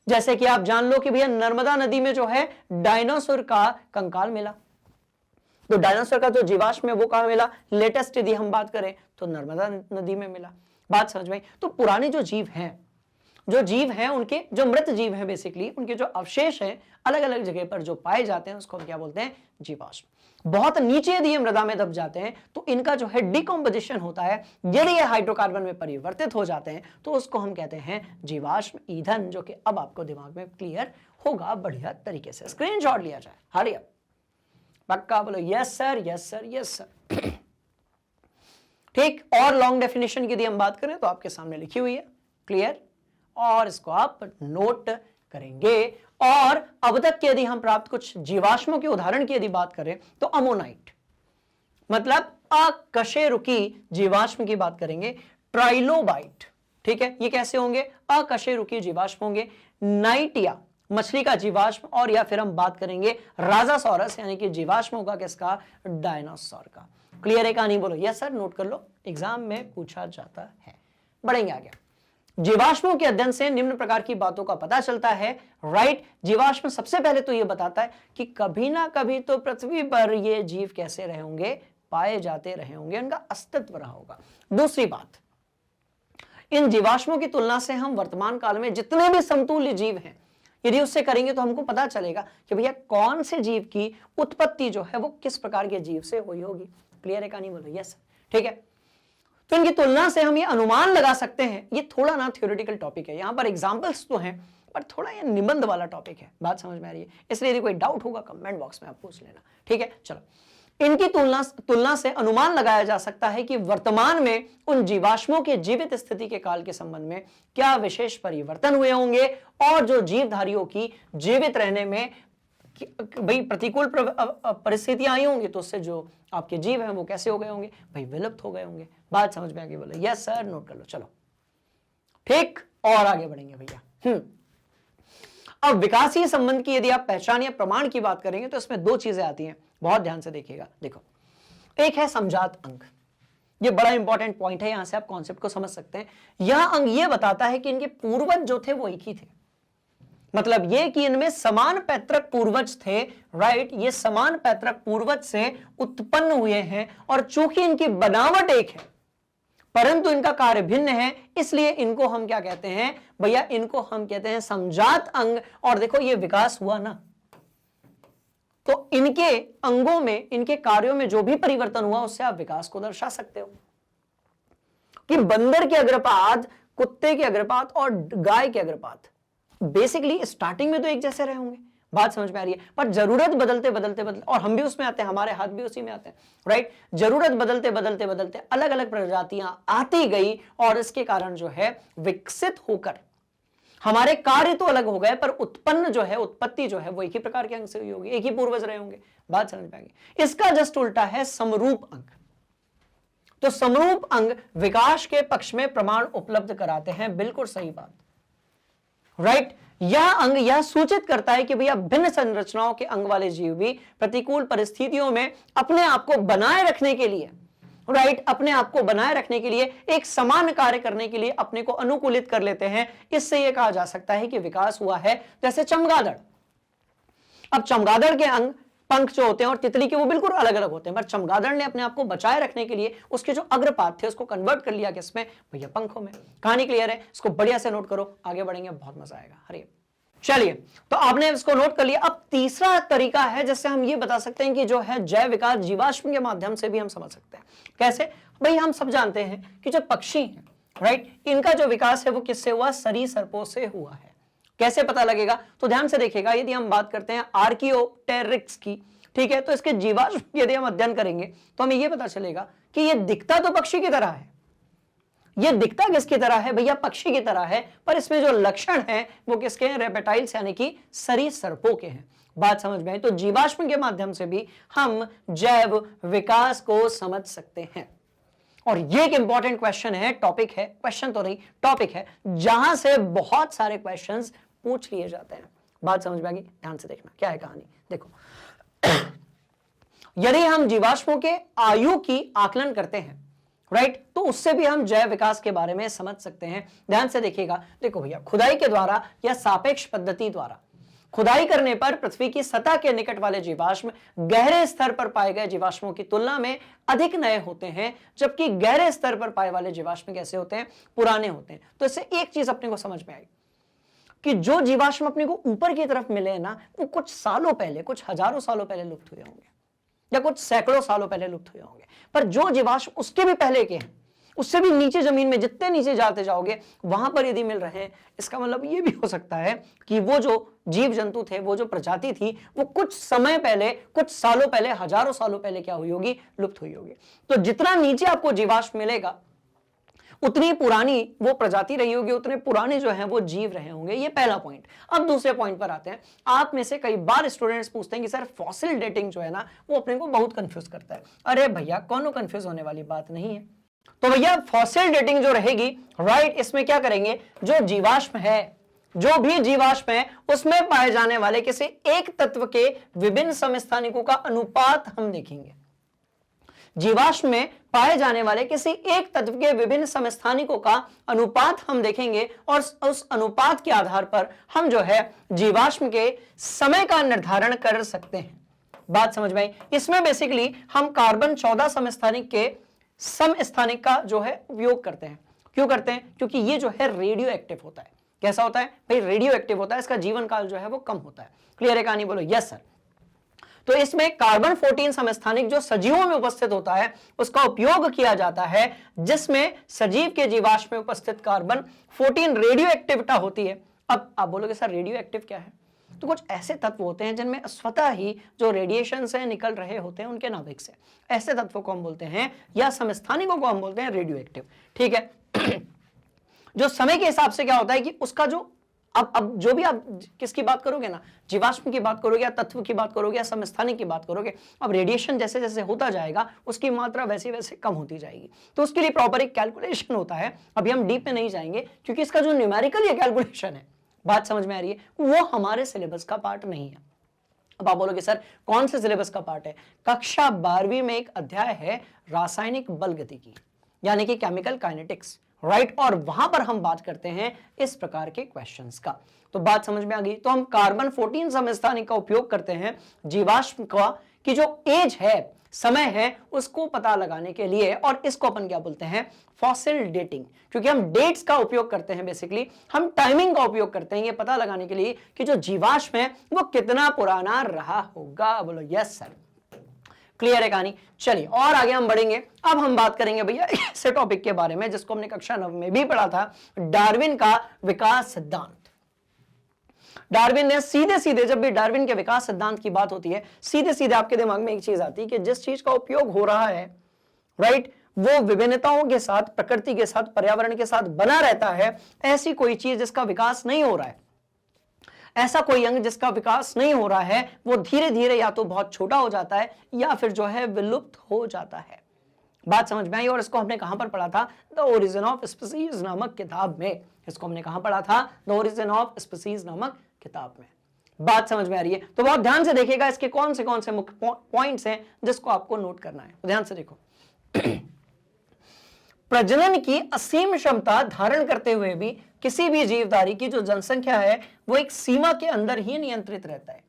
जैसे कि आप जान लो कि भैया नर्मदा नदी में जो है डायनासोर का कंकाल मिला, तो डायनासोर का जो जीवाश्म है वो कहां मिला? लेटेस्ट यदि हम बात करें तो नर्मदा नदी में मिला। बात समझ में? तो पुराने जो जीव हैं, उनके जो मृत जीव हैं बेसिकली, उनके जो अवशेष हैं अलग अलग जगह पर जो पाए जाते हैं उसको हम क्या बोलते हैं? जीवाश्म। बहुत नीचे यदि ये मृदा में दब जाते हैं तो इनका जो है डिकम्पोजिशन होता है, यदि ये हाइड्रोकार्बन में परिवर्तित हो जाते हैं तो उसको हम कहते हैं जीवाश्म ईंधन, जो कि अब आपको दिमाग में क्लियर होगा बढ़िया तरीके से। स्क्रीनशॉट लिया जाए, हरी अप, पक्का बोलो yes sir, yes sir, yes sir. ठीक, और लॉन्ग डेफिनेशन की यदि हम बात करें तो आपके सामने लिखी हुई है, क्लियर, और इसको आप नोट करेंगे। और अब तक के यदि हम प्राप्त कुछ जीवाश्मों के उदाहरण की यदि बात करें तो अमोनाइट, मतलब अकशेरुकी जीवाश्म की बात करेंगे, ट्राइलोबाइट, ठीक है, ये कैसे होंगे? अकशेरुकी जीवाश्म होंगे। नाइटिया मछली का जीवाश्म, और या फिर हम बात करेंगे राजासोरस यानी कि जीवाश्म होगा किसका? डायनासोर का। क्लियर है कहानी? बोलो यस सर, नोट कर लो, एग्जाम में पूछा जाता है। बढ़ेंगे आगे। जीवाश्मों के अध्ययन से निम्न प्रकार की बातों का पता चलता है, राइट। जीवाश्म सबसे पहले तो यह बताता है कि कभी ना कभी तो पृथ्वी पर ये जीव कैसे रहे होंगे? पाए जाते रहे होंगे, उनका अस्तित्व रहा होगा। दूसरी बात, इन जीवाश्मों की तुलना से हम वर्तमान काल में जितने भी समतुल्य जीव हैं यदि उससे करेंगे तो हमको पता चलेगा कि भैया कौन से जीव की उत्पत्ति जो है वो किस प्रकार के जीव से हुई होगी। क्लियर है कहानी? बोलो यस, ठीक है। तो इनकी तुलना से हम ये अनुमान लगा सकते हैं। ये थोड़ा ना थ्योरेटिकल टॉपिक है, यहां पर एग्जांपल्स तो हैं पर थोड़ा ये निबंध वाला टॉपिक है, बात समझ में आ रही है? इसलिए यदि कोई डाउट होगा कमेंट बॉक्स में आप पूछ लेना, ठीक है। चलो, इनकी तुलना से अनुमान लगाया जा सकता है कि वर्तमान में उन जीवाश्मों के जीवित स्थिति के काल के संबंध में क्या विशेष परिवर्तन हुए होंगे, और जो जीवधारियों की जीवित रहने में भाई प्रतिकूल परिस्थितियां आई होंगी तो उससे जो आपके जीव हैं वो कैसे हो गए होंगे? भाई विलुप्त हो गए होंगे। बात समझ में आ गई? बोलो यस सर, नोट कर लो। चलो ठीक, और आगे बढ़ेंगे भैया। अब विकासीय संबंध की यदि आप पहचान या प्रमाण की बात करेंगे तो इसमें दो चीजें आती हैं, बहुत ध्यान से देखिएगा। देखो, एक है समजात अंग, ये बड़ा इंपॉर्टेंट पॉइंट है, यहां से आप कॉन्सेप्ट को समझ सकते हैं। यह अंग ये बताता है कि इनके पूर्वज जो थे वो एक ही थे, मतलब ये कि इनमें समान पैतृक पूर्वज थे, राइट। ये समान पैतृक पूर्वज से उत्पन्न हुए हैं, और चूंकि इनकी बनावट एक है परंतु इनका कार्य भिन्न है, इसलिए इनको हम क्या कहते हैं भैया? इनको हम कहते हैं समजात अंग। और देखो ये विकास हुआ ना, तो इनके अंगों में, इनके कार्यों में जो भी परिवर्तन हुआ उससे आप विकास को दर्शा सकते हो कि बंदर के अग्रपात, कुत्ते के अग्रपात और गाय के अग्रपात बेसिकली स्टार्टिंग में तो एक जैसे रहे होंगे, बात समझ में आ रही है? पर जरूरत बदलते बदलते बदलते, और हम भी उसमें आते हैं, हमारे हाथ भी उसी में आते हैं, राइट। जरूरत बदलते बदलते बदलते अलग अलग प्रजातियां आती गई और इसके कारण जो है विकसित होकर हमारे कार्य तो अलग हो गए, पर उत्पन्न जो है, उत्पत्ति जो है वो एक ही प्रकार के अंग से हुई होगी, एक ही पूर्वज रहे होंगे। बात समझ में आएगी? इसका जस्ट उल्टा है समरूप अंग। तो समरूप अंग विकास के पक्ष में प्रमाण उपलब्ध कराते हैं, बिल्कुल सही बात, राइट। यह अंग यह सूचित करता है कि भैया भिन्न संरचनाओं के अंग वाले जीव भी प्रतिकूल परिस्थितियों में अपने आप को बनाए रखने के लिए, राइट, अपने आप को बनाए रखने के लिए, एक समान कार्य करने के लिए अपने को अनुकूलित कर लेते हैं। इससे यह कहा जा सकता है कि विकास हुआ है। जैसे चमगादड़, अब चमगादड़ के अंग, पंख जो होते हैं और तितली के वो बिल्कुल अलग अलग होते हैं, पर चमगादड़ ने अपने आप को बचाए रखने के लिए उसके जो अग्रपाद थे उसको कन्वर्ट कर लिया किसमें? भैया पंखों में। कहानी क्लियर है? इसको बढ़िया से नोट करो, आगे बढ़ेंगे, बहुत मजा आएगा। हरिए, चलिए, तो आपने इसको नोट कर लिया। अब तीसरा तरीका है जिससे हम ये बता सकते हैं कि जो है जैव विकास जीवाश्म के माध्यम से भी हम समझ सकते हैं। कैसे? भाई हम सब जानते हैं कि जो पक्षी हैं, राइट, इनका जो विकास है वो किससे हुआ? सरीसृपों से हुआ है। कैसे पता लगेगा? तो ध्यान से देखिएगा, यदि हम बात करते हैं आर्कियोप्टेरिक्स की, ठीक है, तो इसके जीवाश्म यदि हम अध्ययन करेंगे तो हमें यह पता चलेगा कि ये दिखता तो पक्षी की तरह है। ये दिखता किसकी तरह है? भैया पक्षी की तरह है, पर इसमें जो लक्षण है वो किसके हैं? रेप्टाइल्स यानी कि सरीसृपों के हैं। बात समझ में आई? तो जीवाश्म के माध्यम से भी हम जैव विकास को समझ सकते हैं। और ये एक इंपॉर्टेंट क्वेश्चन है, टॉपिक है, क्वेश्चन तो नहीं टॉपिक है, जहां से बहुत सारे क्वेश्चंस पूछ लिए जाते हैं। बात समझ में आ गई? ध्यान से देखना क्या है कहानी। देखो, यदि हम जीवाश्मों के आयु की आकलन करते हैं, राइट, तो उससे भी हम जैव विकास के बारे में समझ सकते हैं। ध्यान से देखिएगा, देखो भैया, खुदाई के द्वारा या सापेक्ष पद्धति द्वारा खुदाई करने पर पृथ्वी की सतह के निकट वाले जीवाश्म गहरे स्तर पर पाए गए जीवाश्मों की तुलना में अधिक नए होते हैं, जबकि गहरे स्तर पर पाए वाले जीवाश्म कैसे होते हैं? पुराने होते हैं। तो इससे एक चीज अपने को समझ में आई कि जो जीवाश्म अपने को ऊपर की तरफ मिले ना, वो कुछ सालों पहले, कुछ हजारों सालों पहले लुप्त हुए होंगे या कुछ सैकड़ों सालों पहले लुप्त हुए होंगे। पर जो जीवाश्म उसके भी पहले के हैं, उससे भी नीचे जमीन में जितने नीचे जाते जाओगे वहां पर यदि मिल रहे हैं, इसका मतलब ये भी हो सकता है कि वो जो जीव जंतु थे, वो जो प्रजाति थी, वो कुछ समय पहले, कुछ सालों पहले, हजारों सालों पहले क्या हुई होगी? लुप्त हुई होगी। तो जितना नीचे आपको जीवाश्म मिलेगा उतनी पुरानी वो प्रजाति रही होगी, उतने पुराने जो हैं वो जीव रहे होंगे। ये पहला पॉइंट। अब दूसरे पॉइंट पर आते हैं। आप में से कई बार स्टूडेंट्स पूछते हैं कि सर फॉसिल डेटिंग जो है ना, वो अपने को बहुत कंफ्यूज करता है। अरे भैया, कोनो कंफ्यूज होने वाली बात नहीं है। तो भैया फॉसिल डेटिंग जो रहेगी, राइट, इसमें क्या करेंगे? जो जीवाश्म है, जो भी जीवाश्म है, उसमें पाए जाने वाले किसी एक तत्व के विभिन्न समस्थानिकों का अनुपात हम देखेंगे। जीवाश्म में पाए जाने वाले किसी एक तत्व के विभिन्न समस्थानिकों का अनुपात हम देखेंगे और उस अनुपात के आधार पर हम जो है जीवाश्म के समय का निर्धारण कर सकते हैं। बात समझ में आई? इसमें बेसिकली हम कार्बन 14 समस्थानिक के समस्थानिक का जो है उपयोग करते हैं। क्यों करते हैं? क्योंकि ये जो है रेडियो एक्टिव होता है। कैसा होता है भाई? रेडियो एक्टिव होता है, इसका जीवन काल जो है वो कम होता है। क्लियर है कहानी? बोलो यस सर। तो इसमें कार्बन 14 समस्थानिक जो सजीवों में उपस्थित होता है उसका उपयोग किया जाता है, जिसमें सजीव के जीवाश्म में उपस्थित कार्बन 14 रेडियो एक्टिविटी होती है। अब आप बोलोगे सर रेडियो एक्टिव क्या है? तो कुछ ऐसे तत्व होते हैं जिनमें स्वतः ही जो रेडिएशन से निकल रहे होते हैं उनके नाभिक से, ऐसे तत्वों को हम बोलते हैं या समस्थानिकों को हम बोलते हैं रेडियो एक्टिव। ठीक है। जो समय के हिसाब से क्या होता है कि उसका जो अब जो भी आप किसकी बात करोगे ना, जीवाश्म की बात करोगे या तत्व की बात करोगे या समस्थानिक की बात करोगे, अब रेडिएशन जैसे जैसे होता जाएगा उसकी मात्रा वैसे वैसे कम होती जाएगी। तो उसके लिए प्रॉपर एक कैलकुलेशन होता है। अभी हम डीप में नहीं जाएंगे क्योंकि इसका जो न्यूमेरिकल ये कैलकुलेशन है, बात समझ में आ रही है, वो हमारे सिलेबस का पार्ट नहीं है। अब आप बोलोगे सर कौन से सिलेबस का पार्ट है? कक्षा 12वीं में एक अध्याय है रासायनिक बल गतिकी, यानी कि केमिकल काइनेटिक्स, राइट, और वहां पर हम बात करते हैं इस प्रकार के क्वेश्चंस का। तो बात समझ में आ गई। तो हम कार्बन 14 समस्थानिक का उपयोग करते हैं जीवाश्म का की जो एज है, समय है, उसको पता लगाने के लिए, और इसको अपन क्या बोलते हैं? Fossil dating. क्योंकि हम डेट्स का उपयोग करते हैं, बेसिकली हम टाइमिंग का उपयोग करते हैं ये पता लगाने के लिए कि जो जीवाश्म है वो कितना पुराना रहा होगा। बोलो यस सर। क्लियर है कहानी? चलिए और आगे हम बढ़ेंगे। अब हम बात करेंगे भैया ऐसे टॉपिक के बारे में जिसको हमने कक्षा 9 में भी पढ़ा था, डार्विन का विकास सिद्धांत। डार्विन ने सीधे सीधे, जब भी डार्विन के विकास सिद्धांत की बात होती है, सीधे सीधे आपके दिमाग में एक चीज आती है कि जिस चीज का उपयोग हो रहा है, राइट, वो विभिन्नताओं के साथ, प्रकृति के साथ, पर्यावरण के साथ बना रहता है। ऐसी कोई चीज जिसका विकास नहीं हो रहा है, ऐसा कोई अंग जिसका विकास नहीं हो रहा है, वो धीरे धीरे या तो बहुत छोटा हो जाता है या फिर जो है विलुप्त हो जाता है। बात समझ में आई? और इसको हमने कहां पर पढ़ा था? द ओरिजिन ऑफ स्पीसीज नामक किताब में। इसको हमने कहां पढ़ा था? द ओरिजिन ऑफ स्पीसीज नामक किताब में। बात समझ में आ रही है? तो बहुत ध्यान से देखिएगा, इसके कौन से मुख्य पॉइंट्स हैं जिसको आपको नोट करना है। तो ध्यान से देखो। प्रजनन की असीम क्षमता धारण करते हुए भी किसी भी जीवधारी की जो जनसंख्या है वो एक सीमा के अंदर ही नियंत्रित रहता है।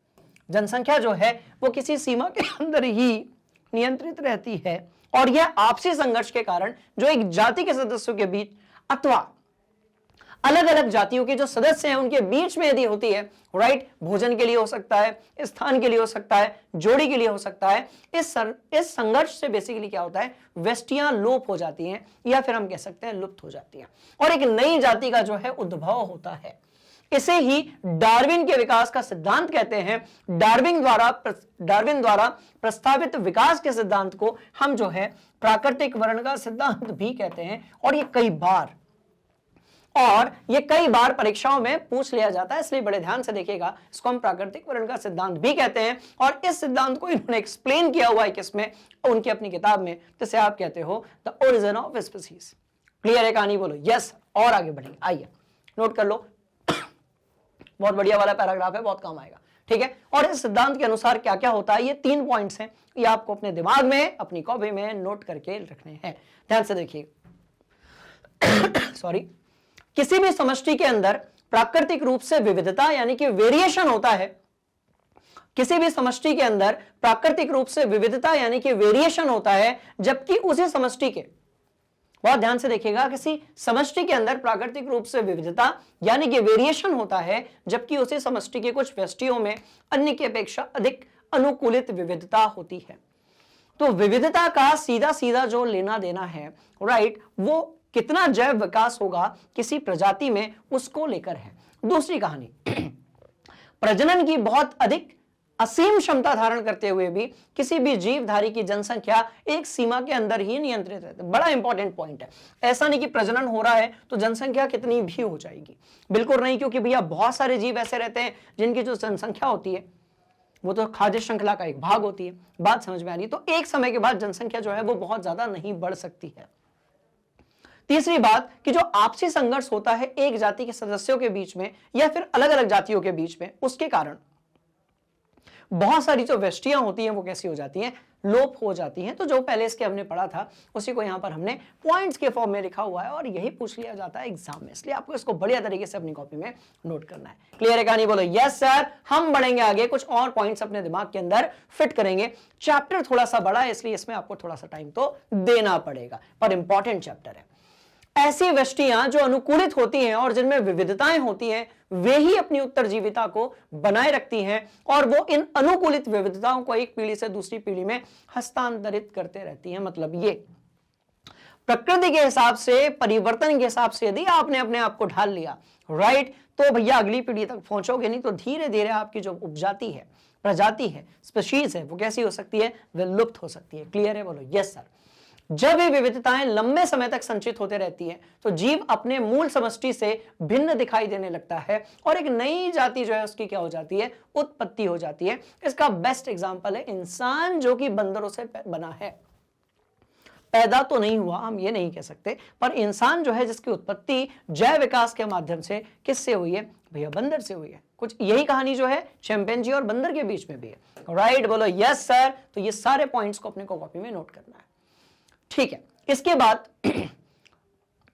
जनसंख्या जो है वो किसी सीमा के अंदर ही नियंत्रित रहती है, और यह आपसी संघर्ष के कारण जो एक जाति के सदस्यों के बीच अथवा अलग अलग जातियों के जो सदस्य हैं उनके बीच में यदि होती है, राइट, भोजन के लिए हो सकता है, स्थान के लिए हो सकता है, जोड़ी के लिए हो सकता है, इस संघर्ष से बेसिकली क्या होता है? वेष्टियां लोप हो जाती हैं, या फिर हम कह सकते हैं लुप्त हो जाती हैं, और एक नई जाति का जो है उद्भव होता है। इसे ही डार्विन के विकास का सिद्धांत कहते हैं। डार्विन द्वारा प्रस्तावित विकास के सिद्धांत को हम जो है प्राकृतिक वर्ण का सिद्धांत भी कहते हैं, और ये कई बार परीक्षाओं में पूछ लिया जाता है, इसलिए बड़े ध्यान से देखिएगा। इसको हम प्राकृतिक वर्ण का सिद्धांत भी कहते हैं, और इस सिद्धांत को इन्होंने एक्सप्लेन किया हुआ है किसमें? उनकी अपनी किताब में, जिसे आप कहते हो the origin of species. Clear है कहानी? बोलो यस। और आगे बढ़ेंगे, आइए नोट कर लो। बहुत बढ़िया वाला पैराग्राफ है, बहुत काम आएगा, ठीक है। और इस सिद्धांत के अनुसार क्या क्या होता है, ये 3 पॉइंट्स हैं, ये आपको अपने दिमाग में, अपनी कॉपी में नोट करके रखने हैं। ध्यान से देखिए। सॉरी। किसी भी समष्टि के अंदर प्राकृतिक रूप से विविधता यानी कि वेरिएशन होता है। किसी भी समष्टि के अंदर प्राकृतिक रूप से विविधता यानी कि वेरिएशन होता है, जबकि उसी समष्टि के, बहुत ध्यान से देखिएगा, किसी समष्टि के अंदर प्राकृतिक रूप से विविधता यानी कि वेरिएशन होता है, जबकि उसी समष्टि के कुछ व्यष्टियों में अन्य की अपेक्षा अधिक अनुकूलित विविधता होती है। तो विविधता का सीधा सीधा जो लेना देना है, राइट, वो कितना जैव विकास होगा किसी प्रजाति में, उसको लेकर है। दूसरी कहानी, प्रजनन की बहुत अधिक असीम क्षमता धारण करते हुए भी किसी भी जीवधारी की जनसंख्या एक सीमा के अंदर ही नियंत्रित रहती है। बड़ा इंपॉर्टेंट पॉइंट है। ऐसा नहीं कि प्रजनन हो रहा है तो जनसंख्या कितनी भी हो जाएगी, बिल्कुल नहीं, क्योंकि भैया बहुत सारे जीव ऐसे रहते हैं जिनकी जो जनसंख्या होती है वो तो खाद्य श्रृंखला का एक भाग होती है। बात समझ में आ रही है? तो एक समय के बाद जनसंख्या जो है वो बहुत ज्यादा नहीं बढ़ सकती है। तीसरी बात कि जो आपसी संघर्ष होता है एक जाति के सदस्यों के बीच में या फिर अलग अलग जातियों के बीच में, उसके कारण बहुत सारी जो वेष्टियां होती हैं वो कैसी हो जाती हैं? लोप हो जाती हैं। तो जो पहले इसके हमने पढ़ा था उसी को यहां पर हमने पॉइंट्स के फॉर्म में लिखा हुआ है, और यही पूछ लिया जाता है एग्जाम में, इसलिए आपको इसको बढ़िया तरीके से अपनी कॉपी में नोट करना है। क्लियर है कहानी? बोलो यस सर। हम बढ़ेंगे आगे, कुछ और पॉइंट्स अपने दिमाग के अंदर फिट करेंगे। चैप्टर थोड़ा सा बड़ा है, इसलिए इसमें आपको थोड़ा सा टाइम तो देना पड़ेगा, पर इंपॉर्टेंट चैप्टर है। ऐसी वृष्टियां जो अनुकूलित होती हैं और जिनमें विविधताएं होती हैं, वे ही अपनी उत्तरजीविता को बनाए रखती हैं, और वो इन अनुकूलित विविधताओं को एक पीढ़ी से दूसरी पीढ़ी में हस्तांतरित करते रहती हैं। मतलब ये प्रकृति के हिसाब से, परिवर्तन के हिसाब से यदि आपने अपने आप को ढाल लिया, राइट, तो भैया अगली पीढ़ी तक पहुंचोगे नहीं, तो धीरे धीरे आपकी जो उपजाति है, प्रजाति है, स्पीशीज है, वो कैसी हो सकती है? विलुप्त हो सकती है। क्लियर है? बोलो यस सर। जब ये विविधताएं लंबे समय तक संचित होते रहती हैं तो जीव अपने मूल समष्टि से भिन्न दिखाई देने लगता है, और एक नई जाति जो है उसकी क्या हो जाती है? उत्पत्ति हो जाती है। इसका बेस्ट एग्जांपल है इंसान, जो कि बंदरों से बना है। पैदा तो नहीं हुआ, हम ये नहीं कह सकते, पर इंसान जो है जिसकी उत्पत्ति जैव विकास के माध्यम से किससे हुई है? भैया बंदर से हुई है। कुछ यही कहानी जो है चिंपैंजी और बंदर के बीच में भी है। राइट, बोलो यस सर। तो ये सारे पॉइंट्स को अपने को कॉपी में नोट करना है, ठीक है। इसके बाद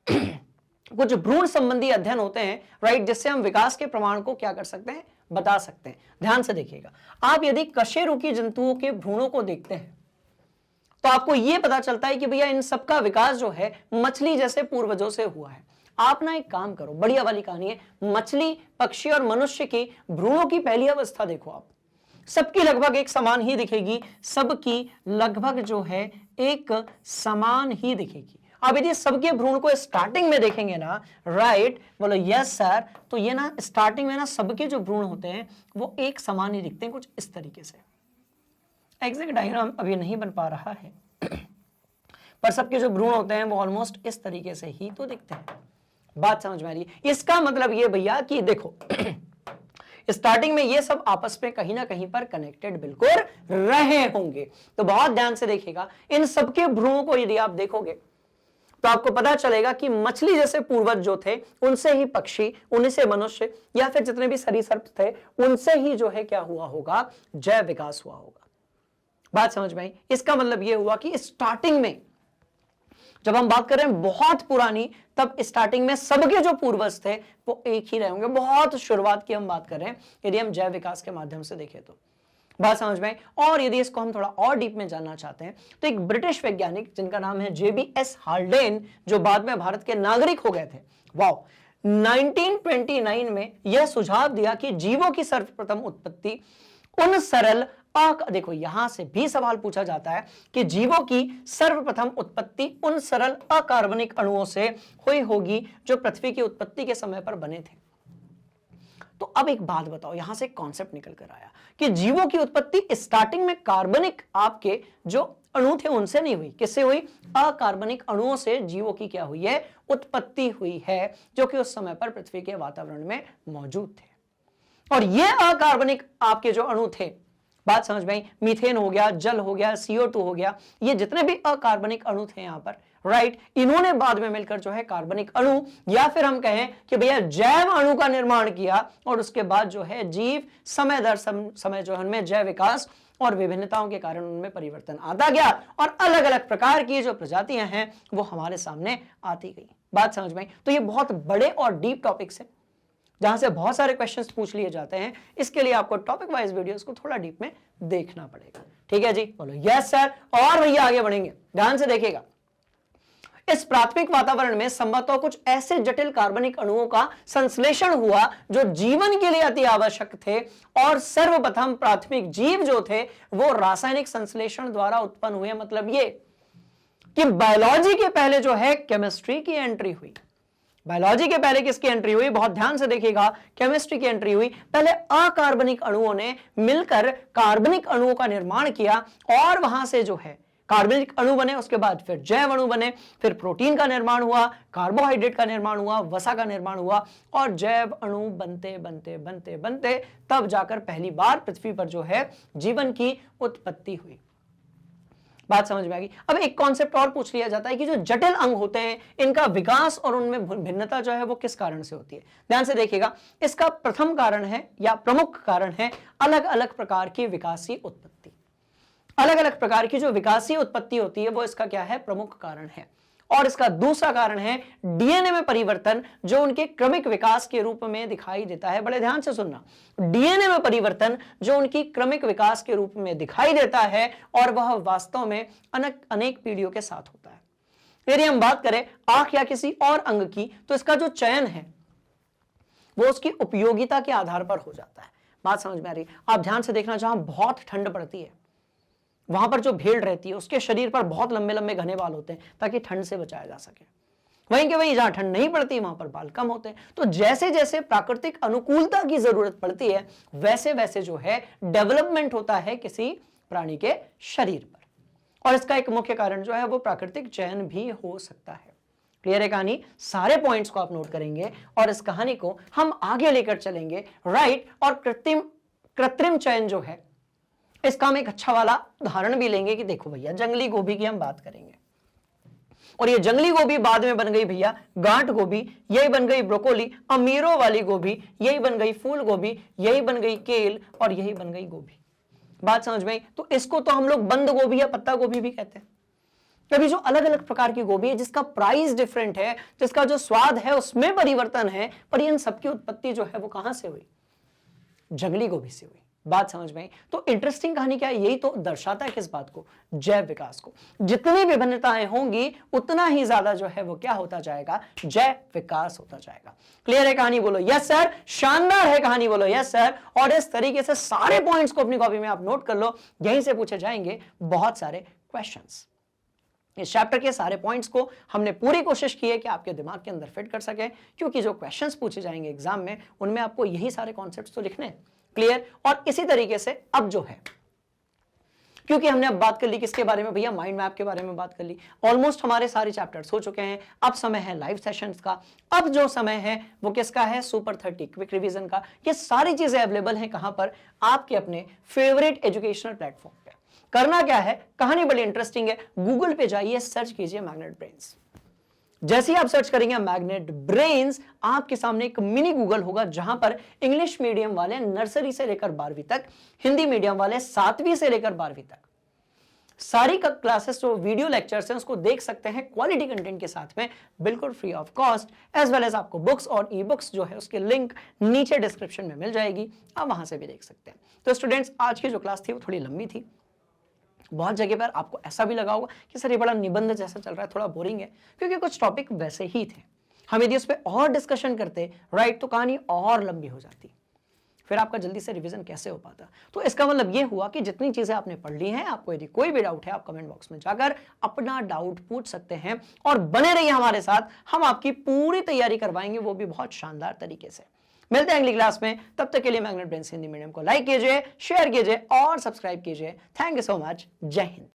कुछ भ्रूण संबंधी अध्ययन होते हैं, राइट, जिससे हम विकास के प्रमाण को क्या कर सकते हैं? बता सकते हैं। ध्यान से देखिएगा, आप यदि कशेरुकी जंतुओं के भ्रूणों को देखते हैं तो आपको यह पता चलता है कि भैया इन सबका विकास जो है मछली जैसे पूर्वजों से हुआ है। आप ना एक काम करो, बढ़िया वाली कहानी है, मछली, पक्षी और मनुष्य की भ्रूणों की पहली अवस्था देखो आप, सबकी लगभग एक समान ही दिखेगी, सबकी लगभग जो है एक समान ही दिखेगी। अब यदि सबके भ्रूण को स्टार्टिंग में देखेंगे ना, राइट, बोलो यस सर, तो ये ना स्टार्टिंग में ना सबके जो भ्रूण होते हैं वो एक समान ही दिखते हैं, कुछ इस तरीके से। एग्जैक्ट डायग्राम अभी नहीं बन पा रहा है पर सबके जो भ्रूण होते हैं वो ऑलमोस्ट इस तरीके से ही तो दिखते हैं। बात समझ में आ रही है? इसका मतलब ये भैया कि देखो स्टार्टिंग में ये सब आपस में कहीं ना कहीं पर कनेक्टेड बिल्कुल रहे होंगे। तो बहुत ध्यान से देखिएगा, इन सबके भ्रूणों को यदि आप देखोगे तो आपको पता चलेगा कि मछली जैसे पूर्वज जो थे, उनसे ही पक्षी, उन्हीं से मनुष्य या फिर जितने भी सरीसृप थे, उनसे ही जो है क्या हुआ होगा, जैव विकास हुआ होगा। बात समझ में आई? इसका मतलब यह हुआ कि स्टार्टिंग में जब हम बात कर रहे हैं बहुत पुरानी, तब स्टार्टिंग में सबके जो पूर्वज थे वो एक ही रहे होंगे। बहुत शुरुआत की हम बात कर रहे हैं यदि हम जैव विकास के माध्यम से देखें तो। बात समझ में आई? और यदि इसको हम थोड़ा और डीप में जानना चाहते हैं तो एक ब्रिटिश वैज्ञानिक जिनका नाम है JBS हाल्डेन, जो बाद में भारत के नागरिक हो गए थे, वाओ, 1929 में यह सुझाव दिया कि जीवों की सर्वप्रथम उत्पत्ति उन सरल देखो यहां से भी सवाल पूछा जाता है कि जीवों की सर्वप्रथम उत्पत्ति उन सरल अकार्बनिक अणुओं से हुई होगी जो पृथ्वी की उत्पत्ति के समय पर बने थे। तो अब एक बात बताओ, यहां से कॉन्सेप्ट निकल कर आया कि जीवों की उत्पत्ति स्टार्टिंग में कार्बनिक आपके जो अणु थे उनसे नहीं हुई, किससे हुई? अकार्बनिक अणुओं से जीवों की क्या हुई है? उत्पत्ति हुई है, जो कि उस समय पर पृथ्वी के वातावरण में मौजूद थे। और ये अकार्बनिक आपके जो अणु थे, बात समझ में आई? मीथेन हो गया, जल हो गया, CO2 हो गया, ये जितने भी अकार्बनिक अणु थे यहां पर, राइट, इन्होंने बाद में मिलकर जो है कार्बनिक अणु या फिर हम कहें कि भैया जैव अणु का निर्माण किया। और उसके बाद जो है जीव समय दर समय जो है उनमें जैव विकास और विभिन्नताओं के कारण उनमें परिवर्तन आता गया और अलग अलग प्रकार की जो प्रजातियां हैं वो हमारे सामने आती गई। बात समझ में आई? तो ये बहुत बड़े और डीप टॉपिक्स है जहां से बहुत सारे क्वेश्चंस पूछ लिए जाते हैं। इसके लिए आपको टॉपिक वाइज वीडियोस को थोड़ा डीप में देखना पड़ेगा। ठीक है जी, बोलो यस सर। और भैया आगे बढ़ेंगे, ध्यान से देखिएगा। इस प्राथमिक वातावरण में संभवतः कुछ ऐसे जटिल कार्बनिक अणुओं का संश्लेषण हुआ जो जीवन के लिए अति आवश्यक थे, और सर्वप्रथम प्राथमिक जीव जो थे वो रासायनिक संश्लेषण द्वारा उत्पन्न हुए। मतलब ये कि बायोलॉजी के पहले जो है केमिस्ट्री की एंट्री हुई। बायोलॉजी के पहले किसकी एंट्री हुई? बहुत ध्यान से देखिएगा, केमिस्ट्री की एंट्री हुई। पहले अकार्बनिक अणुओं ने मिलकर कार्बनिक अणुओं का निर्माण किया और वहां से जो है कार्बनिक अणु बने, उसके बाद फिर जैव अणु बने, फिर प्रोटीन का निर्माण हुआ, कार्बोहाइड्रेट का निर्माण हुआ, वसा का निर्माण हुआ, और जैव अणु बनते बनते बनते बनते तब जाकर पहली बार पृथ्वी पर जो है जीवन की उत्पत्ति हुई। बात समझ में आ गई? अब एक कॉन्सेप्ट और पूछ लिया जाता है कि जो जटिल अंग होते हैं इनका विकास और उनमें भिन्नता जो है वो किस कारण से होती है। ध्यान से देखिएगा, इसका प्रथम कारण है या प्रमुख कारण है अलग अलग प्रकार की विकासीय उत्पत्ति। अलग अलग प्रकार की जो विकासीय उत्पत्ति होती है वो इसका क्या है? प्रमुख कारण है। और इसका दूसरा कारण है डीएनए में परिवर्तन, जो उनके क्रमिक विकास के रूप में दिखाई देता है। बड़े ध्यान से सुनना, डीएनए में परिवर्तन जो उनकी क्रमिक विकास के रूप में दिखाई देता है, और वह वास्तव में अनेक पीढ़ियों के साथ होता है। यदि हम बात करें आंख या किसी और अंग की, तो इसका जो चयन है वो उसकी उपयोगिता के आधार पर हो जाता है। बात समझ में आ रही? आप ध्यान से देखना, जहां बहुत ठंड पड़ती है वहां पर जो भेड़ रहती है उसके शरीर पर बहुत लंबे लंबे घने बाल होते हैं ताकि ठंड से बचाया जा सके। वहीं के वहीं जहां ठंड नहीं पड़ती वहां पर बाल कम होते हैं। तो जैसे जैसे प्राकृतिक अनुकूलता की जरूरत पड़ती है वैसे वैसे जो है डेवलपमेंट होता है किसी प्राणी के शरीर पर। और इसका एक मुख्य कारण जो है वो प्राकृतिक चयन भी हो सकता है। क्लियर है कहानी? सारे पॉइंट्स को आप नोट करेंगे और इस कहानी को हम आगे लेकर चलेंगे, राइट। और कृत्रिम चयन जो है इसका हम एक अच्छा वाला उदाहरण भी लेंगे कि देखो भैया जंगली गोभी की हम बात करेंगे, और ये जंगली गोभी बाद में बन गई भैया गांठ गोभी, यही बन गई ब्रोकोली, अमीरों वाली गोभी, यही बन गई फूल गोभी, यही बन गई केल, और यही बन गई गोभी। बात समझ में आई? तो इसको तो हम लोग बंद गोभी या पत्ता गोभी भी कहते हैं। कभी जो अलग अलग प्रकार की गोभी है जिसका प्राइस डिफरेंट है, जिसका जो स्वाद है उसमें परिवर्तन है, पर इन सबकी उत्पत्ति जो है वो कहां से हुई? जंगली गोभी से हुई। बात समझ में आई? तो इंटरेस्टिंग कहानी क्या है? यही तो दर्शाता है किस बात को? जैव विकास को। जितनी विभिन्नताएं होंगी उतना ही ज्यादा जो है वो क्या होता जाएगा? जैव विकास होता जाएगा। क्लियर है कहानी? बोलो यस सर। शानदार है कहानी, बोलो यस सर। और इस तरीके से सारे पॉइंट्स को अपनी कॉपी में आप नोट कर लो, यहीं से पूछे जाएंगे बहुत सारे क्वेश्चंस। इस चैप्टर के सारे पॉइंट्स को हमने पूरी कोशिश की है कि आपके दिमाग के अंदर फिट कर सके, क्योंकि जो क्वेश्चंस पूछे जाएंगे एग्जाम में उनमें आपको यही सारे कॉन्सेप्ट्स तो लिखने हैं। क्लियर? और इसी तरीके से अब जो है, क्योंकि हमने अब बात कर ली किसके बारे में भैया, माइंड मैप के बारे में बात कर ली, ऑलमोस्ट हमारे सारे चैप्टर्स हो चुके हैं। अब समय है लाइव सेशंस का। अब जो समय है वो किसका है, सुपर 30 क्विक रिवीजन का। ये सारी चीजें अवेलेबल हैं कहां पर, आपके अपने फेवरेट एजुकेशनल प्लेटफॉर्म पे। करना क्या है, कहानी बड़ी इंटरेस्टिंग है, गूगल पे जाइए, सर्च कीजिए मैग्नेट ब्रेन्स। जैसे ही आप सर्च करेंगे मैग्नेट ब्रेन्स, आपके सामने एक मिनी गूगल होगा जहां पर इंग्लिश मीडियम वाले नर्सरी से लेकर 12वीं तक, हिंदी मीडियम वाले 7वीं से लेकर 12वीं तक सारी क्लासेस जो वीडियो लेक्चर्स हैं उसको देख सकते हैं क्वालिटी कंटेंट के साथ में, बिल्कुल free of cost. As well as आपको बुक्स और ई बुक्स जो है उसके लिंक नीचे डिस्क्रिप्शन में मिल जाएगी, आप वहां से भी देख सकते हैं। तो स्टूडेंट्स, आज की जो क्लास थी वो थोड़ी लंबी थी। बहुत जगह पर आपको ऐसा भी लगा होगा कि सर ये बड़ा निबंध जैसा चल रहा है, थोड़ा बोरिंग है, क्योंकि कुछ टॉपिक वैसे ही थे। हम यदि उस पर और डिस्कशन करते राइट तो कहानी और लंबी हो जाती, फिर आपका जल्दी से रिवीजन कैसे हो पाता। तो इसका मतलब ये हुआ कि जितनी चीजें आपने पढ़ ली हैं, आपको यदि कोई भी डाउट है आप कमेंट बॉक्स में जाकर अपना डाउट पूछ सकते हैं, और बने रहिए हमारे साथ, हम आपकी पूरी तैयारी करवाएंगे, वो भी बहुत शानदार तरीके से। मिलते हैं अगली क्लास में, तब तक के लिए मैग्नेट ब्रेन्स हिंदी मीडियम को लाइक कीजिए, शेयर कीजिए और सब्सक्राइब कीजिए। Thank you so much. जय हिंद।